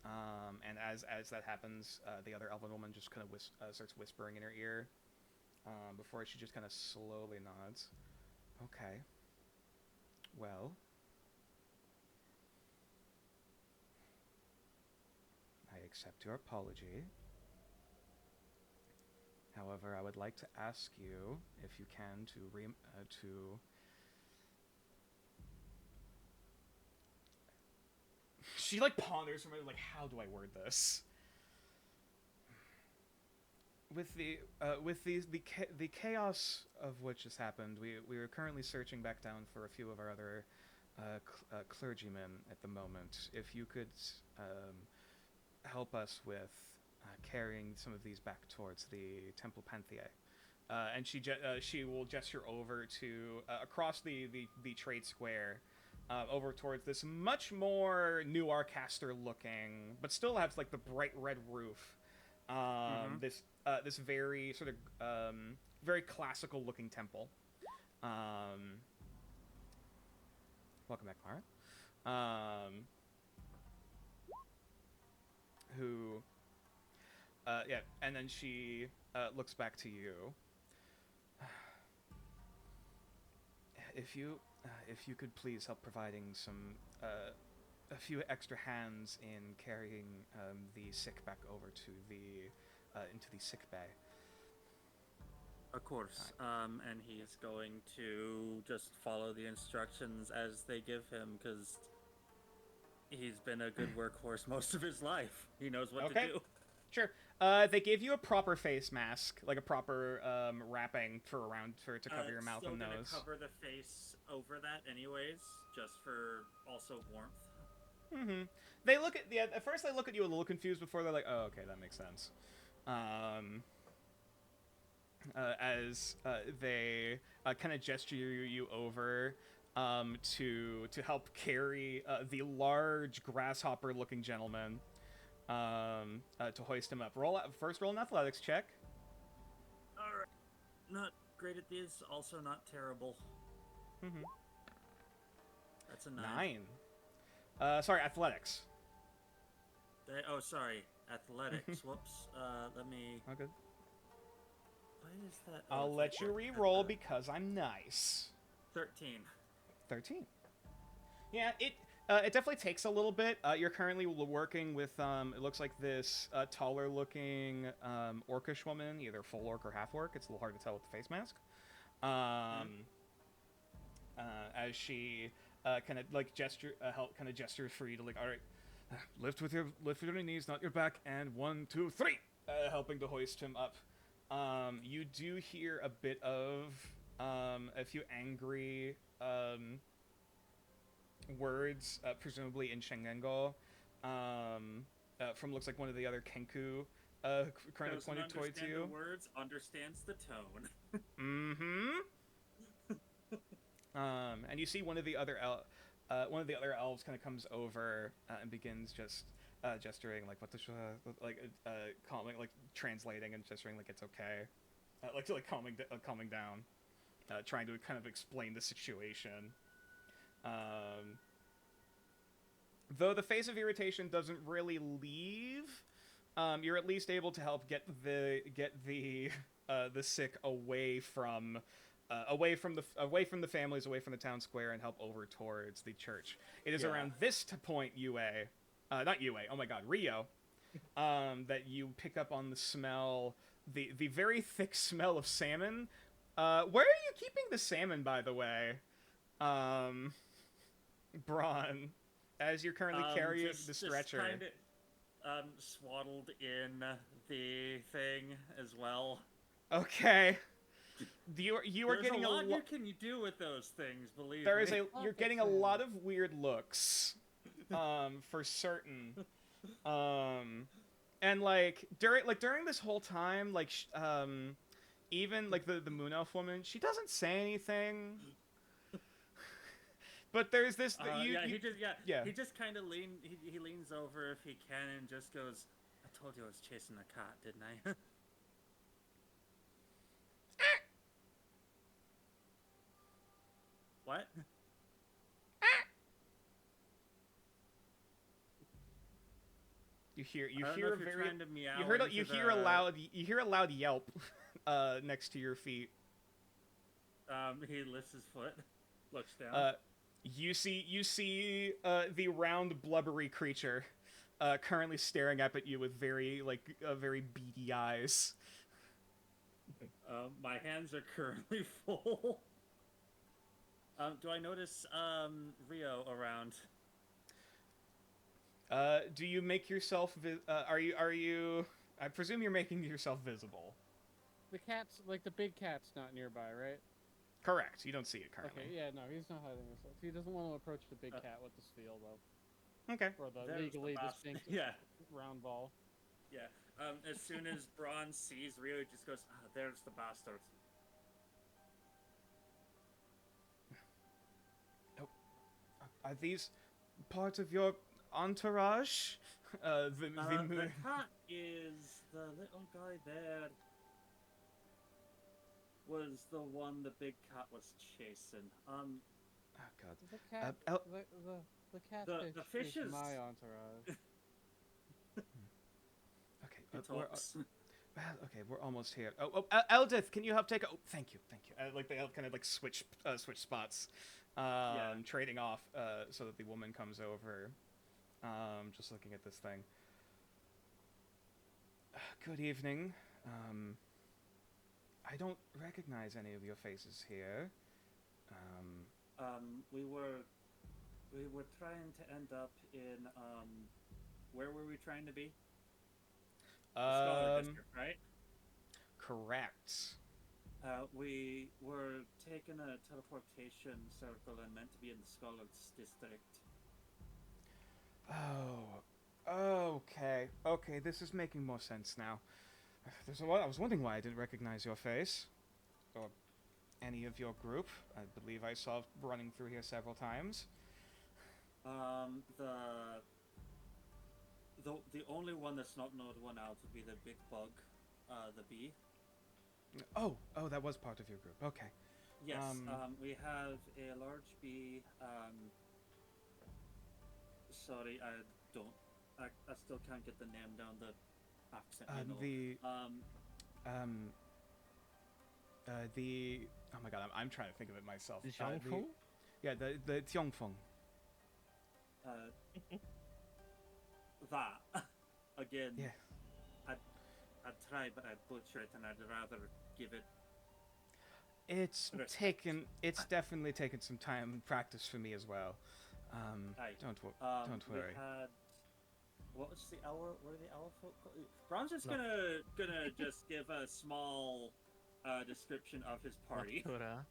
and as that happens, the other elven woman just kind of starts whispering in her ear, before she just kind of slowly nods. Okay. Well, I accept your apology. However, I would like to ask you, if you can, to She like ponders for a minute, like, how do I word this? With the chaos of which has happened, we are currently searching back down for a few of our other clergymen at the moment. If you could help us with carrying some of these back towards the Temple Pantheon. And she will gesture over to across the trade square, over towards this much more New Arcaster looking, but still has like the bright red roof. This very sort of very classical looking temple. Welcome back, Mara. Who? Yeah, and then she looks back to you. If you could please help providing some a few extra hands in carrying the sick back over to the into the sick bay. Of course, and he is going to just follow the instructions as they give him, because he's been a good workhorse most of his life. He knows what to do. Sure. They gave you a proper face mask, like a proper wrapping to cover your mouth and nose. Still gonna cover the face over that, anyways, just for also warmth. Mm-hmm. They look at first they look at you a little confused before they're like, oh, okay, that makes sense. As they kind of gesture you over to help carry the large grasshopper-looking gentleman. To hoist him up. Roll an athletics check. Alright. Not great at these, also not terrible. Mm-hmm. That's a 9. Sorry, athletics. Sorry. Athletics. Whoops. Let me... Okay. Why is that? I'll let you re-roll because I'm nice. 13. 13. Yeah, it definitely takes a little bit. You're currently working with, it looks like this taller-looking orcish woman, either full orc or half orc. It's a little hard to tell with the face mask. As she kind of like gestures for you to like, all right, lift with your knees, not your back, and 1, 2, 3, helping to hoist him up. You do hear a bit of a few angry words, presumably in Shengengo, from looks like one of the other Kenku currently pointed towards you. The words, understands the tone. And you see one of the other elves kind of comes over and begins just gesturing like what the calming, like translating and gesturing like it's okay, like calming down, trying to kind of explain the situation. Though the face of irritation doesn't really leave, you're at least able to help get the sick away from the families, away from the town square, and help over towards the church. It is around this point, Rio, that you pick up on the smell, the very thick smell of salmon. Where are you keeping the salmon, by the way, Braun? As you're currently carrying the stretcher. Just kind of swaddled in the thing as well. Okay. You are There's getting a lot you can do with those things, believe there me. is you're getting a lot of weird looks, for certain. And during this whole time, even like the Moon Elf woman, she doesn't say anything. But there's this he just kind of he leans over if he can and just goes, "I told you I was chasing a cat, didn't I?" What? You hear a loud yelp next to your feet. He lifts his foot, looks down. You see the round blubbery creature currently staring up at you with very beady eyes. My hands are currently full. Do I notice Rio around? Do you make yourself are you I presume you're making yourself visible. The cat's, like, the big cat's not nearby, right? Correct. You don't see it currently. Okay, yeah, no, he's not hiding himself. He doesn't want to approach the big cat with the spiel, though. Okay. Or the There's legally the distinct round ball. Yeah. As soon as Braun sees Rio, he just goes, there's the bastard. Oh. Are these part of your entourage? The cat is the little guy there. Was the one the big cat was chasing. Oh god. The cat, the catfish the fish is is my entourage. Okay, we're almost here. Eldith, can you help take? Oh, thank you. They help kind of like switch spots, trading off, so that the woman comes over. Just looking at this thing. Good evening. I don't recognize any of your faces here. We were trying to end up in where were we trying to be? Scholar District, right? Correct. We were taking a teleportation circle and meant to be in the Scholars District. Oh, okay. This is making more sense now. I was wondering why I didn't recognize your face, or any of your group. I believe I saw running through here several times. The only one that's not an odd one out would be the big bug, the bee. Oh, that was part of your group. Okay. Yes, we have a large bee. Sorry, I still can't get the name down. The accent. Oh my god, I'm trying to think of it myself. The Xiongfeng? Yeah, the Xiongfeng. That again. Yeah. I'd try, but I'd butcher it, and I'd rather give it. It's definitely taken some time and practice for me as well. Don't worry. We had, what was the owl? What are the owl folk called? Braun's just gonna just give a small description of his party. Nakarada.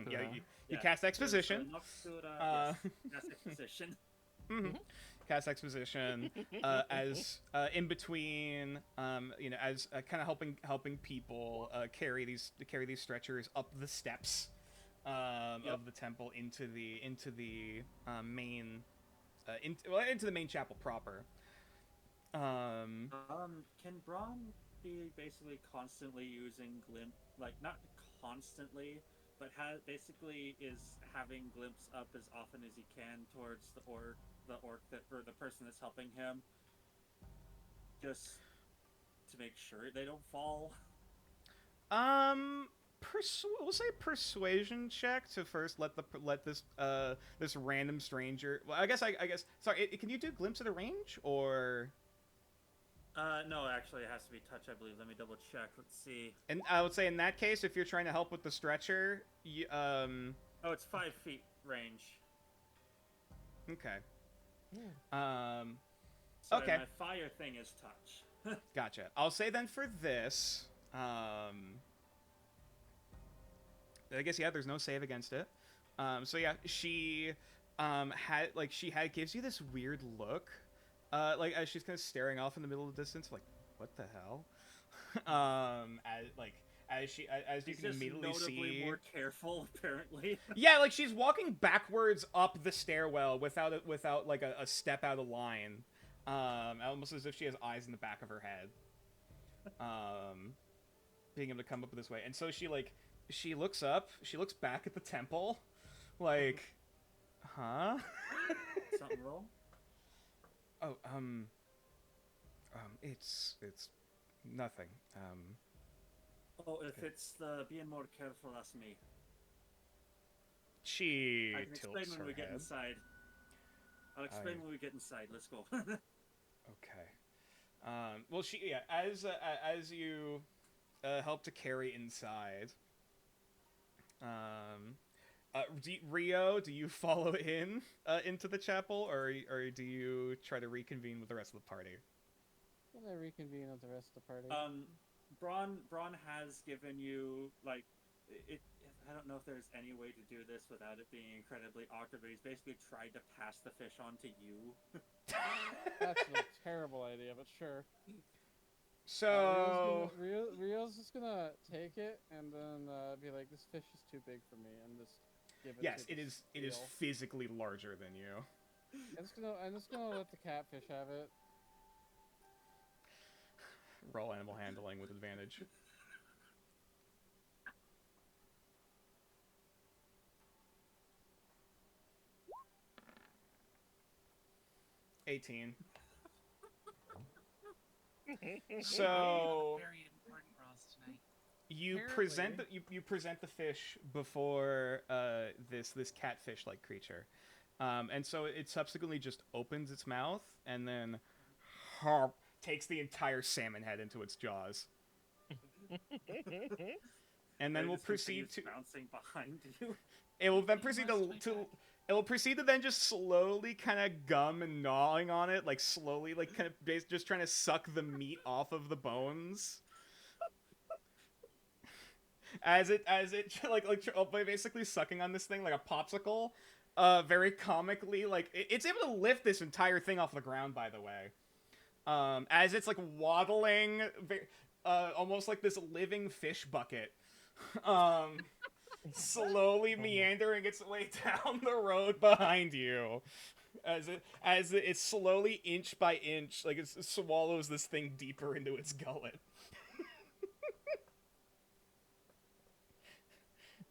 Yeah, you cast exposition. Nakarada, yes, cast exposition. Cast exposition as in between, as kind of helping people carry these stretchers up the steps of the temple into the main chapel proper. Can Braun be basically constantly using like not constantly, but basically is having glimpse up as often as he can towards the orc that or the person that's helping him, just to make sure they don't fall. We'll say persuasion check to first let this this random stranger. Well, I guess. Sorry, can you do glimpse at a range or? No, actually, it has to be touch, I believe. Let me double check. Let's see. And I would say in that case, if you're trying to help with the stretcher, Oh, it's 5 feet range. Okay. Sorry, okay. My fire thing is touch. Gotcha. I'll say then for this, I guess yeah, there's no save against it. So yeah, she gives you this weird look, like as she's kind of staring off in the middle of the distance, like what the hell, as you can immediately see, more careful apparently. Yeah, like she's walking backwards up the stairwell without like a step out of line, almost as if she has eyes in the back of her head, being able to come up this way. And so she looks up, she looks back at the temple, like, huh? Something wrong? Oh, it's nothing. Oh, if it's the being more careful, that's me. She I can explain when we get inside. I'll explain when we get inside. Let's go. Okay. Well, as you help to carry inside, Rio, do you follow into the chapel, or do you try to reconvene with the rest of the party? Can I reconvene with the rest of the party? Braun has given you like it. I don't know if there's any way to do this without it being incredibly awkward, but he's basically tried to pass the fish on to you. That's a terrible idea, but sure. So Rio's just gonna take it and then be like, "This fish is too big for me," and just give it. Yes, to it is physically larger than you. I'm just gonna let the catfish have it. Roll animal handling with advantage. 18. So Very important rolls tonight. you present the fish before this catfish-like creature, and so it subsequently just opens its mouth and then takes the entire salmon head into its jaws, and then we'll proceed to bouncing behind you. It will then proceed it will proceed to then just slowly kind of gum and gnawing on it, like slowly, like kind of just trying to suck the meat off of the bones. As it by basically sucking on this thing like a popsicle, very comically, like it's able to lift this entire thing off the ground. By the way, as it's like waddling, almost like this living fish bucket. Slowly meandering its way down the road behind you, as it slowly, inch by inch, like it swallows this thing deeper into its gullet.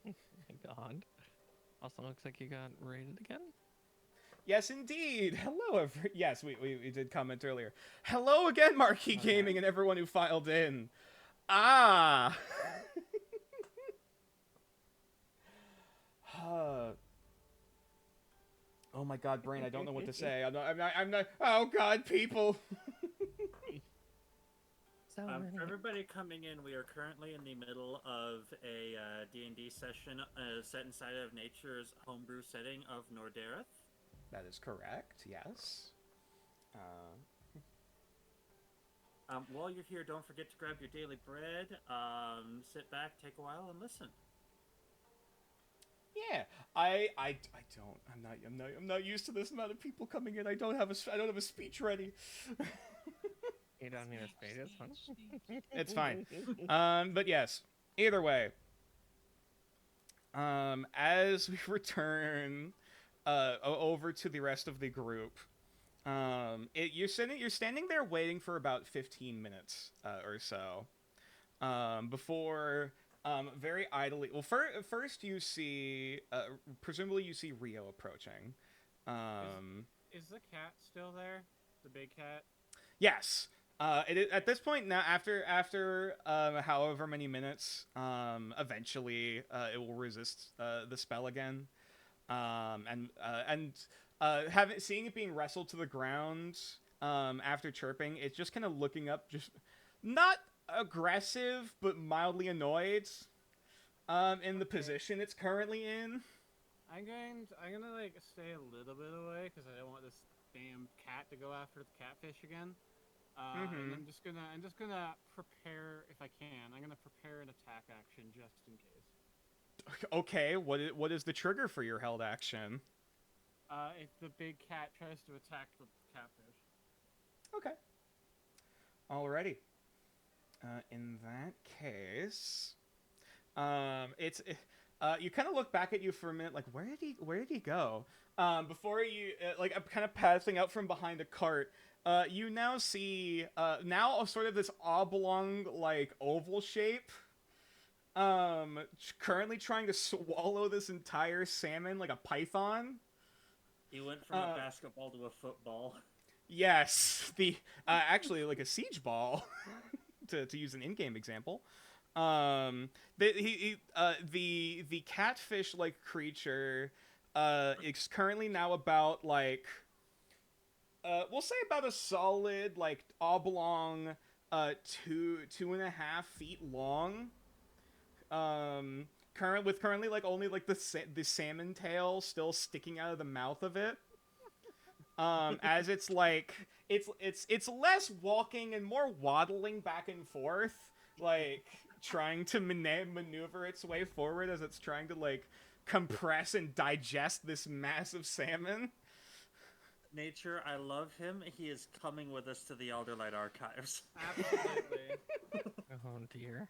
Oh my god! Also looks like you got raided again. Yes, indeed. Hello, yes, we did comment earlier. Hello again, Marquee Gaming, and everyone who filed in. Ah. Oh my god, brain, I don't know what to say. I'm not. Oh god, people. So for everybody coming in, we are currently in the middle of a D&D session set inside of nature's homebrew setting of Nordareth. That is correct, yes. While you're here, don't forget to grab your daily bread, sit back, take a while, and listen. Yeah, I don't. I'm not used to this amount of people coming in. I don't have a speech ready. You don't need a speech. It's fine. It's fine. But yes. Either way. As we return over to the rest of the group, You're standing there waiting for about 15 minutes or so, before very idly. Well, first you see, presumably you see Rio approaching. Is the cat still there? The big cat? Yes. At this point now, after however many minutes, eventually it will resist the spell again, seeing it being wrestled to the ground, after chirping, it's just kind of looking up, just not aggressive but mildly annoyed, in the position it's currently in. I'm gonna like stay a little bit away because I don't want this damn cat to go after the catfish again. And I'm just gonna prepare if I can. I'm gonna prepare an attack action just in case. Okay, what is the trigger for your held action? If the big cat tries to attack the catfish. Okay. Alrighty. In that case, you kind of look back at you for a minute, like where did he go? Before you like kind of passing out from behind a cart, you now see now sort of this oblong like oval shape. Currently trying to swallow this entire salmon like a python. He went from a basketball to a football. Yes, the actually like a siege ball, to use an in-game example. The catfish like creature is currently now about like we'll say about a solid like oblong 2.5 feet long. Currently like only like the salmon tail still sticking out of the mouth of it. As it's like it's less walking and more waddling back and forth, like trying to maneuver its way forward as it's trying to like compress and digest this massive salmon. Nature, I love him. He is coming with us to the Elderlight Archives. Absolutely. Oh dear.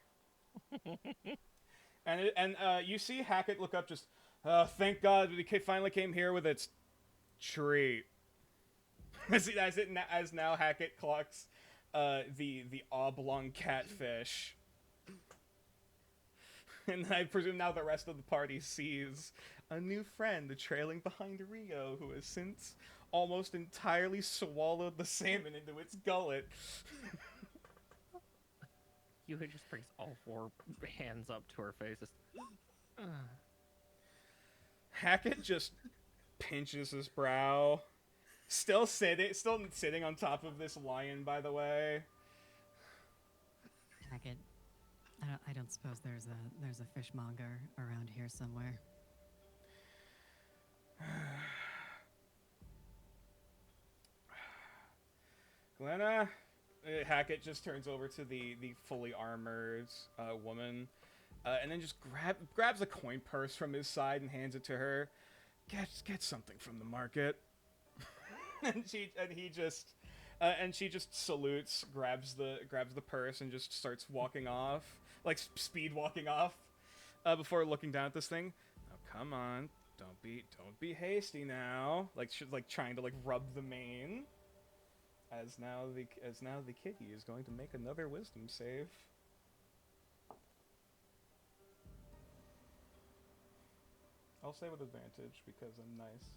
And you see Hackett look up, just thank God it finally came here with its treat. As now Hackett clocks the oblong catfish. And I presume now the rest of the party sees a new friend trailing behind Rio, who has since almost entirely swallowed the salmon into its gullet. You just brings all 4 hands up to her face. Hackett just pinches his brow. Still sitting on top of this lion, by the way. Hackett, I don't suppose there's a fishmonger around here somewhere. Glenna, Hackett just turns over to the fully armored woman, and then just grabs a coin purse from his side and hands it to her. Get something from the market. and she just salutes, grabs the purse, and just starts walking off, like speed walking off, before looking down at this thing. Oh, come on, don't be hasty now. Like she's like trying to like rub the mane. As now the kitty is going to make another wisdom save. I'll say with advantage because I'm nice.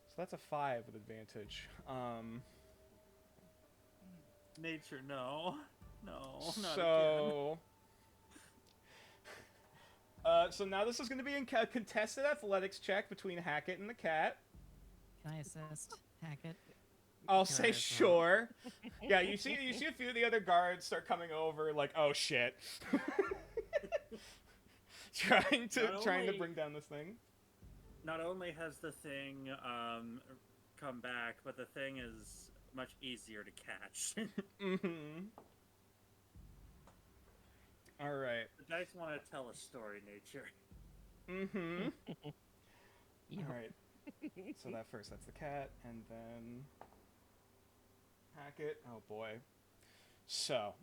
So that's a 5 with advantage. Nature, no, not so so now this is going to be a contested athletics check between Hackett and the cat. Can I assist Hackett? I'll say sure. Yeah, you see a few of the other guards start coming over, like, oh shit, trying to bring down this thing. Not only has the thing come back, but the thing is much easier to catch. Mm-hmm. All right. The dice want to tell a story, Nature. Mm-hmm. Yep. All right. So that's the cat, and then Hackett. Oh boy. So,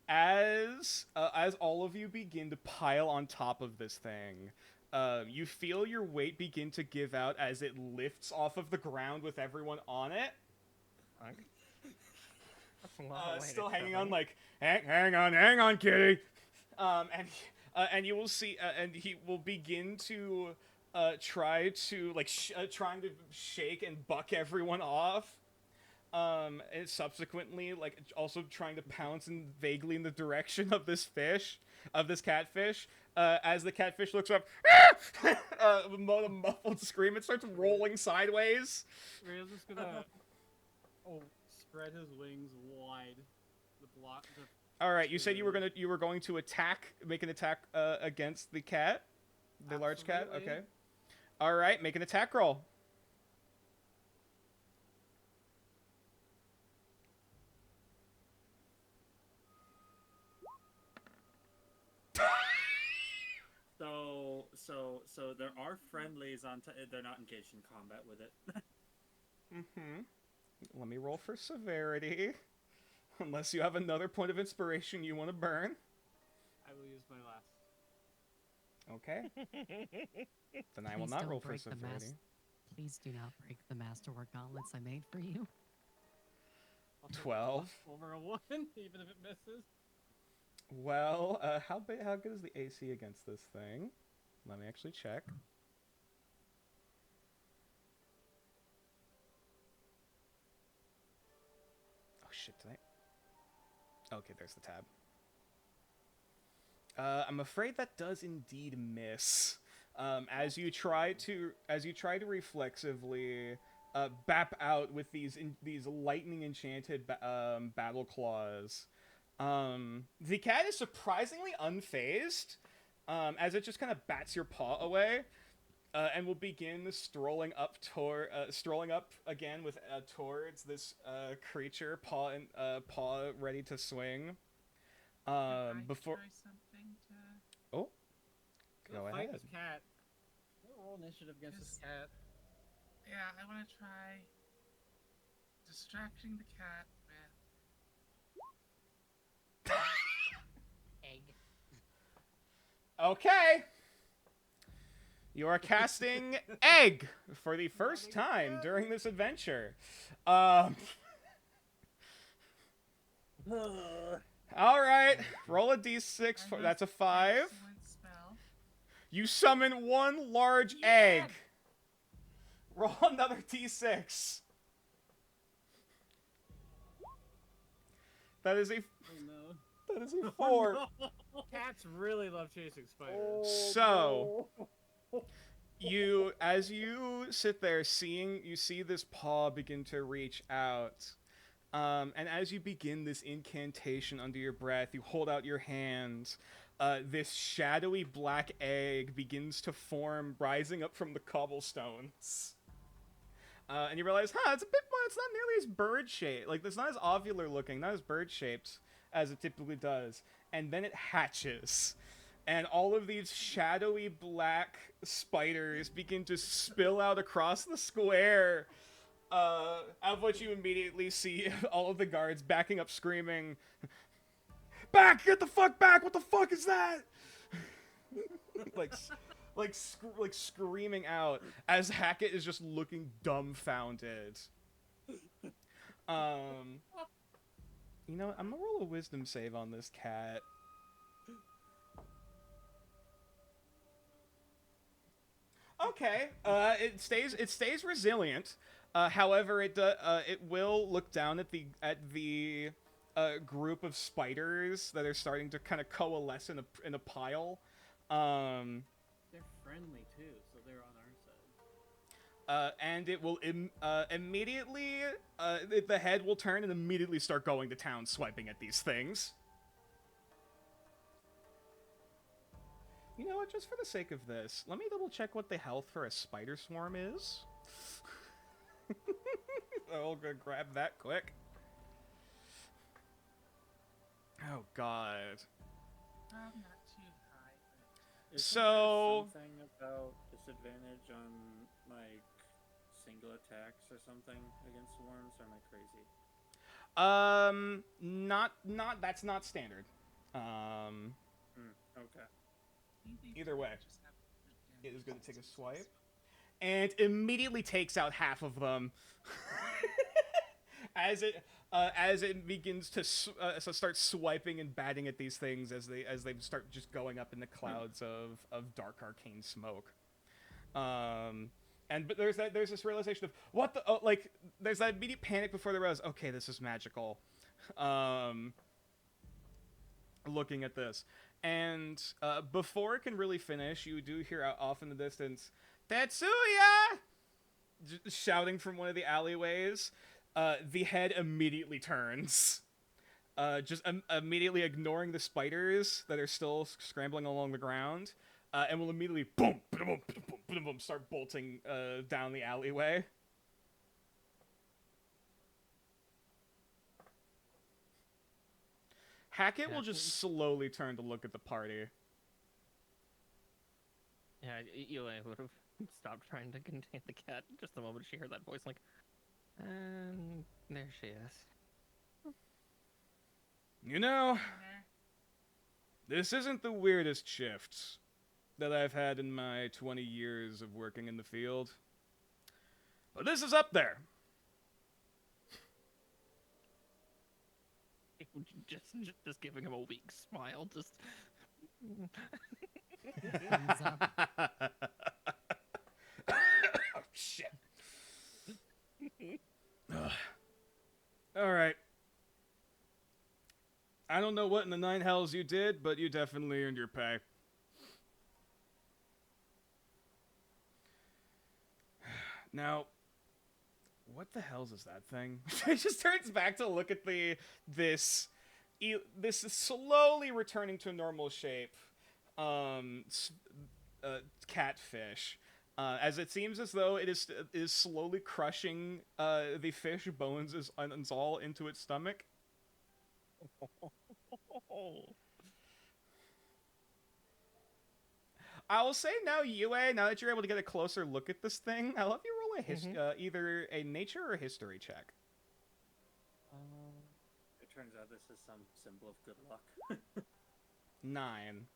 as all of you begin to pile on top of this thing, you feel your weight begin to give out as it lifts off of the ground with everyone on it. Fuck. That's a lot of weight Still it's hanging on, shoving. like, hang on, kitty. And you will see, and he will begin to try to trying to shake and buck everyone off. And subsequently, like, also trying to pounce vaguely in the direction of this catfish. As the catfish looks up, a muffled scream, it starts rolling sideways. Rio's just gonna spread his wings wide. The block. All right, you said you were going to make an attack against the cat, the large cat. Absolutely. Okay. All right, make an attack roll. So there are friendlies on. They're not engaged in combat with it. Let me roll for severity. Unless you have another point of inspiration you want to burn. I will use my last. Okay. Then I will Please not don't roll for break the severity. Please do not break the masterwork gauntlets I made for you. 12. Over a 1, even if it misses. Well, how good is the AC against this thing? Let me actually check. Oh shit, did I? Okay, there's the tab. I'm afraid that does indeed miss. As you try to reflexively bap out with these lightning enchanted battle claws. The cat is surprisingly unfazed, as it just kind of bats your paw away, and will begin strolling up again with towards this creature, paw ready to swing. Before. Try something to... Oh, go Fight ahead. this cat. Roll initiative against this cat. Yeah, I want to try distracting the cat with... Egg. Okay. You are casting egg for the first time during this adventure. All right, roll a d6. That's a 5. Excellent spell. You summon one large egg. Roll another d6. That is a Oh no. that is a 4. Oh, no. Cats really love chasing spiders. So, as you sit there you see this paw begin to reach out. And as you begin this incantation under your breath, you hold out your hands. This shadowy black egg begins to form, rising up from the cobblestones. And you realize, it's not nearly as bird-shaped. Like, it's not as ovular looking, not as bird-shaped as it typically does. And then it hatches. And all of these shadowy black spiders begin to spill out across the square. Of which you immediately see all of the guards backing up screaming, "Back! Get the fuck back! What the fuck is that?" like screaming out as Hackett is just looking dumbfounded. You know what? I'm gonna roll a wisdom save on this cat. Okay. It stays resilient. However, it will look down at the group of spiders that are starting to kind of coalesce in a pile. They're friendly too, so they're on our side. And it will immediately the head will turn and immediately start going to town, swiping at these things. You know what? Just for the sake of this, let me double check what the health for a spider swarm is. I'll go grab that quick. Oh God. Not too high, but... Isn't So- there something about disadvantage on like single attacks or something against swarms, or am I crazy? That's not standard. Okay. maybe Either way. just have it written down It is going to take a swipe. And immediately takes out half of them. as it begins to start swiping and batting at these things as they start just going up in the clouds of dark arcane smoke. But there's this realization of what the like there's that immediate panic before they realize, okay, this is magical. Looking at this, and before it can really finish, you do hear out off in the distance, Tetsuya! Shouting from one of the alleyways. The head immediately turns, just immediately ignoring the spiders that are still scrambling along the ground, and will immediately boom, boom, boom, boom, boom, boom, start bolting down the alleyway. Hackett will just slowly turn to look at the party. Yeah, Yue would have stopped trying to contain the cat just the moment she heard that voice, like, and there she is. You know, this isn't the weirdest shift that I've had in my 20 years of working in the field, but this is up there. Just giving him a weak smile, just... Thumbs up. Oh, shit. Alright. I don't know what in the nine hells you did, but you definitely earned your pay. Now, what the hell's is that thing? It just turns back to look at this slowly returning to normal shape catfish. As it seems as though it is slowly crushing the fish bones and all into its stomach. I will say now, Yue, now that you're able to get a closer look at this thing, I'll have you roll either a nature or a history check. It turns out this is some symbol of good luck. 9.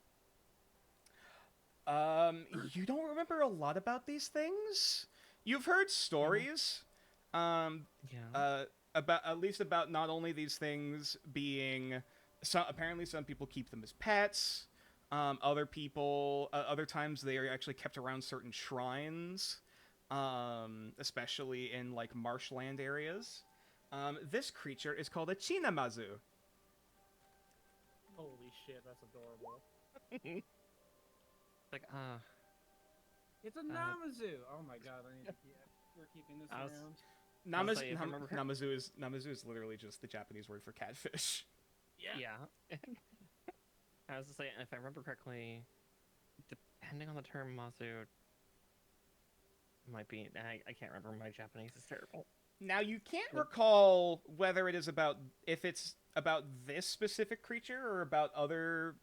You don't remember a lot about these things? You've heard stories, about at least about not only these things being, apparently some people keep them as pets. Other times they are actually kept around certain shrines, especially in like marshland areas. This creature is called a Chinamazu. Holy shit, that's adorable. Like, It's a Namazu! Oh my god, we're keeping this around. Namazu is literally just the Japanese word for catfish. Yeah. I was to say, if I remember correctly, depending on the term Mazu, might be. I can't remember. My Japanese is terrible. Now you can't recall whether it's about this specific creature or about other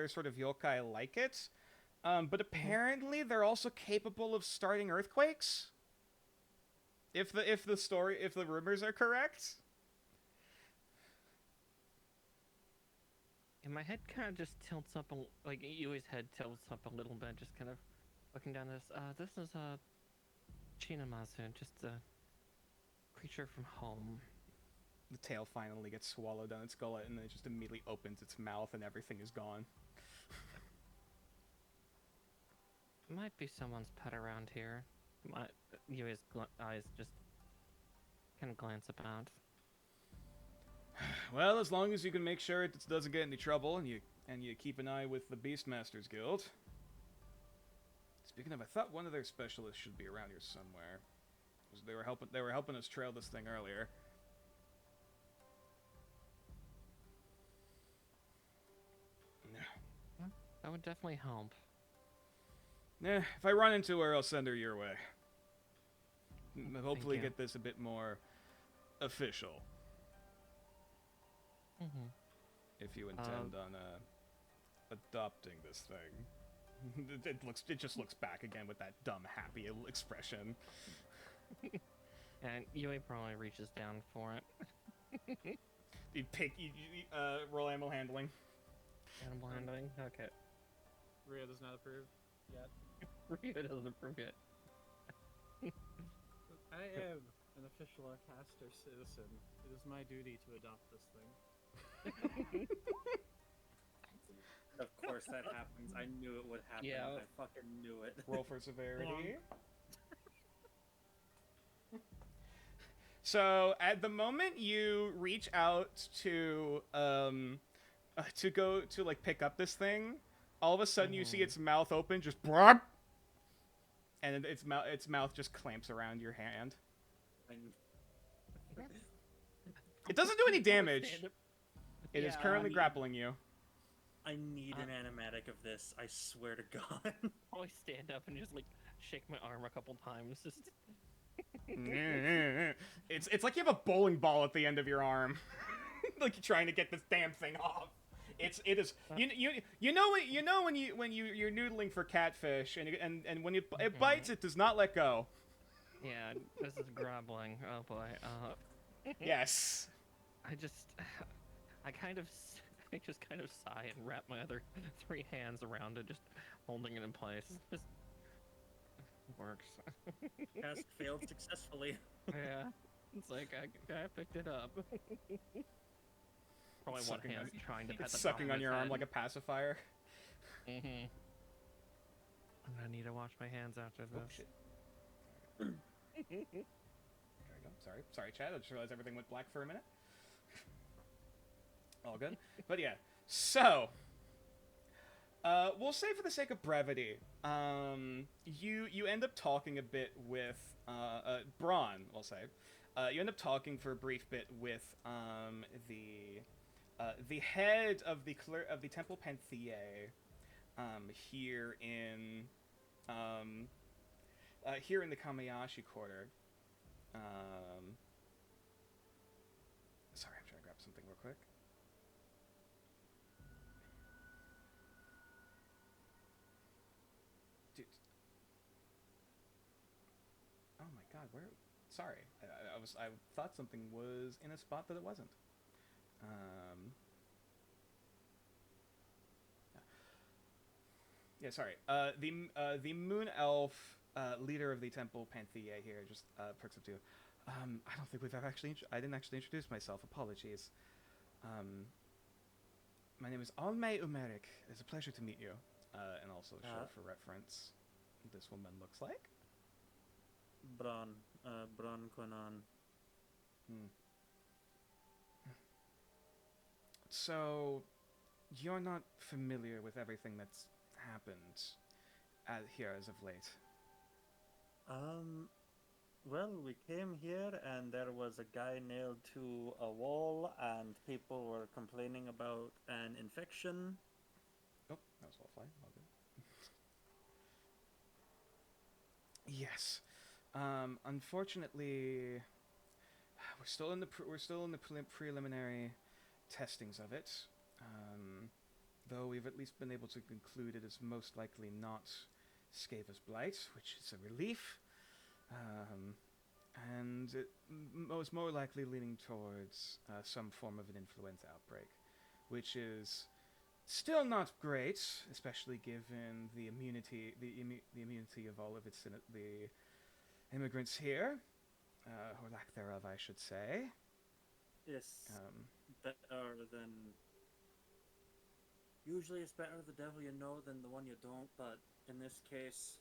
sort of yokai like it, but apparently they're also capable of starting earthquakes. If the rumors are correct. And my head kind of just tilts up, like Yui's head tilts up a little bit, just kind of looking down this. This is a Chinamazu, just a creature from home. The tail finally gets swallowed down its gullet, and then it just immediately opens its mouth, and everything is gone. Might be someone's pet around here. Yui's eyes just kind of glance about. Well, as long as you can make sure it doesn't get any trouble, and you keep an eye with the Beastmasters Guild. Speaking of, I thought one of their specialists should be around here somewhere. They were helping us trail this thing earlier. That would definitely help. Yeah, if I run into her, I'll send her your way. Hopefully you. get this a bit more official. If you intend on adopting this thing. It just looks back again with that dumb happy expression. And Yui probably reaches down for it. You roll animal handling. Animal handling? Okay. Rio does not approve yet. Rio doesn't forget. I am an official Arcaster citizen. It is my duty to adopt this thing. Of course that happens. I knew it would happen. Yeah. I fucking knew it. Roll for severity. So at the moment you reach out to go to like pick up this thing, all of a sudden you see its mouth open, just brop, and its mouth just clamps around your hand. It doesn't do any damage. It is currently grappling you. I need an animatic of this. I swear to God. I'll stand up and just like shake my arm a couple times. Just It's like you have a bowling ball at the end of your arm, like you're trying to get this damn thing off. It is you know when you're noodling for catfish and when it bites, it does not let go. yeah, this is groveling. Oh boy. Yes. I just kind of sigh and wrap my other 3 hands around it, just holding it in place. Just works. Task failed successfully. Yeah, it's like I picked it up. Probably one Sucking hand trying to pet It's the sucking top on of your its arm head. like a pacifier. I'm gonna need to wash my hands after Oh this. shit. There we go. Sorry, Chad. I just realized everything went black for a minute. All good. But yeah, so we'll say for the sake of brevity, you end up talking a bit with Braun. We'll say you end up talking for a brief bit with the head of the Temple Panthea here in the Kamiashi Quarter. Sorry, I'm trying to grab something real quick. Dude. Oh my god, where? Sorry, I thought something was in a spot that it wasn't. Yeah, sorry. The moon elf leader of the Temple Panthea here just perks up to you. I don't think we've ever actually. I didn't actually introduce myself. Apologies. My name is Almay Umeric. It's a pleasure to meet you. And also, short for reference, this woman looks like. Bron Konan. So, you're not familiar with everything that's happened here as of late. Well, we came here and there was a guy nailed to a wall and people were complaining about an infection. Oh, that was all fine. All good. Yes. Unfortunately, we're still in the preliminary testings of it. Though we've at least been able to conclude it is most likely not Scaver's Blight, which is a relief. And it was more likely leaning towards some form of an influenza outbreak, which is still not great, especially given the immunity of all of the immigrants here, or lack thereof, I should say. Yes, better than... Usually it's better the devil you know than the one you don't, but in this case...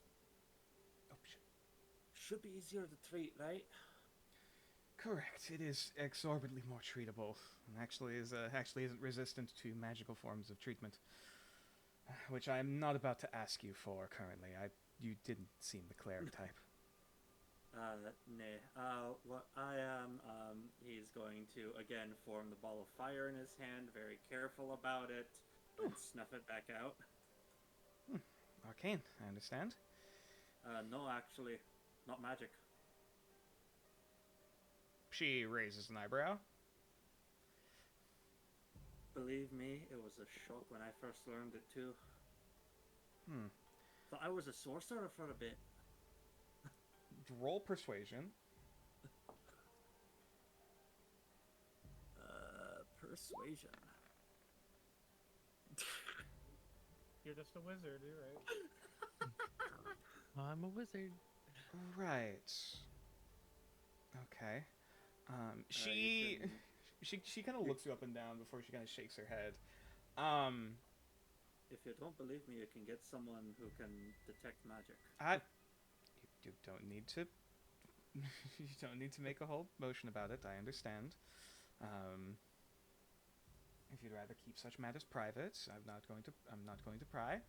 Oh, shit. Should be easier to treat, right? Correct. It is exorbitantly more treatable, and actually isn't resistant to magical forms of treatment, which I'm not about to ask you for currently. You didn't seem the cleric type. What I am, he's going to again form the ball of fire in his hand, very careful about it, and snuff it back out. Arcane, I understand. No, actually, not magic. She raises an eyebrow. Believe me, it was a shock when I first learned it too. Thought I was a sorcerer for a bit. Roll persuasion. Persuasion. You're just a wizard, you're right. I'm a wizard. Right. Okay. She You can, she kind of looks you up and down before she kind of shakes her head. if you don't believe me, you can get someone who can detect magic. You don't need to. You don't need to make a whole motion about it. I understand. If you'd rather keep such matters private, I'm not going to pry.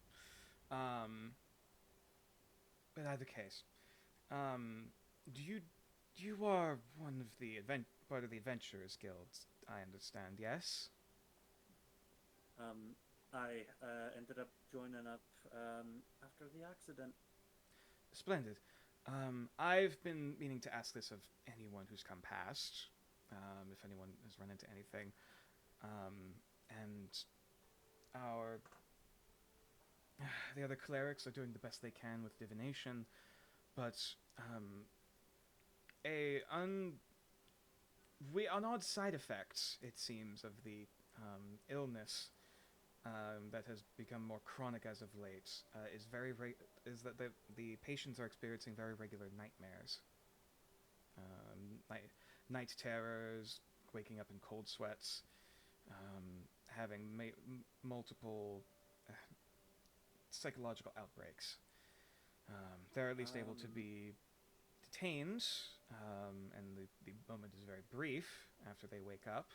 But either case, you are one of the part of the Adventurers Guilds, I understand, yes? I ended up joining up after the accident. Splendid. I've been meaning to ask this of anyone who's come past, if anyone has run into anything. And the other clerics are doing the best they can with divination, but an odd side effect, it seems, of the illness that has become more chronic as of late is that the patients are experiencing very regular nightmares, night terrors, waking up in cold sweats, having multiple psychological outbreaks. They're at least able to be detained, and the moment is very brief after they wake up.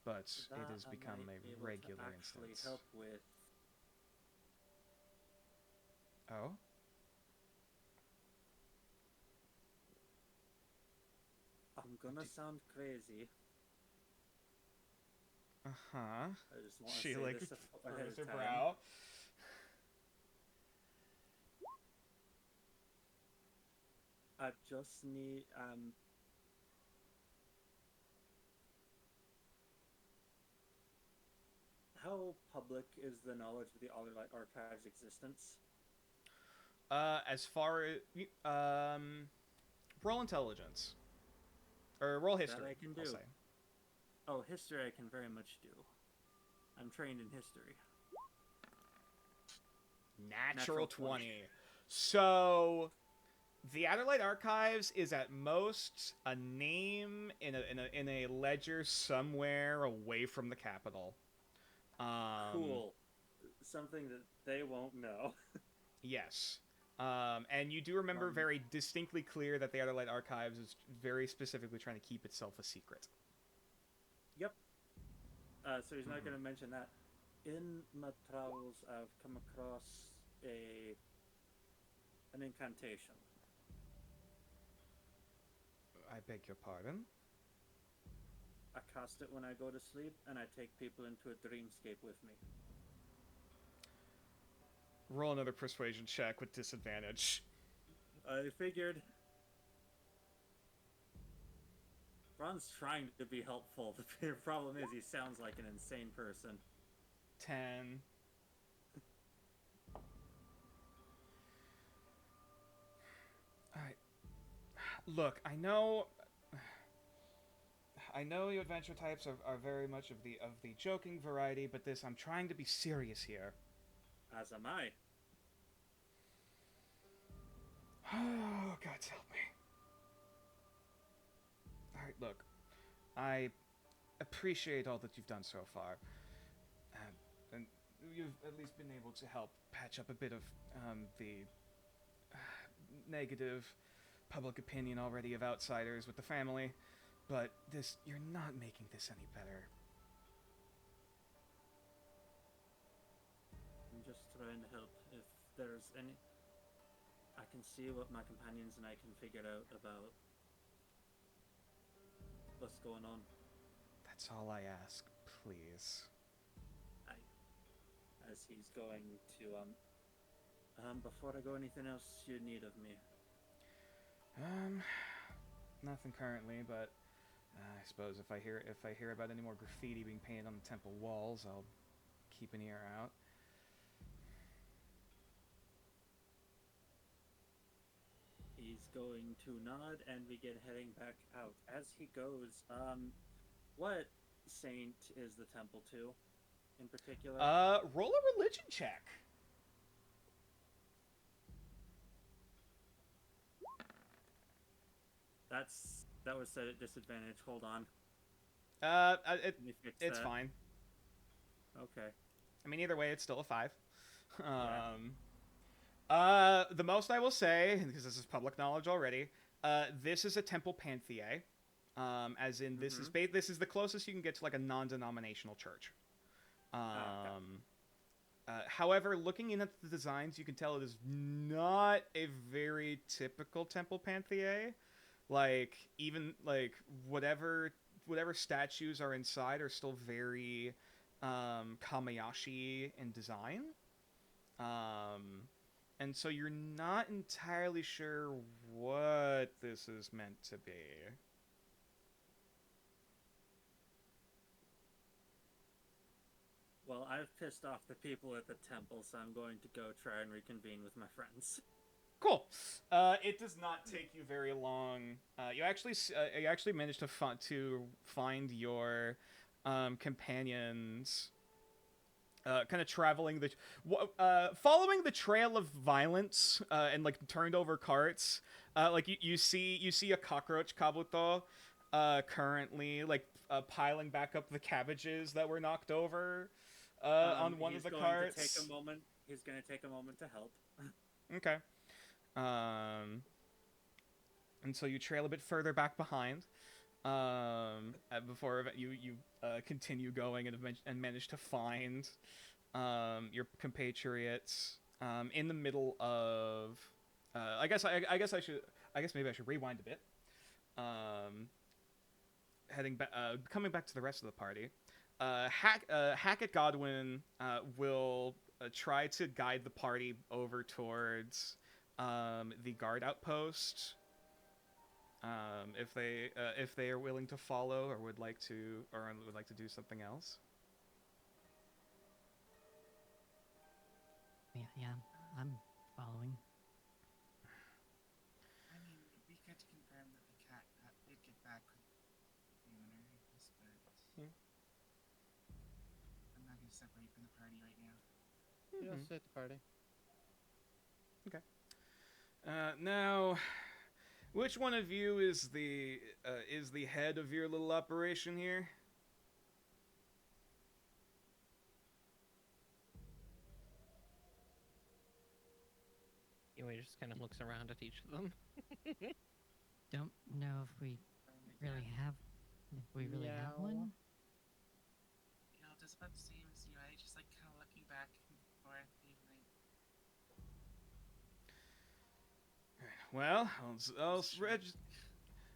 But it has become a regular instance. Help with. Oh? I'm gonna sound crazy. Uh-huh. I just want to She, say like, this ahead furrows of her time. brow. I just need how public is the knowledge of the Otherlight Archive's existence? As far as roll intelligence or roll history, That I can do. I'll say. Oh, history I can very much do. I'm trained in history. Natural 20. So the Adelaide Archives is at most a name in a ledger somewhere away from the capital. Cool. Something that they won't know. Yes. And you do remember very distinctly clear that the Adelaide Archives is very specifically trying to keep itself a secret. Yep. So he's not going to mention that. In my travels, I've come across an incantation. I beg your pardon? I cast it when I go to sleep, and I take people into a dreamscape with me. Roll another persuasion check with disadvantage. I figured. Ron's trying to be helpful. The problem is he sounds like an insane person. 10. Alright. Look, I know you adventure types are very much of the joking variety, but I'm trying to be serious here. As am I. Oh, God help me. Alright, look. I appreciate all that you've done so far. And you've at least been able to help patch up a bit of the negative public opinion already of outsiders with the family. But you're not making this any better. I'm just trying to help. If there's any... I can see what my companions and I can figure out about what's going on. That's all I ask, please. As he's going to, before I go, anything else you need of me? Nothing currently, but I suppose if I hear about any more graffiti being painted on the temple walls, I'll keep an ear out. He's going to nod, and we get heading back out. As he goes, what saint is the temple to, in particular? Roll a religion check. That was set at disadvantage. Hold on. It Let me fix it's that. fine. Okay. I mean, either way, it's still a 5. Yeah. The most I will say, because this is public knowledge already, this is a temple pantheon. As in, this is this is the closest you can get to like a non-denominational church. However, looking in at the designs, you can tell it is not a very typical temple pantheon. Like, even like whatever statues are inside are still very Kamiashi in design. And so you're not entirely sure what this is meant to be. Well, I've pissed off the people at the temple, so I'm going to go try and reconvene with my friends. Cool. It does not take you very long. You actually managed to find your companions. Kind of traveling following the trail of violence and like turned over carts. Like you see a cockroach kabuto currently like piling back up the cabbages that were knocked over on one of the carts. He's going to take a moment to help. Okay. And so you trail a bit further back behind. Before you continue going and manage to find your compatriots in the middle of I guess maybe I should rewind a bit. Coming back to the rest of the party. Hackett Godwin will try to guide the party over towards the guard outpost. If they are willing to follow or would like to do something else. Yeah, I'm following. I mean, we could confirm that the cat did get back with the owner, I guess, but I'm not going to separate from the party right now. Yeah, stay at the party. Okay. Now, which one of you is the head of your little operation here? Anyway, just kind of looks around at each of them. Don't know if we really have one. You know, just about the same as you. I just like kind of looking back and forth, being like. Well,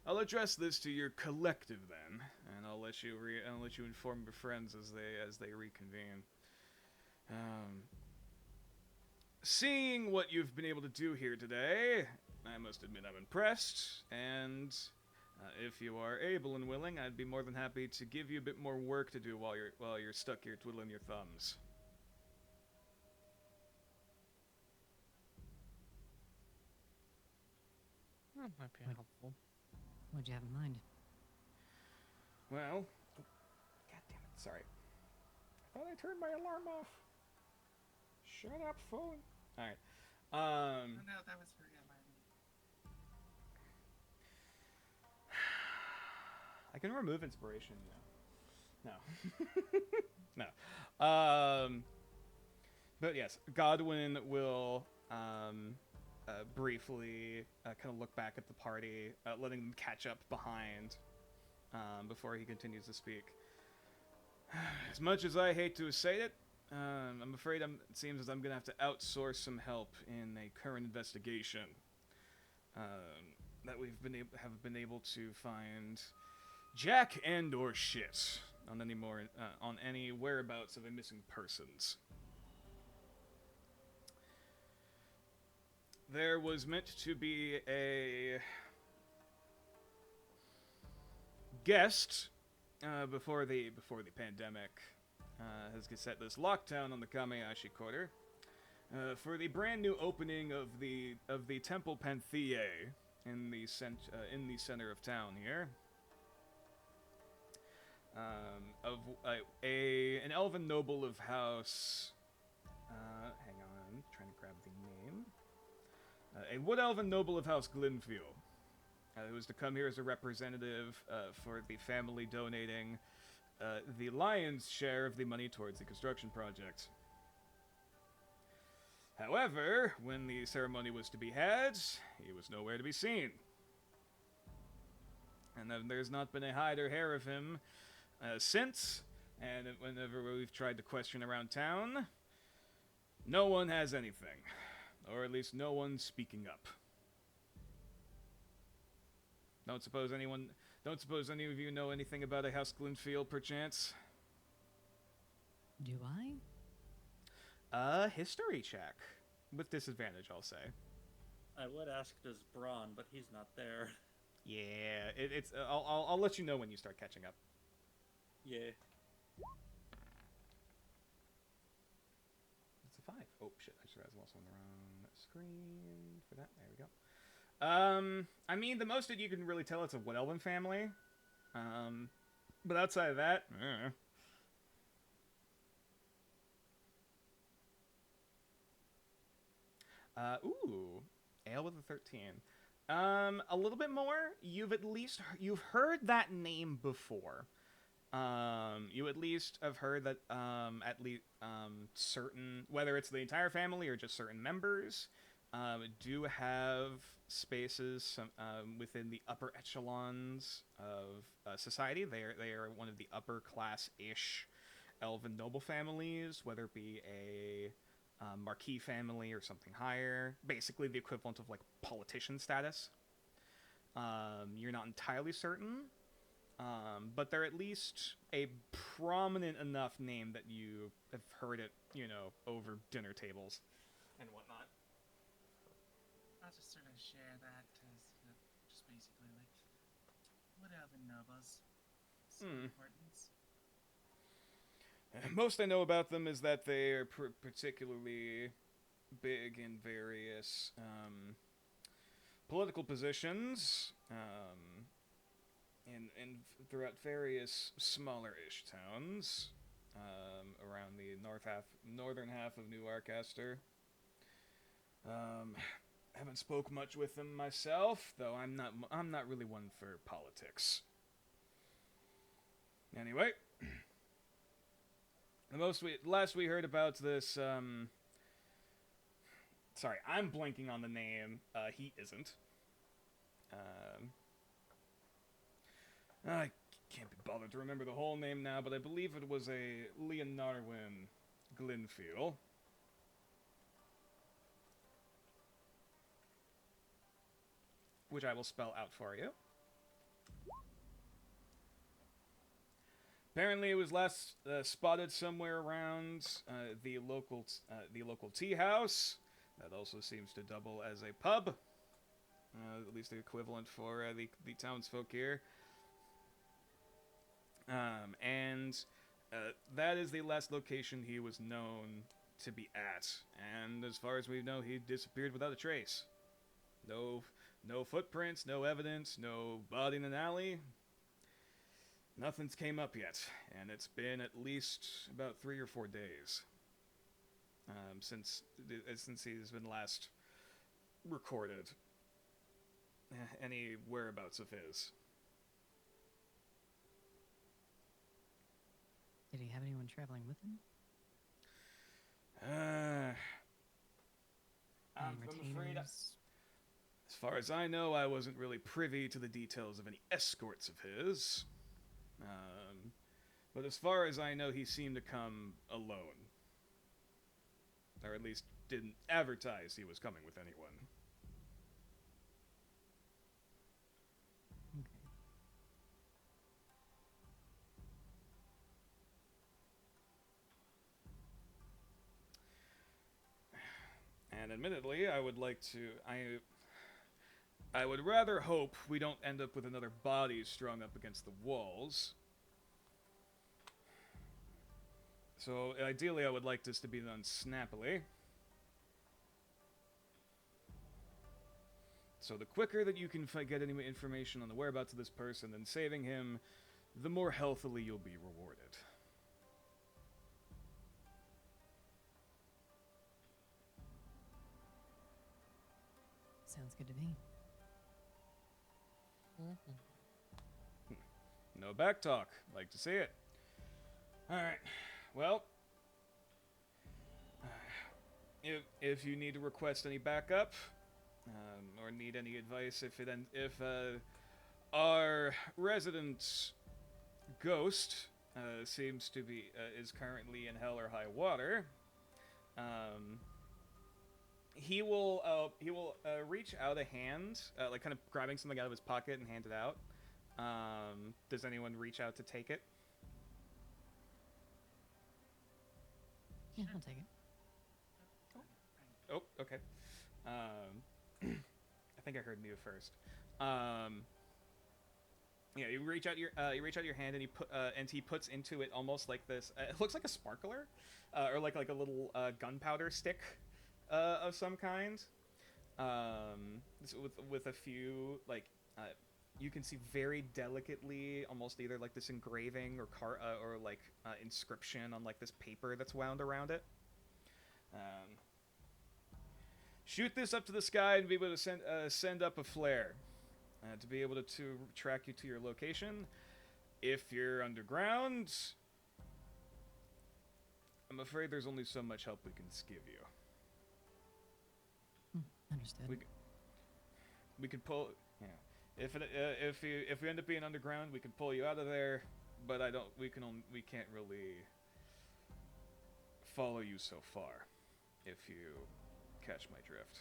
I'll address this to your collective then, and I'll let you inform your friends as they reconvene. Seeing what you've been able to do here today, I must admit I'm impressed, and if you are able and willing, I'd be more than happy to give you a bit more work to do while you're stuck here twiddling your thumbs. That might be helpful. What'd you have in mind? Well, God damn it, sorry. I thought I turned my alarm off. Shut up, phone. Alright. Oh no, that was very alarming. I can remove inspiration now. No. No. But yes, Godwin will briefly kind of look back at the party, letting them catch up behind before he continues to speak. As much as I hate to say it, I'm afraid it seems as I'm going to have to outsource some help in a current investigation that we've been able to find jack and or shit on any whereabouts of a missing persons. There was meant to be a guest before the pandemic has set this lockdown on the Kamiashi quarter for the brand new opening of the Temple Pantheon in the center of town here. An elven noble of house. Hang on, trying to grab the name. A wood elven noble of House Glenfield who was to come here as a representative for the family donating the lion's share of the money towards the construction project. However, when the ceremony was to be had, he was nowhere to be seen. And then there's not been a hide or hair of him since, and whenever we've tried to question around town, no one has anything. Or at least no one's speaking up. Don't suppose any of you know anything about a House Glenfield, perchance? Do I? History check. With disadvantage, I'll say. I would ask does Braun, but he's not there. Yeah, it's. I'll let you know when you start catching up. Yeah. It's a 5. Oh shit! I just realized I'm also on the wrong screen for that. There we go. I mean, the most that you can really tell, it's a Wood Elven family. But outside of that, ooh, Ale with a 13. A little bit more. You've heard that name before. You at least have heard that certain, whether it's the entire family or just certain members, do have spaces within the upper echelons of society. They are one of the upper class-ish elven noble families, whether it be a marquis family or something higher. Basically the equivalent of like politician status. You're not entirely certain, but they're at least a prominent enough name that you have heard it, over dinner tables and whatnot. I'll just sort of share that as just basically like what elven nobles. Importance. Most I know about them is that they are particularly big in various political positions, and throughout various smaller-ish towns around the northern half of New Arcaster. Haven't spoke much with them myself, though I'm not really one for politics. Anyway, last we heard about this, sorry, I'm blanking on the name. He isn't. I can't be bothered to remember the whole name now, but I believe it was a Leonarwin Glenfield. Which I will spell out for you. Apparently, it was last spotted somewhere around the local tea house. That also seems to double as a pub, at least the equivalent for the townsfolk here. And that is the last location he was known to be at. And as far as we know, he disappeared without a trace. No footprints, no evidence, no body in an alley. Nothing's came up yet, and it's been at least about 3 or 4 days since he's been last recorded any whereabouts of his. Did he have anyone traveling with him? I'm Any afraid, retainers? as far as I know, I wasn't really privy to the details of any escorts of his. But as far as I know, he seemed to come alone. Or at least didn't advertise he was coming with anyone. Okay. And admittedly, I would rather hope we don't end up with another body strung up against the walls. So, ideally, I would like this to be done snappily. So the quicker that you can get any information on the whereabouts of this person and saving him, the more healthily you'll be rewarded. Sounds good to me. No back talk. Like to see it. Alright. Well, if you need to request any backup, or need any advice, if our resident ghost seems to be is currently in hell or high water, he will reach out a hand, like kind of grabbing something out of his pocket and hand it out. Does anyone reach out to take it? Yeah, I'll take it. Oh, okay. I think I heard Mew first. Yeah, you reach out your hand and he puts into it almost like this. It looks like a sparkler, or like a little gunpowder stick of some kind. With a few you can see very delicately, almost either like this engraving or inscription on like this paper that's wound around it. Shoot this up to the sky and be able to send up a flare to be able to track you to your location. If you're underground, I'm afraid there's only so much help we can give you. Understood. We could pull. Yeah. If we end up being underground, we can pull you out of there, but we can't really follow you so far, if you catch my drift.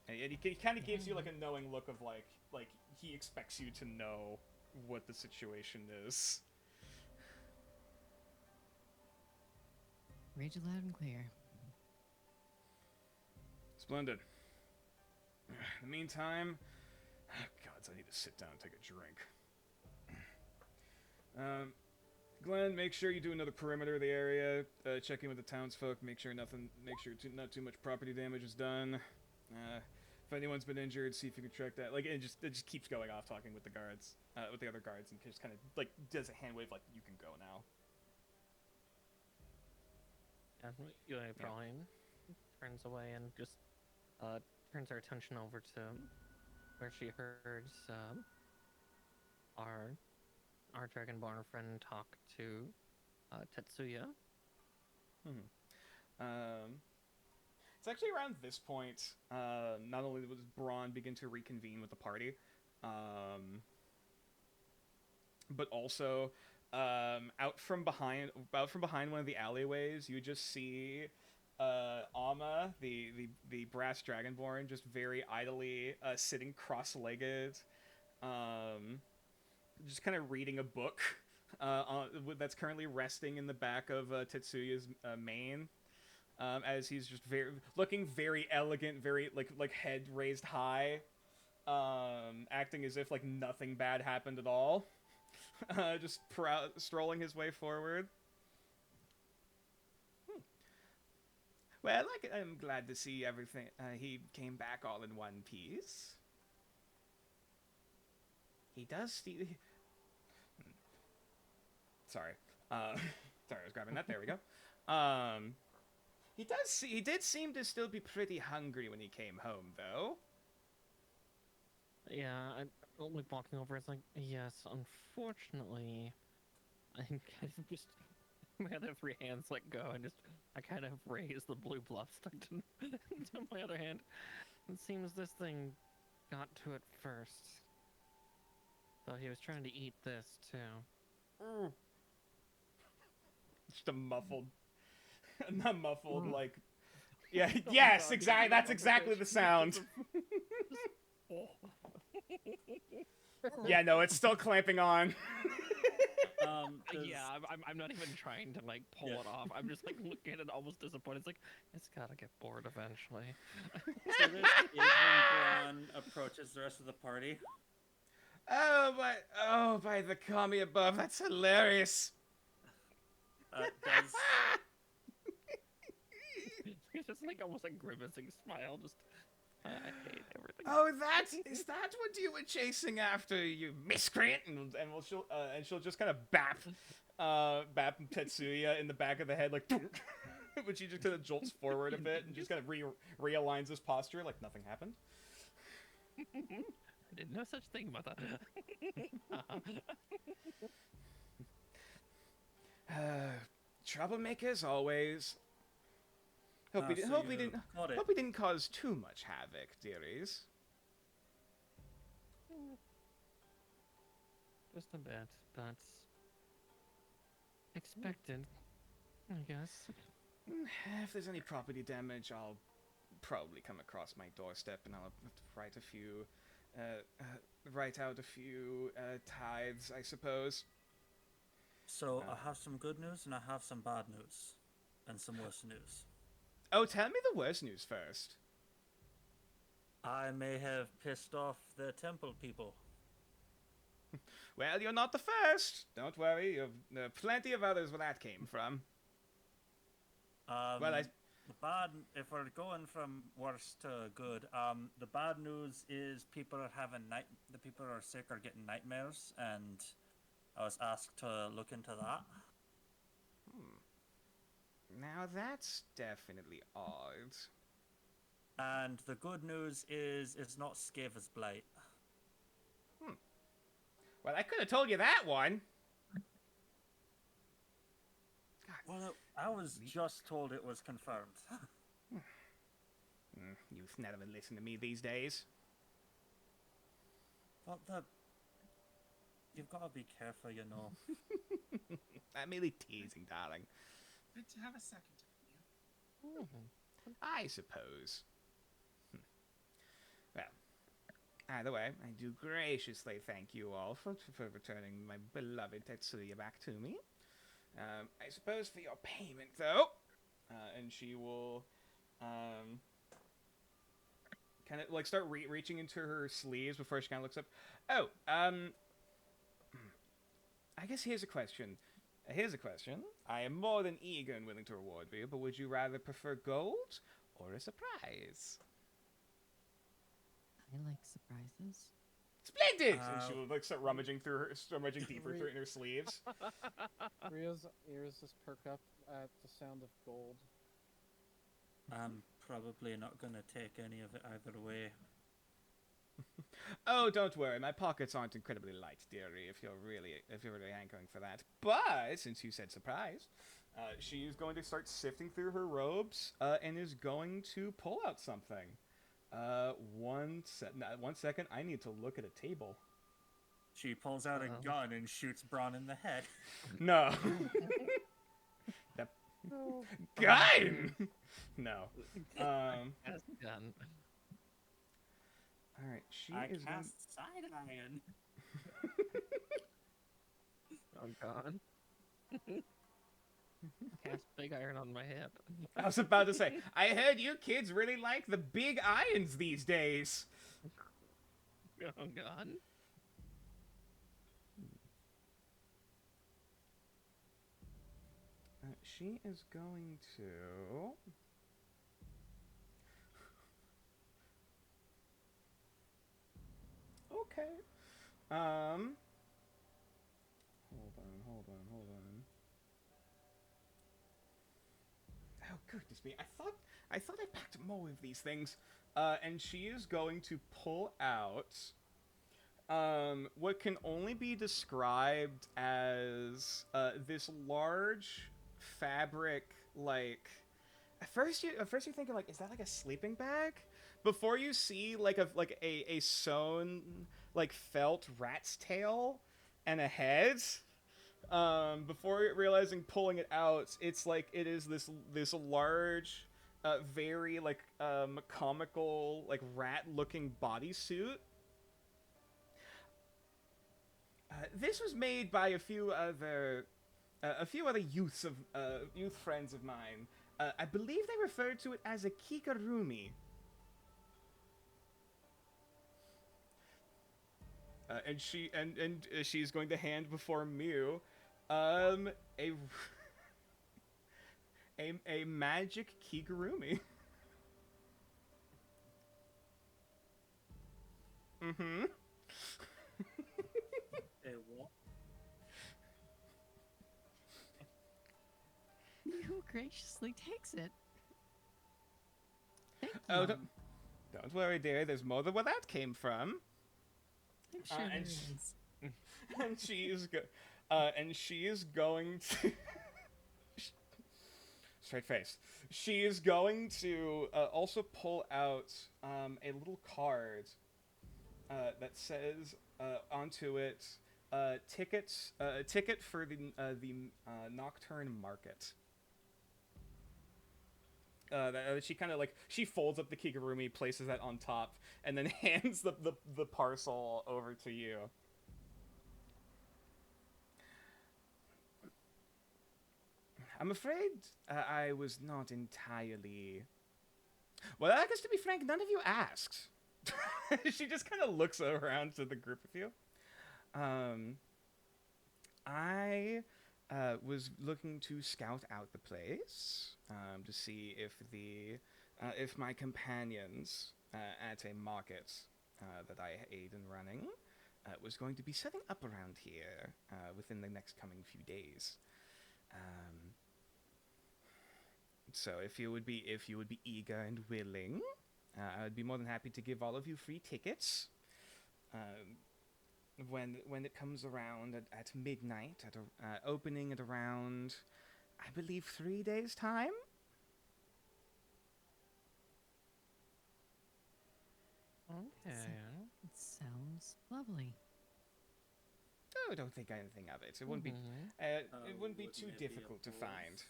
And he kind of gives you like a knowing look of like he expects you to know what the situation is. Read you loud and clear. Splendid. In the meantime, gods, I need to sit down and take a drink. Glenn, make sure you do another perimeter of the area. Check in with the townsfolk. Make sure not too much property damage is done. If anyone's been injured, see if you can track that. Like it just keeps going off, talking with the guards, with the other guards, and just kind of like does a hand wave like you can go now. Brian turns away and just turns her attention over to where she heard our Dragonborn friend talk to Tetsuya. It's actually around this point, not only does Braun begin to reconvene with the party, but also out from behind one of the alleyways, you just see Amma, the brass dragonborn, just very idly sitting cross-legged, just kind of reading a book that's currently resting in the back of Tetsuya's mane, as he's just looking very elegant, very like head raised high, acting as if like nothing bad happened at all. Just strolling his way forward. Well, I'm glad to see everything. He came back all in one piece. He does. Sorry. Sorry, I was grabbing that. There we go. He did seem to still be pretty hungry when he came home, though. Yeah, I'm like walking over. It's like, yes, unfortunately, I kind of just my other three hands let go and I kind of raise the blue bluff stuck to my other hand. It seems this thing got to it first. So he was trying to eat this too. Just a muffled, not muffled, like, yeah, yes, exactly. That's exactly the sound. Yeah, no, it's still clamping on. Yeah, I'm not even trying to like pull it off. I'm just like looking at it, almost disappointed. It's like it's gotta get bored eventually. So this is when Braun approaches the rest of the party. By the kami above, that's hilarious. He's just like almost like grimacing smile. Just I hate everything. Oh, is that what you were chasing after, you miscreant? And she'll just kind of bap Tetsuya in the back of the head like. But she just kind of jolts forward a bit and just kind of realigns his posture like nothing happened. I did no such thing, mother. Troublemakers always. Hope we didn't cause too much havoc, dearies. Just a bit, but expected, I guess. If there's any property damage, I'll probably come across my doorstep, and I'll have to write out a few tithes, I suppose. So I have some good news and I have some bad news, and some worse news. Oh, tell me the worst news first. I may have pissed off the temple people. Well, you're not the first. Don't worry, there are plenty of others where that came from. Well, if we're going from worse to good, the bad news is people are the people who are sick are getting nightmares, and I was asked to look into that. Now that's definitely odd. And the good news is it's not Skaver's blight. Well, I could have told you that one. Well, I was just told it was confirmed. Youth never listen to me these days. But you've got to be careful, you know. I'm merely teasing, darling. Good to have a second to you. I suppose. Well, either way, I do graciously thank you all for returning my beloved Tetsuya back to me. I suppose for your payment, though, and she will kind of like start reaching into her sleeves before she kind of looks up. Oh, I guess here's a question. I am more than eager and willing to reward you, but would you rather prefer gold or a surprise? I like surprises. Splendid! And she will like start rummaging deeper in her sleeves. Rio's ears just perk up at the sound of gold. I'm probably not gonna take any of it either way. Oh, don't worry, my pockets aren't incredibly light, dearie, if you're really hankering for that. But since you said surprise, she is going to start sifting through her robes and is going to pull out something. One second, I need to look at a table. She pulls out a gun and shoots Braun in the head. No. Gun! No. That's done. Alright, she I is cast side iron. Oh god. Cast big iron on my hip. I was about to say, I heard you kids really like the big irons these days. Oh god. She is going to... Okay. Hold on. Oh, goodness me. I thought I packed more of these things. And she is going to pull out what can only be described as this large fabric, like... At first you're thinking, like, is that like a sleeping bag? Before you see like a sewn, like, felt rat's tail and a head, before realizing pulling it out, it's like it is this large, very like comical, like rat-looking bodysuit. This was made by a few other youth friends of mine. I believe they referred to it as a kikarumi. And she's going to hand before Mew a magic kigurumi. Mm-hmm. A what? so graciously takes it. Thank you. Oh, don't worry, dear. There's more than where that came from. I'm sure there and is. and she is going to straight face. She is going to also pull out a little card that says onto it tickets a ticket for the nocturne market. She kind of like she folds up the kigurumi, places that on top, and then hands the parcel over to you. I'm afraid I was not entirely. Well, I guess to be frank, none of you asked. She just kind of looks around to the group of you. I was looking to scout out the place to see if my companions at a market that I aid in running was going to be setting up around here within the next coming few days. So if you would be eager and willing, I would be more than happy to give all of you free tickets. When it comes around at midnight, opening at around, I believe, 3 days' time. Okay. It sounds lovely. Oh, don't think anything of it. It wouldn't be. It wouldn't be too difficult to find.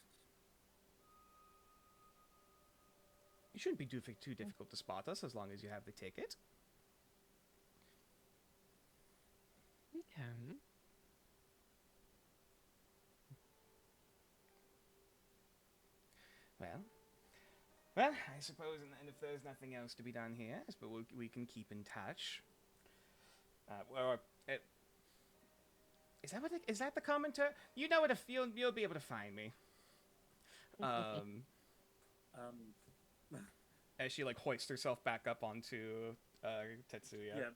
You shouldn't be too difficult to spot us as long as you have the ticket. We can. Well, I suppose, and if there's nothing else to be done here, but we can keep in touch. Is that the commenter? You know what? You'll be able to find me. As she like hoists herself back up onto Tetsuya. Yeah.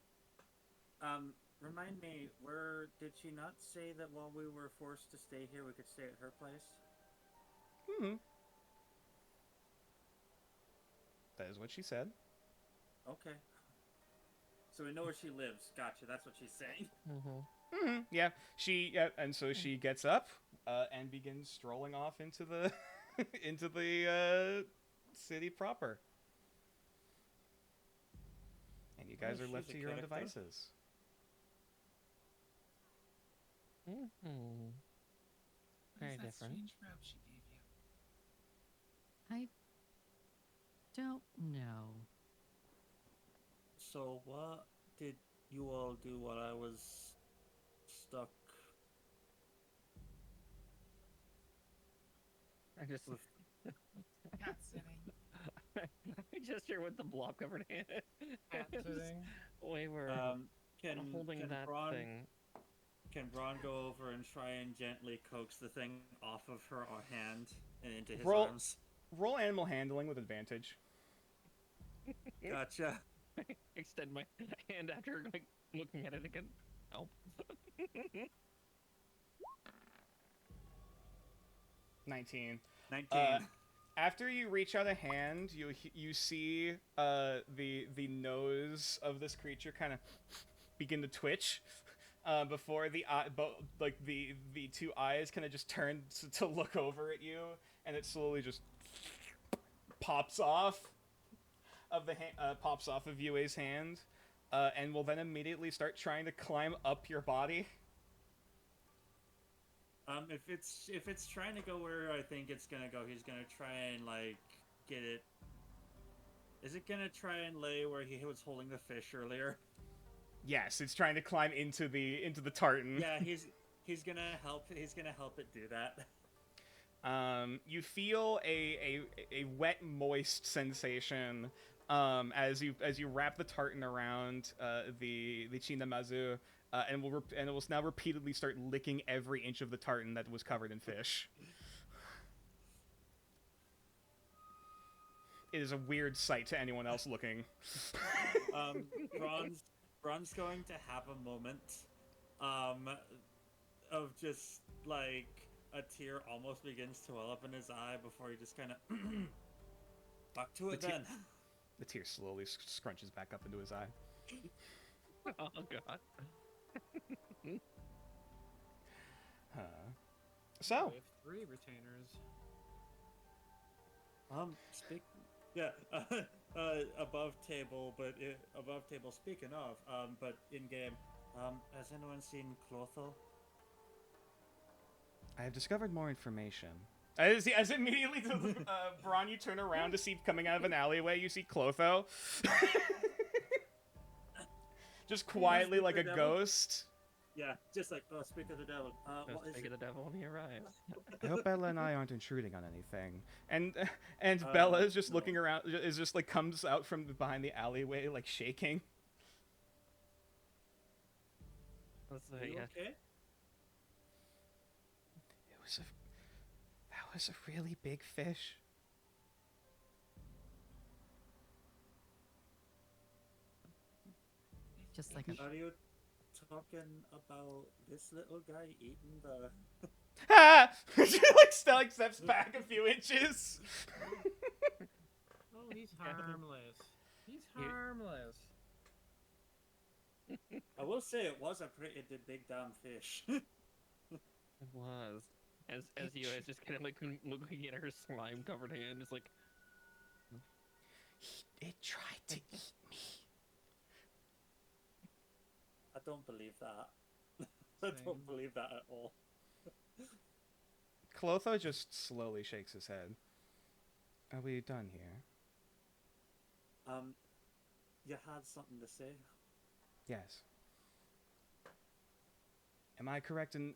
Remind me, where did she not say that while we were forced to stay here, we could stay at her place? That is what she said. Okay. So we know where she lives. Gotcha. That's what she's saying. Yeah. And so she gets up and begins strolling off into the into the city proper. And you guys are left to your own devices. Very What is that different. strange robe she gave you? I don't know. So what did you all do while I was stuck? I just Cat sitting. I just here with the blob covered hand. Cat sitting. We were holding that thing. Can Braun go over and try and gently coax the thing off of her hand and into his Roll- arms? Roll animal handling with advantage. Gotcha. Extend my hand after like looking at it again. Nope. 19. 19. After you reach out a hand, you see the nose of this creature kind of begin to twitch before the the two eyes kind of just turn to look over at you, and it slowly just pops off of Yue's hand, and will then immediately start trying to climb up your body. If it's trying to go where I think it's gonna go, he's gonna try and like get it. Is it gonna try and lay where he was holding the fish earlier? Yes, it's trying to climb into the tartan. Yeah, he's gonna help it do that. You feel a wet, moist sensation as you wrap the tartan around the chinamazu, and it will now repeatedly start licking every inch of the tartan that was covered in fish. It is a weird sight to anyone else looking. Braun's going to have a moment of just like a tear almost begins to well up in his eye before he just kind of back to it then. The tear slowly scrunches back up into his eye. Oh god. So, We have 3 retainers. Yeah, above table, above table. Speaking of, but in game, has anyone seen Clotho? I have discovered more information. As immediately Braun, you turn around to see coming out of an alleyway, you see Clotho. Just quietly like a ghost. Yeah, just like, oh, speak of the devil. What is Speak it? of the devil when he arrives. I hope Bella and I aren't intruding on anything. And Bella is just no. looking around, is just like comes out from behind the alleyway, like shaking. Are you Yeah. okay? That was a really big fish. Just like a Are you talking about this little guy eating the? Ah! She like steps back a few inches. Oh, he's harmless. He's harmless. I will say it was a pretty big damn fish. It was. As you guys just kind of like looking at her slime covered hand, just like. It tried to eat me. I don't believe that. I Same. don't believe that at all. Clotho just slowly shakes his head. Are we done here? You had something to say. Yes. Am I correct in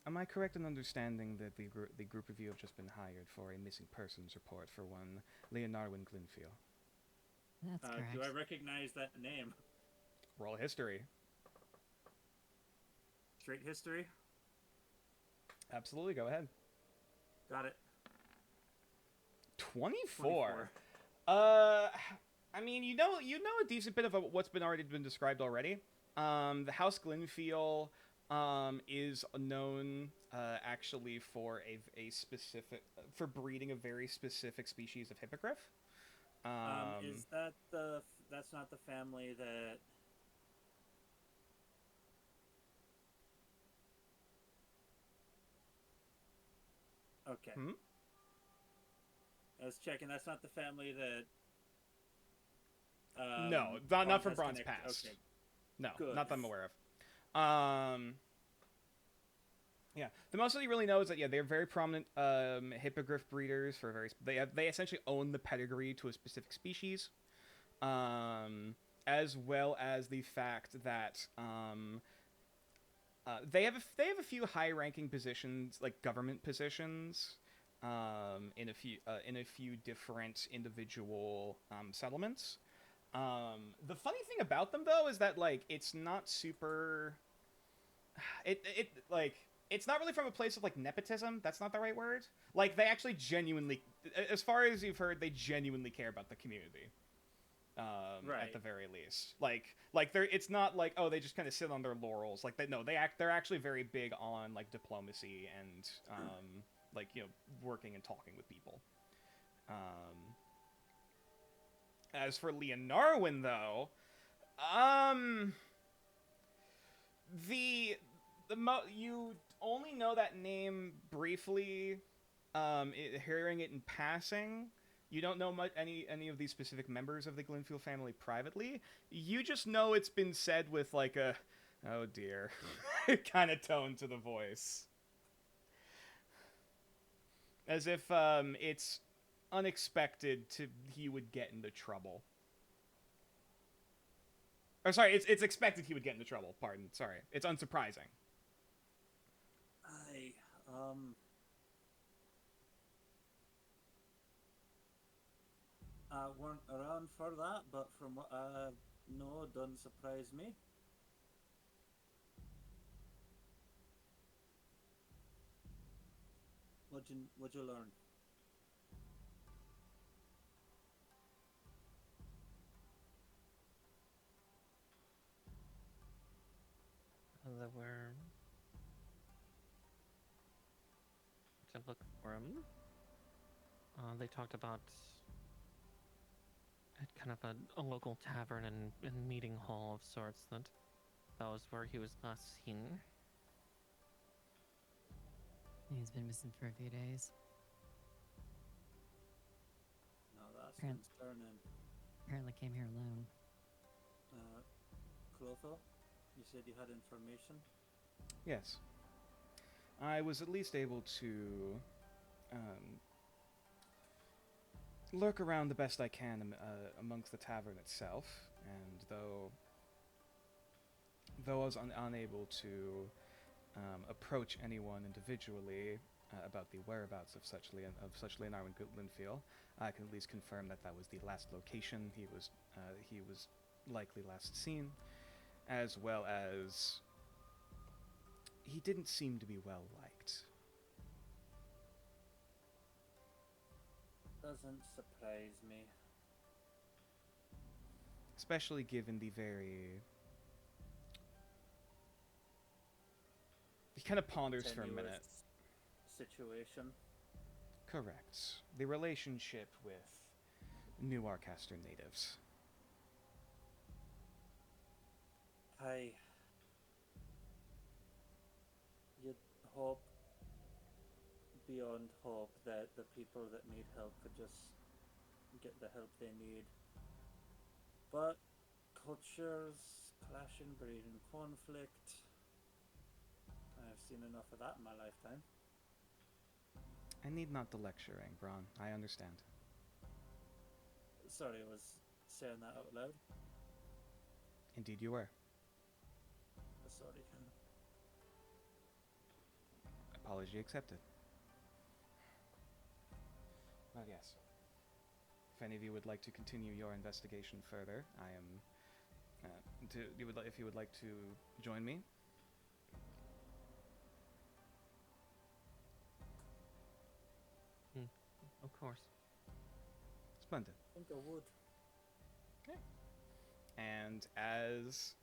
understanding that the group of you have just been hired for a missing persons report for one Leonarwin Glenfield? That's correct. Do I recognize that name? Roll history. Straight history. Absolutely, go ahead. Got it. 24. I mean, you know a decent bit of what's already been described already. The House Glenfield is known actually for a specific for breeding a very specific species of hippogriff. Is that that's not the family that? Okay. Hmm? I was checking. That's not the family that. No, not from Braun Bronze has Pass. Okay. No, Good. not that I'm aware of. Yeah, the most that you really know is that they're very prominent hippogriff breeders for they essentially own the pedigree to a specific species, as well as the fact that they have a few high-ranking positions, like government positions, in a few different individual settlements. The funny thing about them though is that like it's not super. It's not really from a place of like nepotism. That's not the right word. Like they actually genuinely, as far as you've heard, they genuinely care about the community. Right. At the very least, like it's not like, oh, they just kind of sit on their laurels. Like they're actually very big on like diplomacy and like, you know, working and talking with people. As for Leonarwin though, you only know that name briefly, hearing it in passing. You don't know any of these specific members of the Glenfield family privately. You just know it's been said with like a, oh dear, kind of tone to the voice. As if it's unexpected he would get into trouble. Or sorry, it's expected he would get into trouble. Pardon, sorry. It's unsurprising. I weren't around for that, but from what I know, it doesn't surprise me. What'd you learn? The worm. To look forum. They talked about kind of a local tavern and meeting hall of sorts that was where he was last seen. He's been missing for a few days. No, that's Apparent- concerning. Apparently came here alone. Clotho, you said you had information? Yes. I was at least able to lurk around the best I can amongst the tavern itself, and though I was unable to approach anyone individually about the whereabouts of such Leonardo Linfield, I can at least confirm that that was the last location he was likely last seen, as well as he didn't seem to be well liked. Doesn't surprise me. Especially given the very... He kind of ponders for a minute. Tenuous situation. Correct. The relationship with New Arcaster natives. You'd hope beyond hope that the people that need help could just get the help they need. But cultures clash and breed in conflict. I've seen enough of that in my lifetime. I need not the lecturing, Braun. I understand. Sorry, I was saying that out loud. Indeed you were. Sorry. Apology accepted. Well, yes. If any of you would like to continue your investigation further, I am... if you would like to join me. Of course. Splendid. I think I would. And as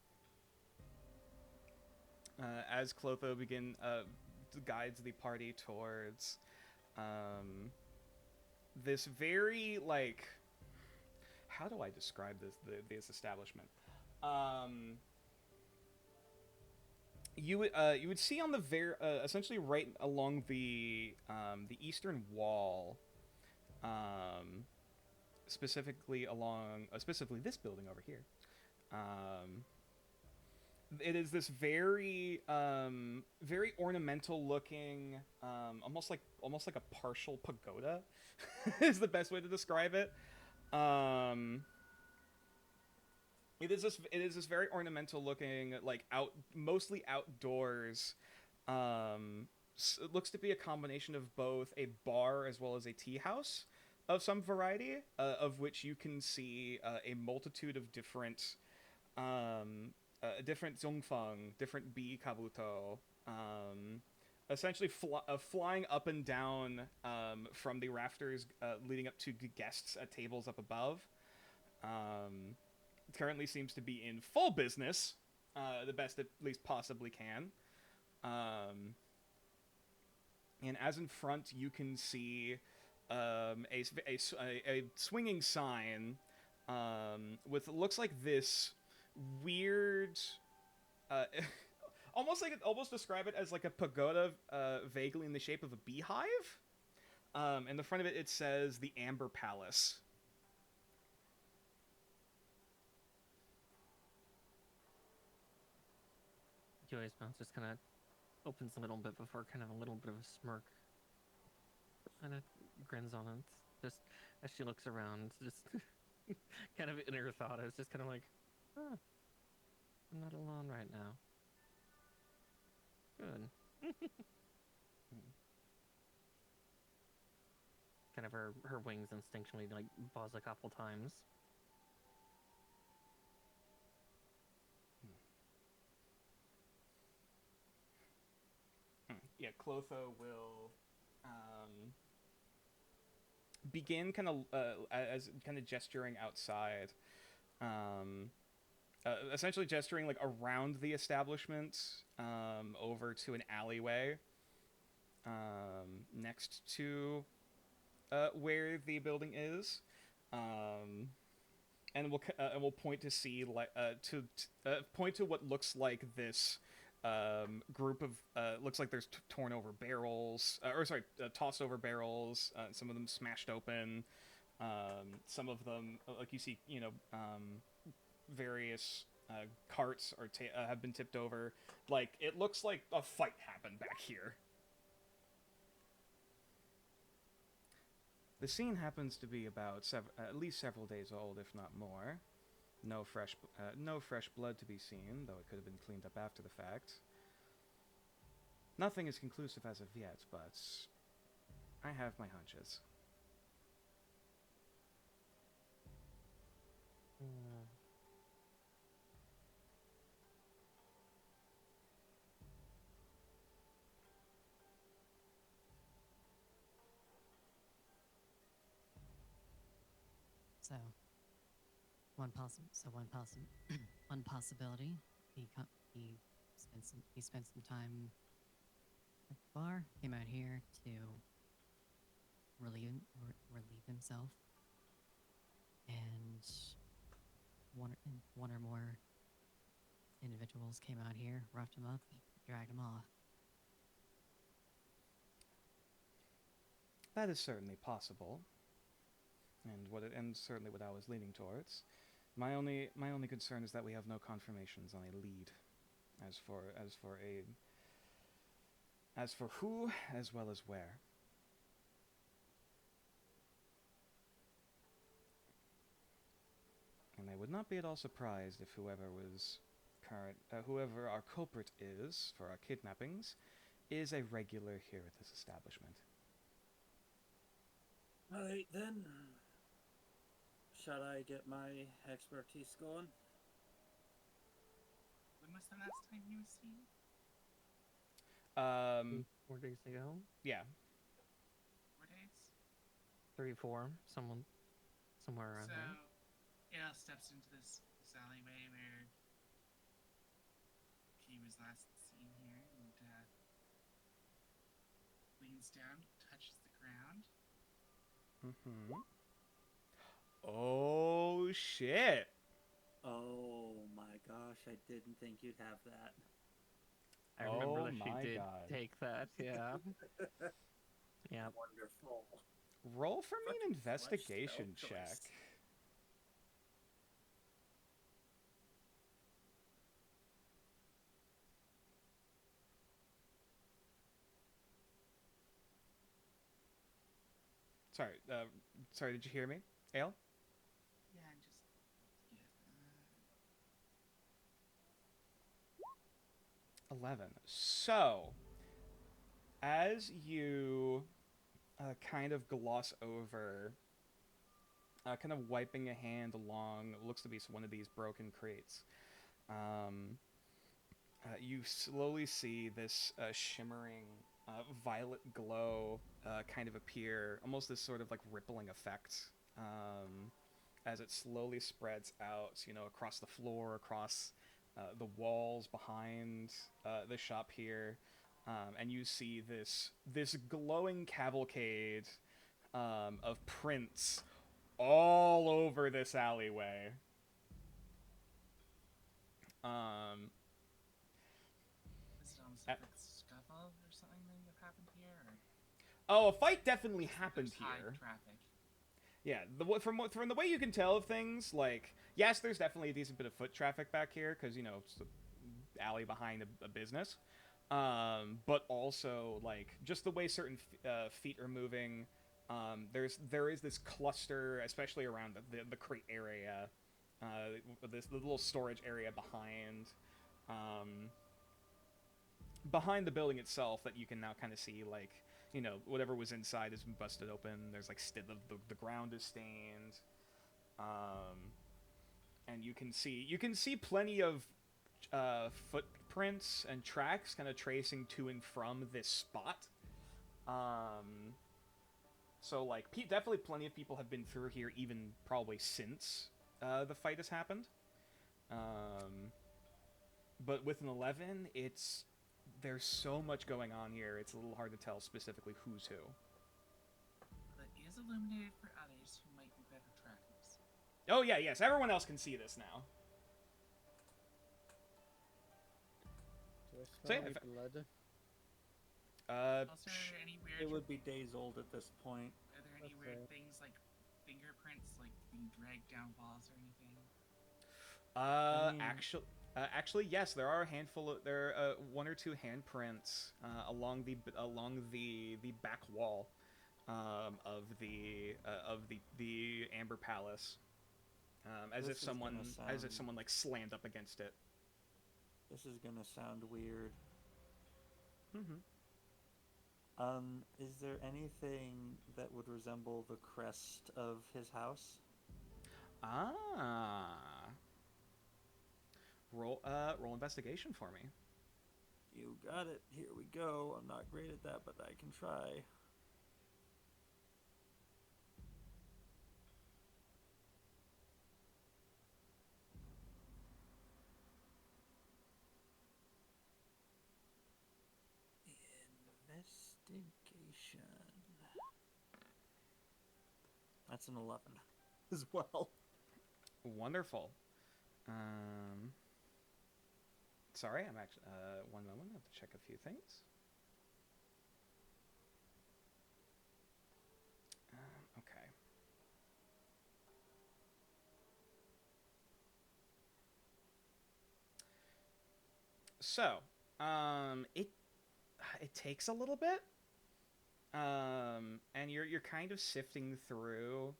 Clotho guides the party towards this very, like, how do I describe this establishment? You would see on the essentially right along the eastern wall, specifically this building over here. It is this very very ornamental looking, almost like a partial pagoda is the best way to describe it. It is this very ornamental looking, like, mostly outdoors. It looks to be a combination of both a bar as well as a tea house of some variety, of which you can see a multitude of different zongfang, different bee kabuto, essentially flying up and down from the rafters leading up to guests at tables up above. Currently seems to be in full business, the best it at least possibly can. And as in front, you can see a swinging sign with looks like this weird, almost describe it as like a pagoda, vaguely in the shape of a beehive. In the front of it, it says the Amber Palace. Joey's mouth just kind of opens a little bit before kind of a little bit of a smirk. Kind of grins on it. Just as she looks around, just kind of in her thought, it's just kind of like, huh, I'm not alone right now. Good. Kind of her wings instinctually like buzz a couple times. Yeah, Clotho will begin kind of as kind of gesturing outside, essentially gesturing like around the establishment, over to an alleyway, next to where the building is, and we'll point to see point to what looks like this group of looks like there's torn over barrels, tossed over barrels. Some of them smashed open. Some of them, like you see, various carts have been tipped over. Like, it looks like a fight happened back here. The scene happens to be about at least several days old, if not more. No fresh blood to be seen, though it could have been cleaned up after the fact. Nothing is conclusive as of yet, but I have my hunches. So, one possibility. He spent some time at the bar. Came out here to relieve himself, and one or more individuals came out here, roughed him up, dragged him off. That is certainly possible, and certainly what I was leaning towards. My only concern is that we have no confirmations on a lead, as for who, as well as where. And I would not be at all surprised if whoever our culprit is for our kidnappings is a regular here at this establishment. Alright then. Shall I get my expertise going? When was the last time he was seen? 4 days ago? Yeah. 4 days? 3, 4, somewhere around there. So, Ale steps into this alleyway where he was last seen here, and leans down, touches the ground. Mm-hmm. Oh, shit. Oh my gosh, I didn't think you'd have that. I remember Oh that she my did God. take that, yeah. Yeah. Wonderful. Roll for me an Fucking flesh investigation spell check. choice. Sorry, did you hear me? Ale? Yeah, and just get 11. So, as you kind of gloss over, kind of wiping a hand along what looks to be one of these broken crates, you slowly see this shimmering violet glow kind of appear, almost this sort of like rippling effect, as it slowly spreads out, across the floor, across the walls behind the shop here, and you see this glowing cavalcade of prints all over this alleyway. Is it almost like a scuffle or something that happened here? Or Oh, a fight definitely happened there's high here. traffic. Yeah, from the way you can tell of things, like, yes, there's definitely a decent bit of foot traffic back here, because, it's the alley behind a business. But also, like, just the way certain feet are moving, there is this cluster, especially around the crate area, the little storage area behind the building itself, that you can now kind of see, like, whatever was inside has been busted open. There's like the ground is stained, and you can see plenty of footprints and tracks kind of tracing to and from this spot. So like definitely plenty of people have been through here, even probably since the fight has happened. But with an 11, there's so much going on here. It's a little hard to tell specifically who's who. Well, it is illuminated for others who might be better trackers. Oh yeah, yes. Everyone else can see this now. Do I So, smell yeah, any if- blood? Also, are there any weird? It would be days old at this point. Are there any Okay. weird things like fingerprints, like being dragged down walls or anything? Actually, yes. There are a handful of one or two handprints along the back wall of the Amber Palace, as This if is gonna someone like slammed up against it. This is gonna sound weird. Mm-hmm. Is there anything that would resemble the crest of his house? Roll investigation for me. You got it. Here we go. I'm not great at that, but I can try. Investigation. That's an 11 as well. Wonderful. Sorry, I'm actually one moment. I have to check a few things. Okay. So, it takes a little bit, and you're kind of sifting through,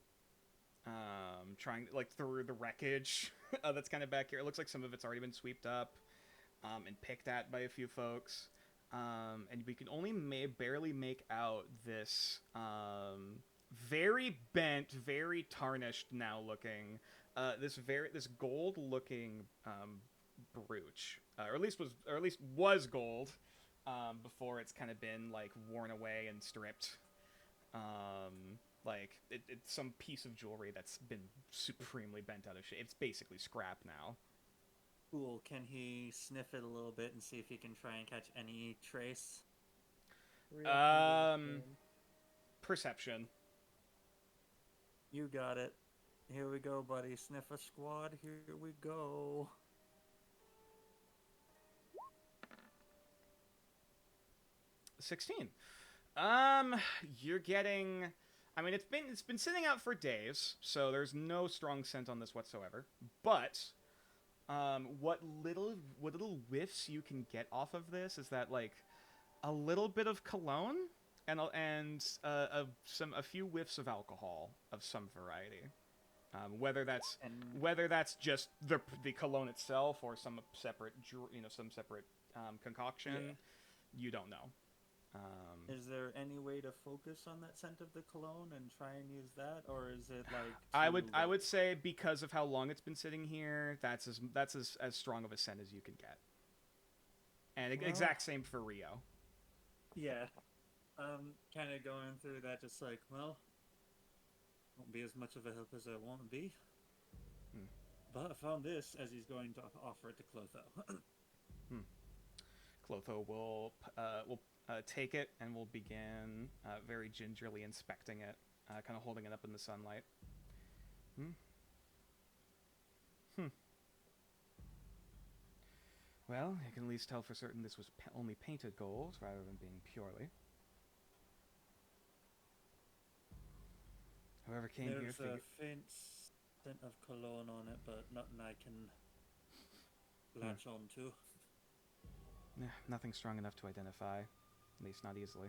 trying like through the wreckage that's kind of back here. It looks like some of it's already been swept up, and picked at by a few folks, and we can only barely make out this very bent, very tarnished now looking, this gold looking brooch, or at least was gold, before it's kind of been like worn away and stripped. Like it's some piece of jewelry that's been supremely bent out of shape. It's basically scrap now. Cool. Can he sniff it a little bit and see if he can try and catch any trace? Perception. You got it. Here we go, buddy. Sniff a squad. Here we go. $16. You're getting. I mean, it's been sitting out for days, so there's no strong scent on this whatsoever. But what little whiffs you can get off of this is that like a little bit of cologne and a few whiffs of alcohol of some variety. Whether that's just the cologne itself or some separate concoction, you don't know. Is there any way to focus on that scent of the cologne and try and use that, or is it like? I would say because of how long it's been sitting here, that's as strong of a scent as you can get. And exact same for Rio. Yeah, kind of going through that, just like, well, won't be as much of a help as I want to be. But I found this, as he's going to offer it to Clotho. Clotho will take it and will begin very gingerly inspecting it, kind of holding it up in the sunlight. Well, you can at least tell for certain this was only painted gold rather than being purely. Whoever came here There's figured... a faint scent of cologne on it, but nothing I can latch on to. Nothing strong enough to identify, at least not easily.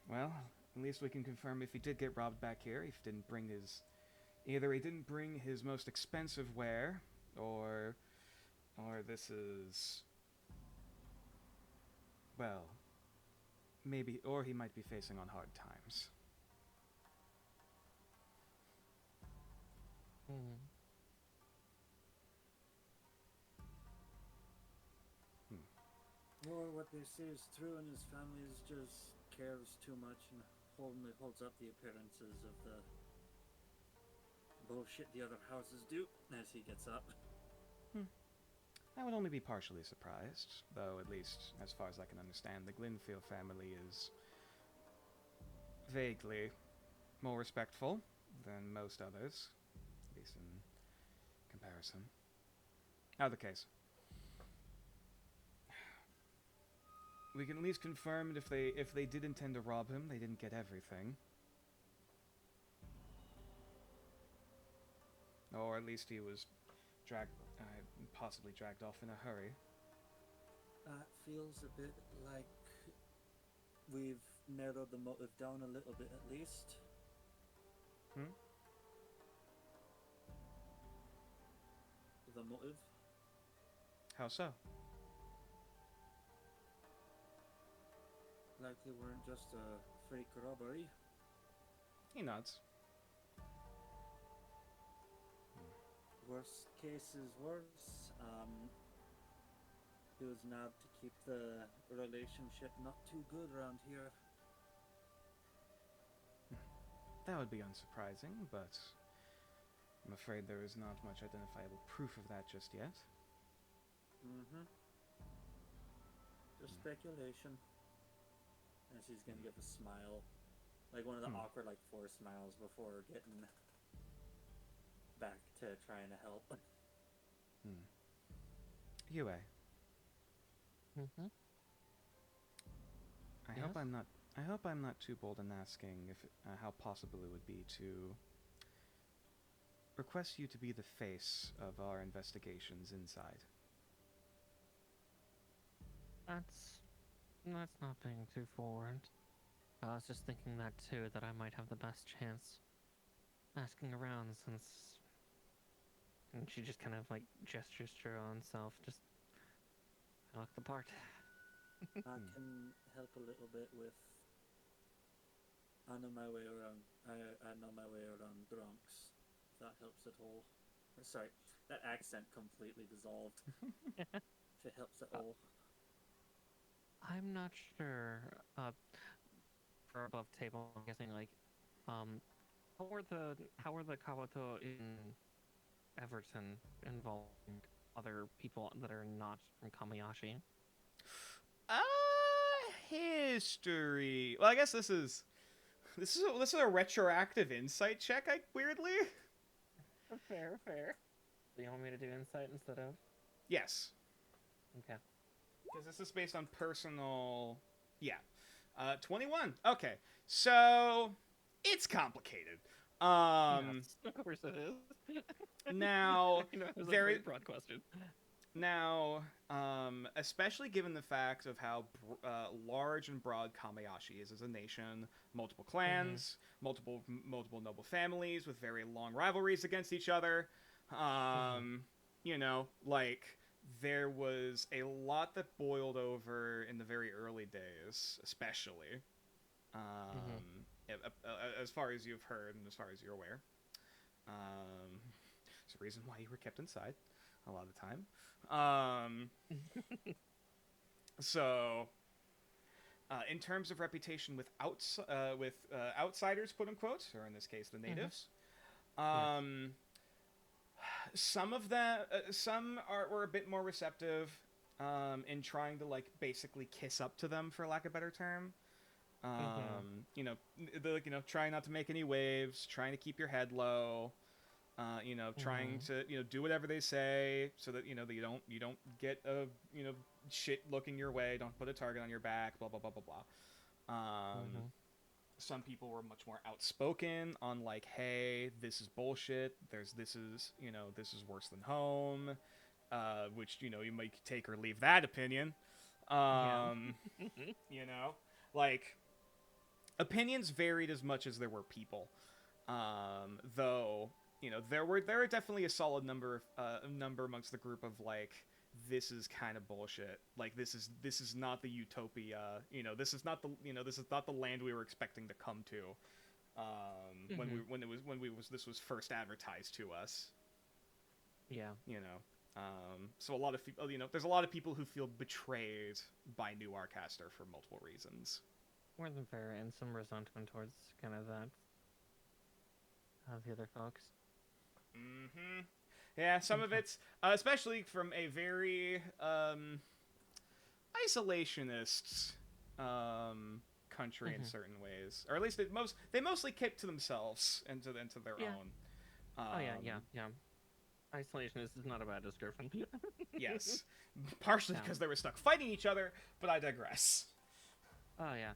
Well, at least we can confirm if he did get robbed back here, if he didn't bring his... Either he didn't bring his most expensive wear, or this is... Well, maybe, or he might be facing on hard times. Or what they say is true, and his family just cares too much and only holds up the appearances of the bullshit the other houses do, as he gets up. I would only be partially surprised, though at least, as far as I can understand, the Glenfield family is vaguely more respectful than most others, at least in comparison. Either case, we can at least confirm that if they did intend to rob him, they didn't get everything. Or at least he was possibly dragged off in a hurry. That feels a bit like we've narrowed the motive down a little bit at least. The motive? How so? Like they weren't just a fake robbery. He nods. Worst case is worse. He was nabbed to keep the relationship not too good around here. That would be unsurprising, but I'm afraid there is not much identifiable proof of that just yet. Just speculation. And she's gonna give a smile. Like one of the awkward, like, forced smiles before getting back to trying to help. Yue, Mm-hmm. I hope I'm not too bold in asking if how possible it would be to request you to be the face of our investigations inside. That's not being too forward. I was just thinking that too, that I might have the best chance asking around since... And she just kind of like gestures to her own self, just... I look the part. I can help a little bit with... I know my way around drunks. If that helps at all. Sorry, that accent completely dissolved. If it helps at all. I'm not sure. For above table, I'm guessing like, how were the Kawato in Everton involving other people that are not from Kamiashi? History. Well, I guess this is a retroactive insight check. Weirdly. Fair. Do you want me to do insight instead of? Yes. Okay. Because this is based on personal... Yeah. 21. Okay. So, it's complicated. Yes, of course it is. Now, you know, it was very a broad question. Now, especially given the fact of how large and broad Kamiashi is as a nation, multiple clans, multiple noble families with very long rivalries against each other, you know, like, there was a lot that boiled over in the very early days, especially, as far as you've heard and as far as you're aware. It's a reason why you were kept inside a lot of the time. So, in terms of reputation with outsiders, quote unquote, or in this case, the natives, some of them, were a bit more receptive, in trying to like basically kiss up to them, for lack of a better term. You know, trying not to make any waves, trying to keep your head low. You know, trying to, you know, do whatever they say so that, you know, that you don't get a, you know, shit looking your way, don't put a target on your back, blah, blah, blah, blah, blah. Some people were much more outspoken on like, hey, this is bullshit. This is worse than home, which, you know, you might take or leave that opinion. You know, like, opinions varied as much as there were people. Though, you know, there were definitely a solid number amongst the group of like, this is kind of bullshit. Like, this is not the utopia. You know, this is not the land we were expecting to come to. When this was first advertised to us. Yeah. You know. So a lot of people, you know, there's a lot of people who feel betrayed by New Arcaster for multiple reasons. More than fair, and some resentment towards kind of that of the other folks. Yeah, some of it's especially from a very isolationist country in certain ways, or at least they mostly keep to themselves and to their own. Oh yeah. Isolationist is not a bad description. Yes, partially because they were stuck fighting each other, but I digress. Oh yeah,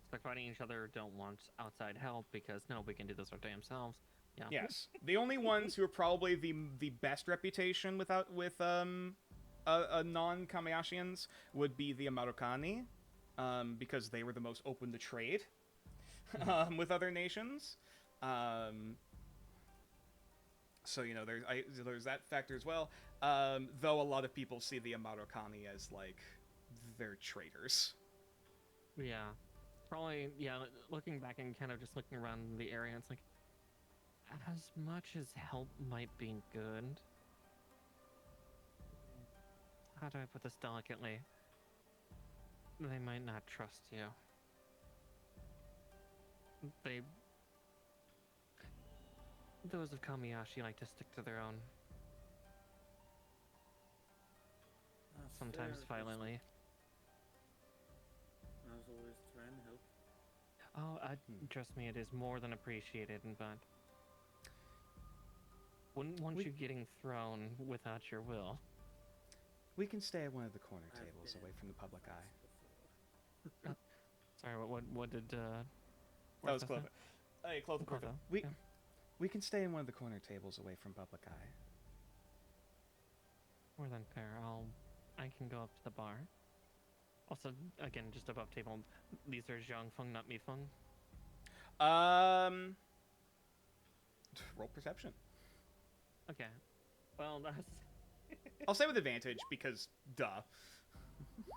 stuck fighting each other, don't want outside help because no, we can do this our damn selves. Yeah. Yes, the only ones who are probably the best reputation with non-Kamiashians would be the Amarokani, because they were the most open to trade with other nations. So there's that factor as well. Though a lot of people see the Amarokani as like they're traitors. Yeah, probably. Yeah, looking back and kind of just looking around the area, it's like, as much as help might be good, how do I put this delicately? They might not trust you. Those of Kamiashi like to stick to their own. Sometimes violently. I was always trying to help. Oh, trust me, it is more than appreciated, but wouldn't want you getting thrown without your will. We can stay at one of the corner tables away from the public eye. Sorry, what did That was Clotho. Hey, Clotho. Clotho. We can stay in one of the corner tables away from public eye. More than fair. I can go up to the bar. Also, again, just above table. These are Zhang Feng, not Mi Feng. Roll perception. Okay. Well, that's. I'll say with advantage because, duh.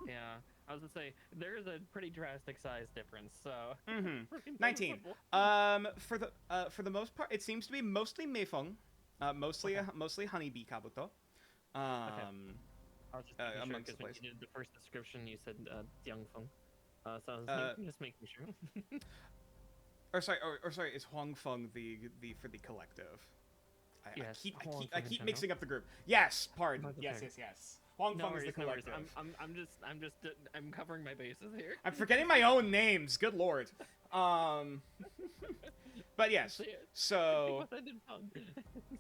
Yeah, I was gonna say there is a pretty drastic size difference. So. 19. For the most part, it seems to be mostly Meifeng, mostly honeybee kabuto. Okay. I was just making sure amongst because the when place. you did the first description, you said Young Feng. So I was just making sure. Sorry, is Huang Feng the for the collective? Yes, I keep mixing up the group. Yes, pardon. That's Yes. okay. Huang No Feng is the worries, no collective. worries. I'm covering my bases here. I'm forgetting my own names. Good lord. But yes. So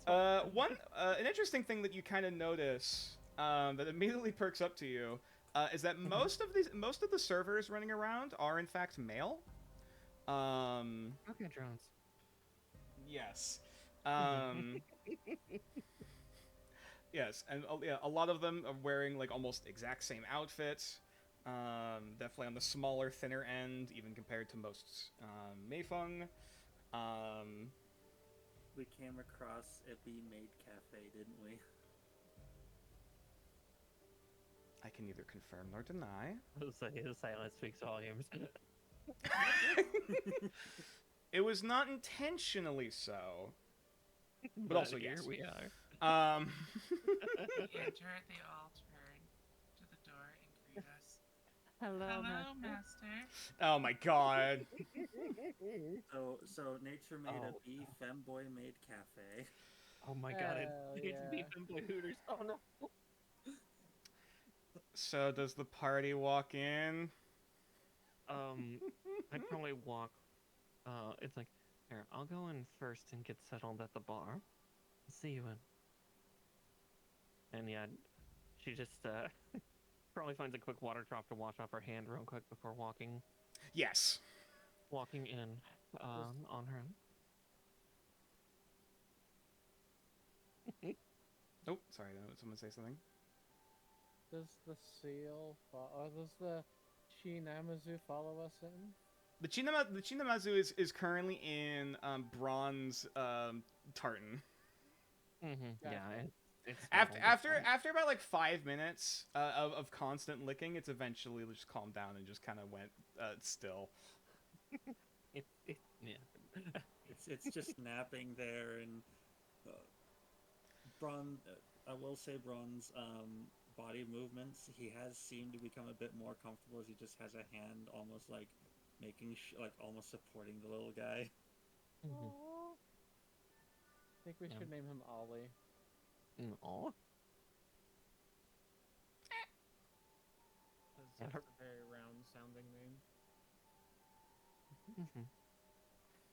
an interesting thing that you kind of notice that immediately perks up to you is that most of the servers running around are in fact male. Okay, drones. Yes. Yes, and a lot of them are wearing like almost exact same outfits. Definitely on the smaller, thinner end, even compared to most Meifeng. We came across a bee-made cafe, didn't we? I can neither confirm nor deny. The silence speaks volumes. It was not intentionally so, but also here yes. we are. Enter, they all turn to the door and greet us. Hello, Master. Oh my god. So nature made Oh. a bee femboy made cafe. Oh my god, Hell it's yeah. Beef and Boy Hooters. Oh no. So does the party walk in? I'd probably walk. It's like, here, I'll go in first and get settled at the bar. See you in. And yeah, she just probably finds a quick water drop to wash off her hand real quick before walking Yes. in on her own. Oh, sorry. Did someone say something? Does the seal follow? Does the Shinamazu follow us in? The Chinamazu is currently in bronze tartan. Yeah, it's After about like 5 minutes of constant licking, it's eventually just calmed down and just kind of went still. Yeah. It's just napping there, and Bron. I will say Bron's body movements. He has seemed to become a bit more comfortable as he just has a hand almost like making almost supporting the little guy. I think we should name him Ollie. Oh. That's a very round sounding name.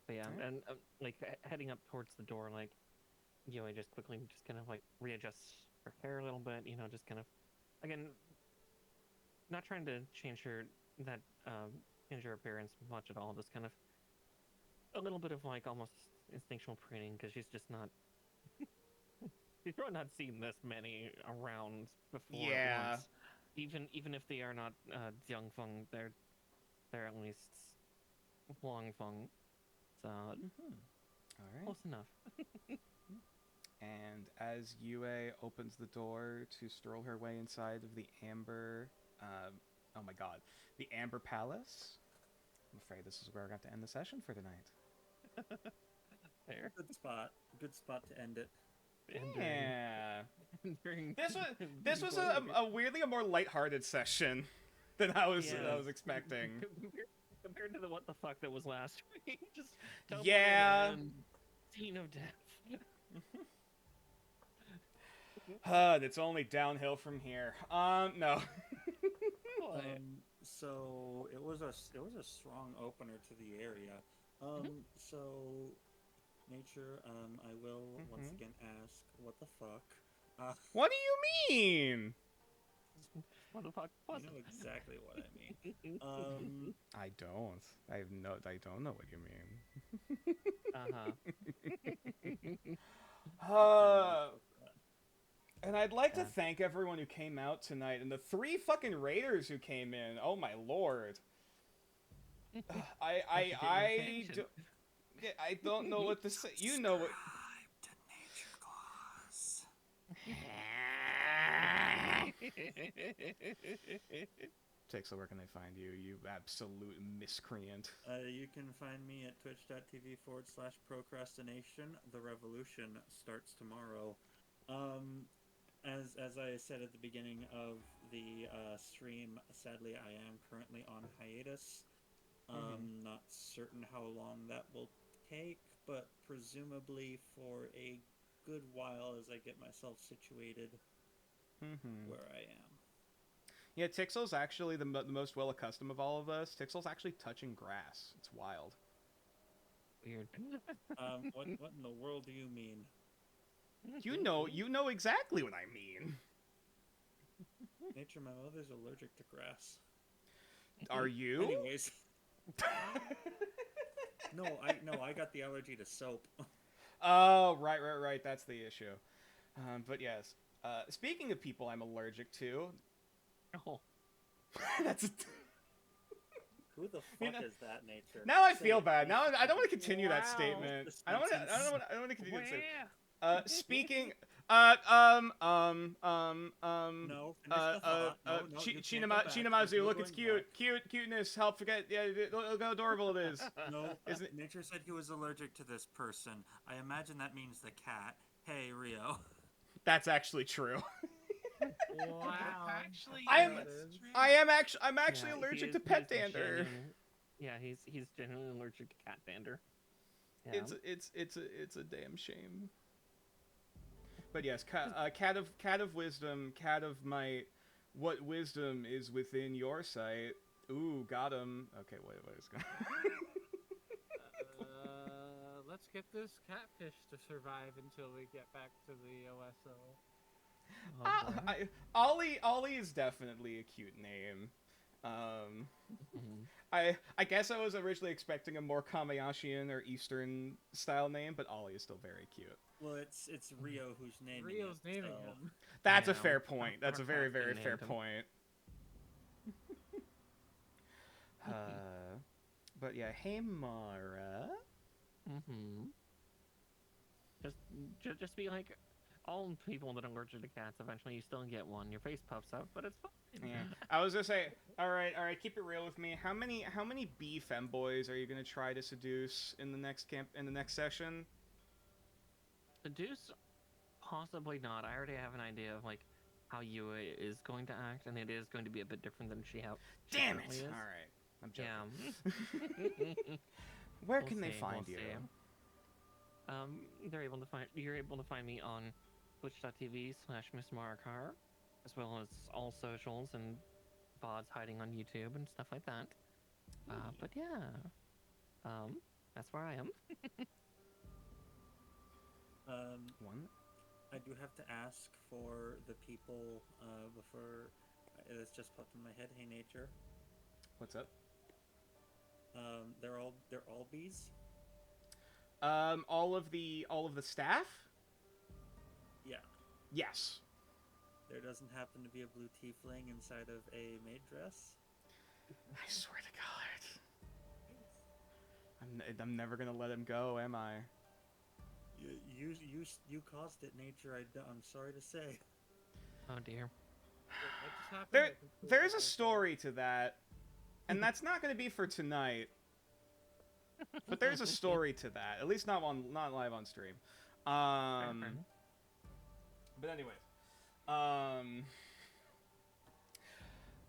But yeah, and like heading up towards the door, like Yui just quickly just kind of like readjusts her hair a little bit, you know, just kind of again not trying to change her change her appearance much at all, just kind of a little bit of like almost instinctual preening because she's just not she's probably not seen this many around before at once. Even if they are not Jiangfeng, they're at least Huangfeng. So All right. close enough. And as Yue opens the door to stroll her way inside of the Amber, oh my god, the Amber Palace, I'm afraid this is where we're going to have to end the session for tonight. There. Good spot to end it. Yeah. During This was a weirdly a more lighthearted session than I was expecting. Compared to the what the fuck that was last week. Just Yeah. Scene of death. It's only downhill from here. No. So it was a strong opener to the area. So Nature, I will once again ask, what the fuck? What do you mean? What the fuck was You know exactly what I mean. I don't. I don't know what you mean. And I'd like to thank everyone who came out tonight and the 3 fucking raiders who came in. Oh my lord. I don't know what to say. You know what. To Nature Claws. Tixel, where can they find you? You absolute miscreant. You can find me at twitch.tv/procrastination. The revolution starts tomorrow. As I said at the beginning of the stream, sadly I am currently on hiatus. Not certain how long that will take, but presumably for a good while as I get myself situated where I am. Yeah, Tixel's actually the most well accustomed of all of us. Tixel's actually touching grass. It's wild. Weird. What in the world do you mean? You know exactly what I mean. Nature, my mother's allergic to grass. Are you? Anyways. No, I got the allergy to soap. Oh, right. That's the issue. But yes. Speaking of people I'm allergic to. Oh. That's. Who the fuck is that, Nature? Now I feel bad. Now I don't want to continue that statement. I don't want to continue that statement. Speaking. No. Shinamazu, look, it's cute. Cuteness. Help forget. Yeah, look how adorable it is. No. Isn't it? Nature said he was allergic to this person. I imagine that means the cat. Hey, Rio. That's actually true. Wow. Actually, I'm actually allergic to pet dander. He's genuinely allergic to cat dander. Yeah. It's a damn shame. But yes, cat of wisdom, cat of might. What wisdom is within your sight? Ooh, got him. Okay, what is going? Let's get this catfish to survive until we get back to the OSO. Ollie is definitely a cute name. I guess I was originally expecting a more Kamayashian or Eastern style name, but Ollie is still very cute. Well, it's Rio who's naming Rio's it, naming so. him. That's a fair point. That's a very, Our very crafty fair named him. point. But yeah, hey Mara. Just be like all people that are allergic to cats. Eventually, you still get one. Your face puffs up, but it's fine. Yeah, I was gonna say, all right, keep it real with me. How many bee femboys are you gonna try to seduce in the next session? Seduce? Possibly not. I already have an idea of like how Yue is going to act, and it is going to be a bit different than she Damn currently it! is. All right, I'm joking. Yeah. Where We'll can they see, find we'll you? see. You're able to find me on twitch.tv/MissMarkar, as well as all socials and VODs hiding on YouTube and stuff like that. But yeah, that's where I am. One. I do have to ask for the people before this just popped in my head. Hey, nature. What's up? They're all bees. All of the staff? Yeah. Yes. There doesn't happen to be a blue tiefling inside of a maid dress. I swear to God. I'm never gonna let him go, am I? You caused it, nature. I'm sorry to say. Oh dear. What just happened? There's a story to that, and that's not gonna be for tonight. But there's a story to that. At least not live on stream. But anyways,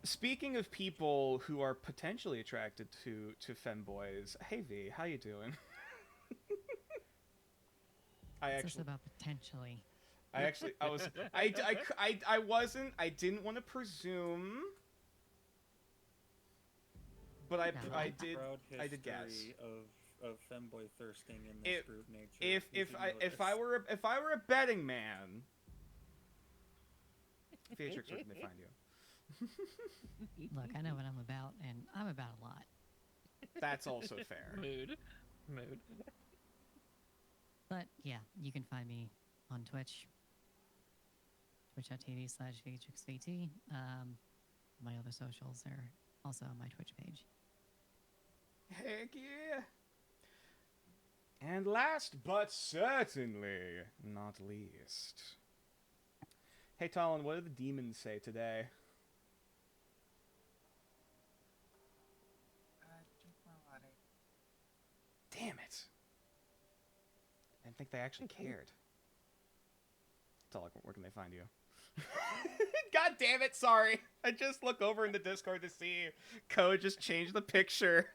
speaking of people who are potentially attracted to femboys, hey V, how you doing? It's just about potentially. I didn't want to presume, but I did guess. Of femboy thirsting in this group nature. If I were a betting man, Beatrix, where can they find you? Look, I know what I'm about, and I'm about a lot. That's also fair. Mood. But yeah, you can find me on Twitch. Twitch.tv/VatrixVT. My other socials are also on my Twitch page. Heck yeah! And last but certainly not least. Hey Talon, what do the demons say today? Drink more water. Damn it! I didn't think they actually cared. Where can they find you? God damn it, sorry. I just look over in the Discord to see Code just change the picture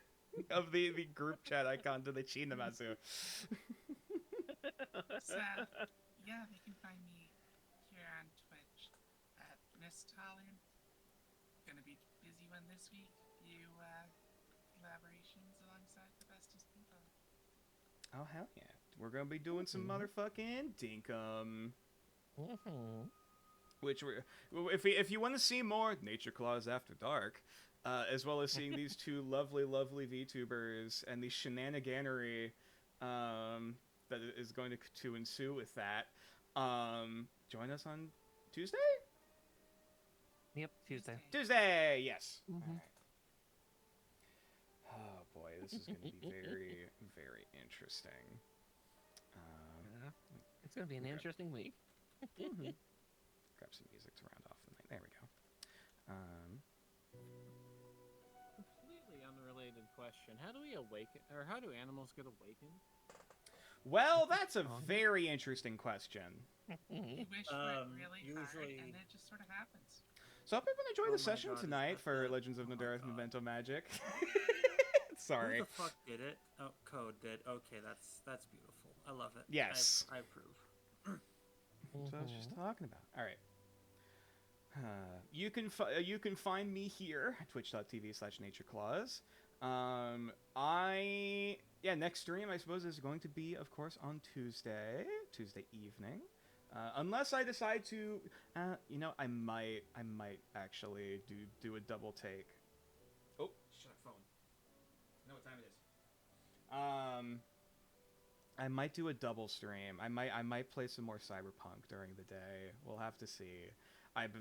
of the group chat icon to the Chinamazu. So, yeah, they can find me here on Twitch at Miss Talon. Gonna be busy one this week. Few collaborations alongside the bestest people. Oh, hell yeah. We're gonna be doing some motherfucking dinkum. Which if you want to see more Nature Claws After Dark, as well as seeing these two lovely VTubers and the shenaniganery that is going to ensue with that, join us on Tuesday? Yep, Tuesday. Tuesday, yes. Mhm. All right. Oh boy, this is going to be very, very interesting. It's going to be an interesting week. Grab some music to round off the night. There we go. Completely unrelated question. How do we awaken, or how do animals get awakened? Well, that's a very interesting question. You wish for it really hard, usually- and it just sort of happens. So I hope everyone enjoyed Oh the my session God, is tonight that for the- Legends of oh my Nadareth God. Memento Magic. Sorry. Who the fuck did it? Oh, Code did. Okay, that's beautiful. I love it. Yes. I approve. That's what I was just talking about. All right. You can find me here at twitch.tv/natureclaws. Next stream I suppose is going to be, of course, on Tuesday evening. Unless I decide to, I might actually do a double take. Oh, shut up, phone. I know what time it is. I might do a double stream. I might play some more Cyberpunk during the day. We'll have to see. I've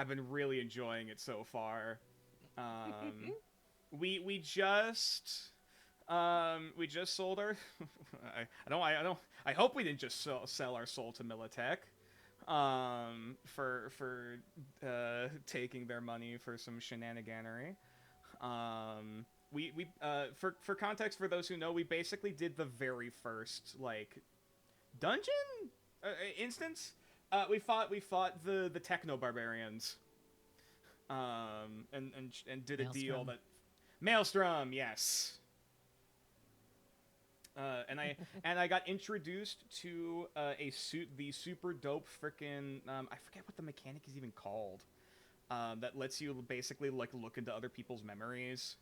been really enjoying it so far. We just sold our I hope we didn't just sell our soul to Militech for taking their money for some shenaniganery. For context, for those who know, we basically did the very first dungeon instance. We fought the techno barbarians, and did a deal Maelstrom. that Maelstrom, yes. And I got introduced to the super dope freaking I forget what the mechanic is even called. That lets you basically like look into other people's memories.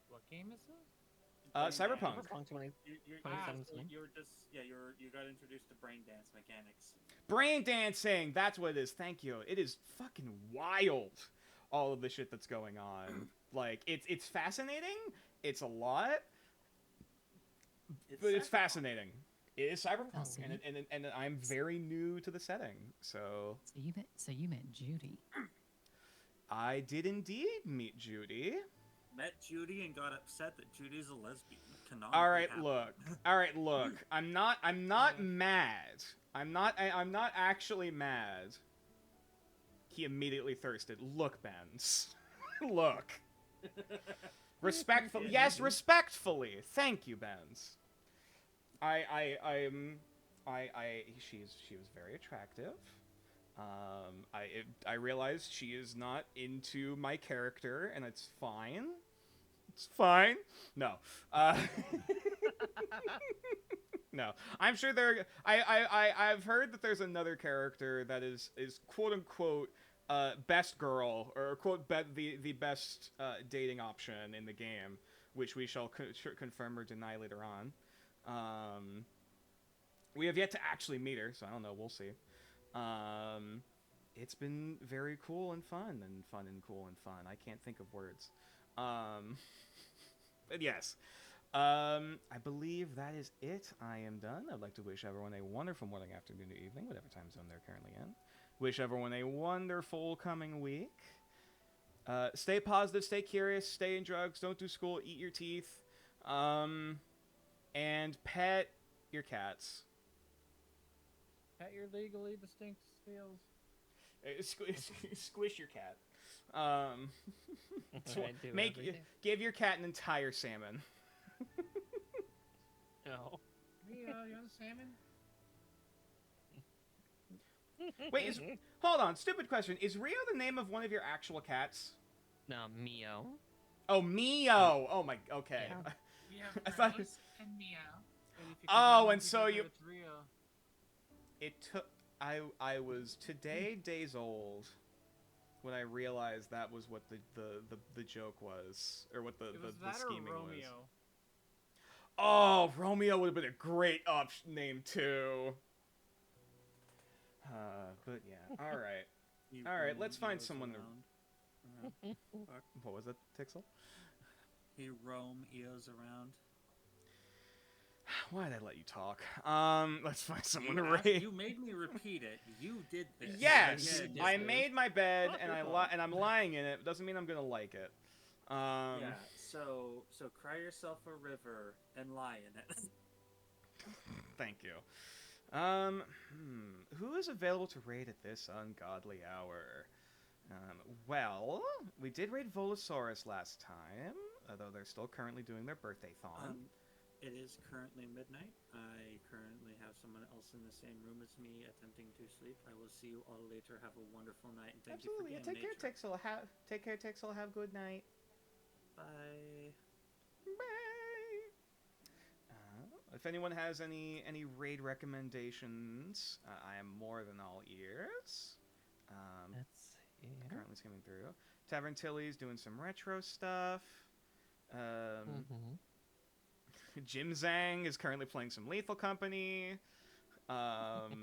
What game is this? Cyberpunk. Cyberpunk 20. You got introduced to brain dance mechanics. Brain dancing. That's what it is. Thank you. It is fucking wild. All of the shit that's going on. Like it's fascinating. It's a lot, but it's fascinating. It is cyberpunk, Fascinating. and I'm very new to the setting. So you met Judy. I did indeed meet Judy. Met Judy and got upset that Judy's a lesbian. All right, look. I'm not mad. I'm not actually mad. He immediately thirsted. Look, Benz. Look. Respectfully. Yes, respectfully. Thank you, Benz. She was very attractive. I realized she is not into my character, and it's fine. It's fine. No. No. I'm sure I've heard that there's another character that is quote unquote best girl, or quote the best dating option in the game, which we shall confirm or deny later on. We have yet to actually meet her, so I don't know. We'll see. It's been very cool and fun, and fun and cool and fun. I can't think of words. But yes. I believe that is it. I am done. I'd like to wish everyone a wonderful morning, afternoon, or evening, whatever time zone they're currently in. Wish everyone a wonderful coming week. Stay positive, stay curious, stay in drugs, don't do school, eat your teeth, and pet your cats. Pet your legally distinct scales. Squish your cat. Give your cat an entire salmon. No. You want salmon? Wait, hold on. Stupid question. Is Rio the name of one of your actual cats? No, Mio. Oh, Mio. Oh my. Okay. Yeah. We have I thought- Rose and Meow. Oh, and so you. It's Rio. It took. I was today days old when I realized that was what the joke was, or what the scheming Romeo. was. Oh, Romeo would have been a great name too. But yeah. All right. All right. Let's find someone to. What was that, Tixel? He roam ears around. Why did I let you talk? Let's find someone to You raid. You made me repeat it. You did this. Yes, Yeah, I this. made my bed Not and your fault. I'm lying in it. Doesn't mean I'm gonna like it. Yeah. So cry yourself a river and lie in it. Thank you. Who is available to raid at this ungodly hour? Well, we did raid Volosaurus last time, although they're still currently doing their birthday-thon. It is currently midnight. I currently have someone else in the same room as me attempting to sleep. I will see you all later. Have a wonderful night, and thank Absolutely. you Yeah, for take care, Tixel. Take care, Tixel. Have a good night. Bye. Bye. If anyone has any raid recommendations, I am more than all ears. Let's see. Currently skimming through. Tavern Tilly's doing some retro stuff. Jim Zhang is currently playing some Lethal Company. Let's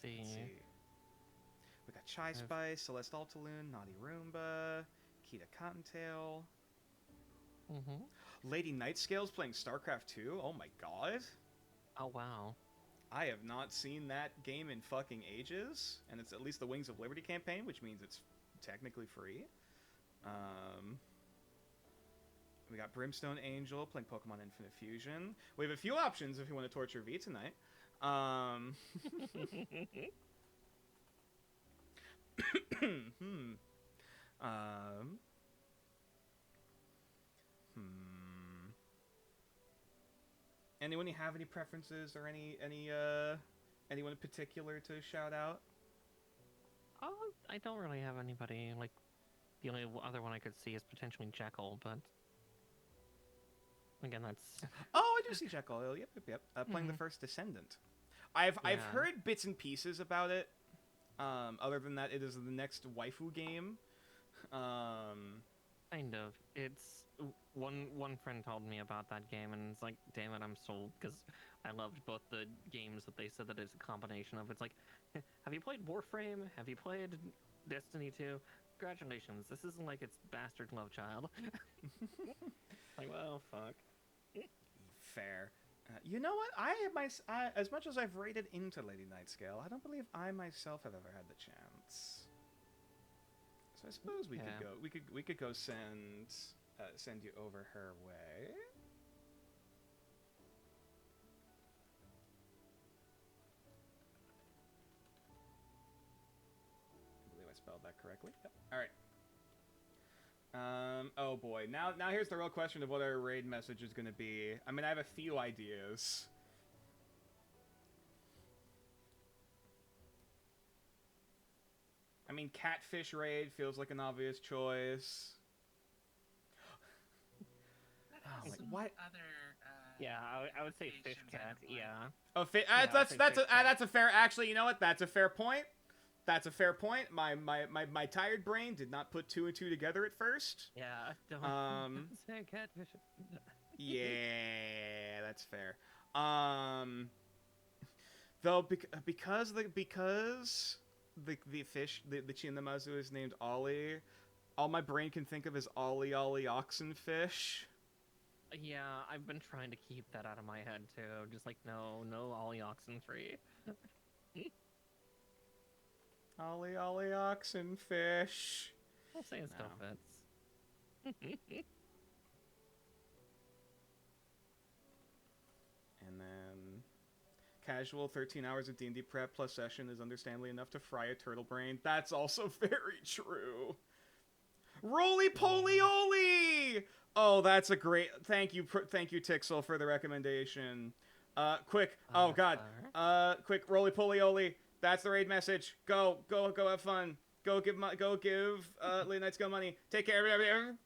see. Let's see. We got Chai Spice, Celeste Altaloon, Naughty Roomba, Kita Cottontail. Lady Nightscale's playing StarCraft 2. Oh my god. Oh wow. I have not seen that game in fucking ages, and it's at least the Wings of Liberty campaign, which means it's technically free. We got Brimstone Angel playing Pokemon Infinite Fusion. We have a few options if you want to torture V tonight. Anyone have any preferences or anyone in particular to shout out? Oh, I don't really have anybody. Like, the only other one I could see is potentially Jekyll, but again, that's Oh, I do see Jack Oil. Yep. Playing the first Descendant. I've Yeah. heard bits and pieces about it. Other than that, it is the next waifu game. kind of. It's one friend told me about that game, and it's like, damn it, I'm sold because I loved both the games that they said that it's a combination of. It's like, have you played Warframe? Have you played Destiny 2? Congratulations, this isn't like it's bastard love child. Like, well, fuck. Fair. You know what? I as much as I've raided into Lady Nightscale, I don't believe I myself have ever had the chance. So I suppose we could go. We could go send you over her way. I believe I spelled that correctly. Yep. All right. Oh boy. Now here's the real question of what our raid message is going to be. I mean, I have a few ideas. I mean, catfish raid feels like an obvious choice. Oh, like, what? Other, Yeah, I would say fish variations on cat. the board. Yeah. Oh, I'd say fish cat. that's a fair. Actually, you know what? That's a fair point. That's a fair point. My tired brain did not put two and two together at first. Yeah. Don't say catfish. Yeah, that's fair. Though because the fish, the Chinamazu is named Ollie, all my brain can think of is Ollie oxenfish. Yeah, I've been trying to keep that out of my head too. Just like, no Ollie oxen free. Ollie oxenfish. I'll say it still fits. And then casual 13 hours of D&D prep plus session is understandably enough to fry a turtle brain. That's also very true. Roly-poly-oly! Oh, that's a great... Thank you, Tixel, for the recommendation. Quick. Oh, God. Quick, roly-poly-oly. That's the raid message. Go have fun. Go give Late Night Skill money. Take care, everybody.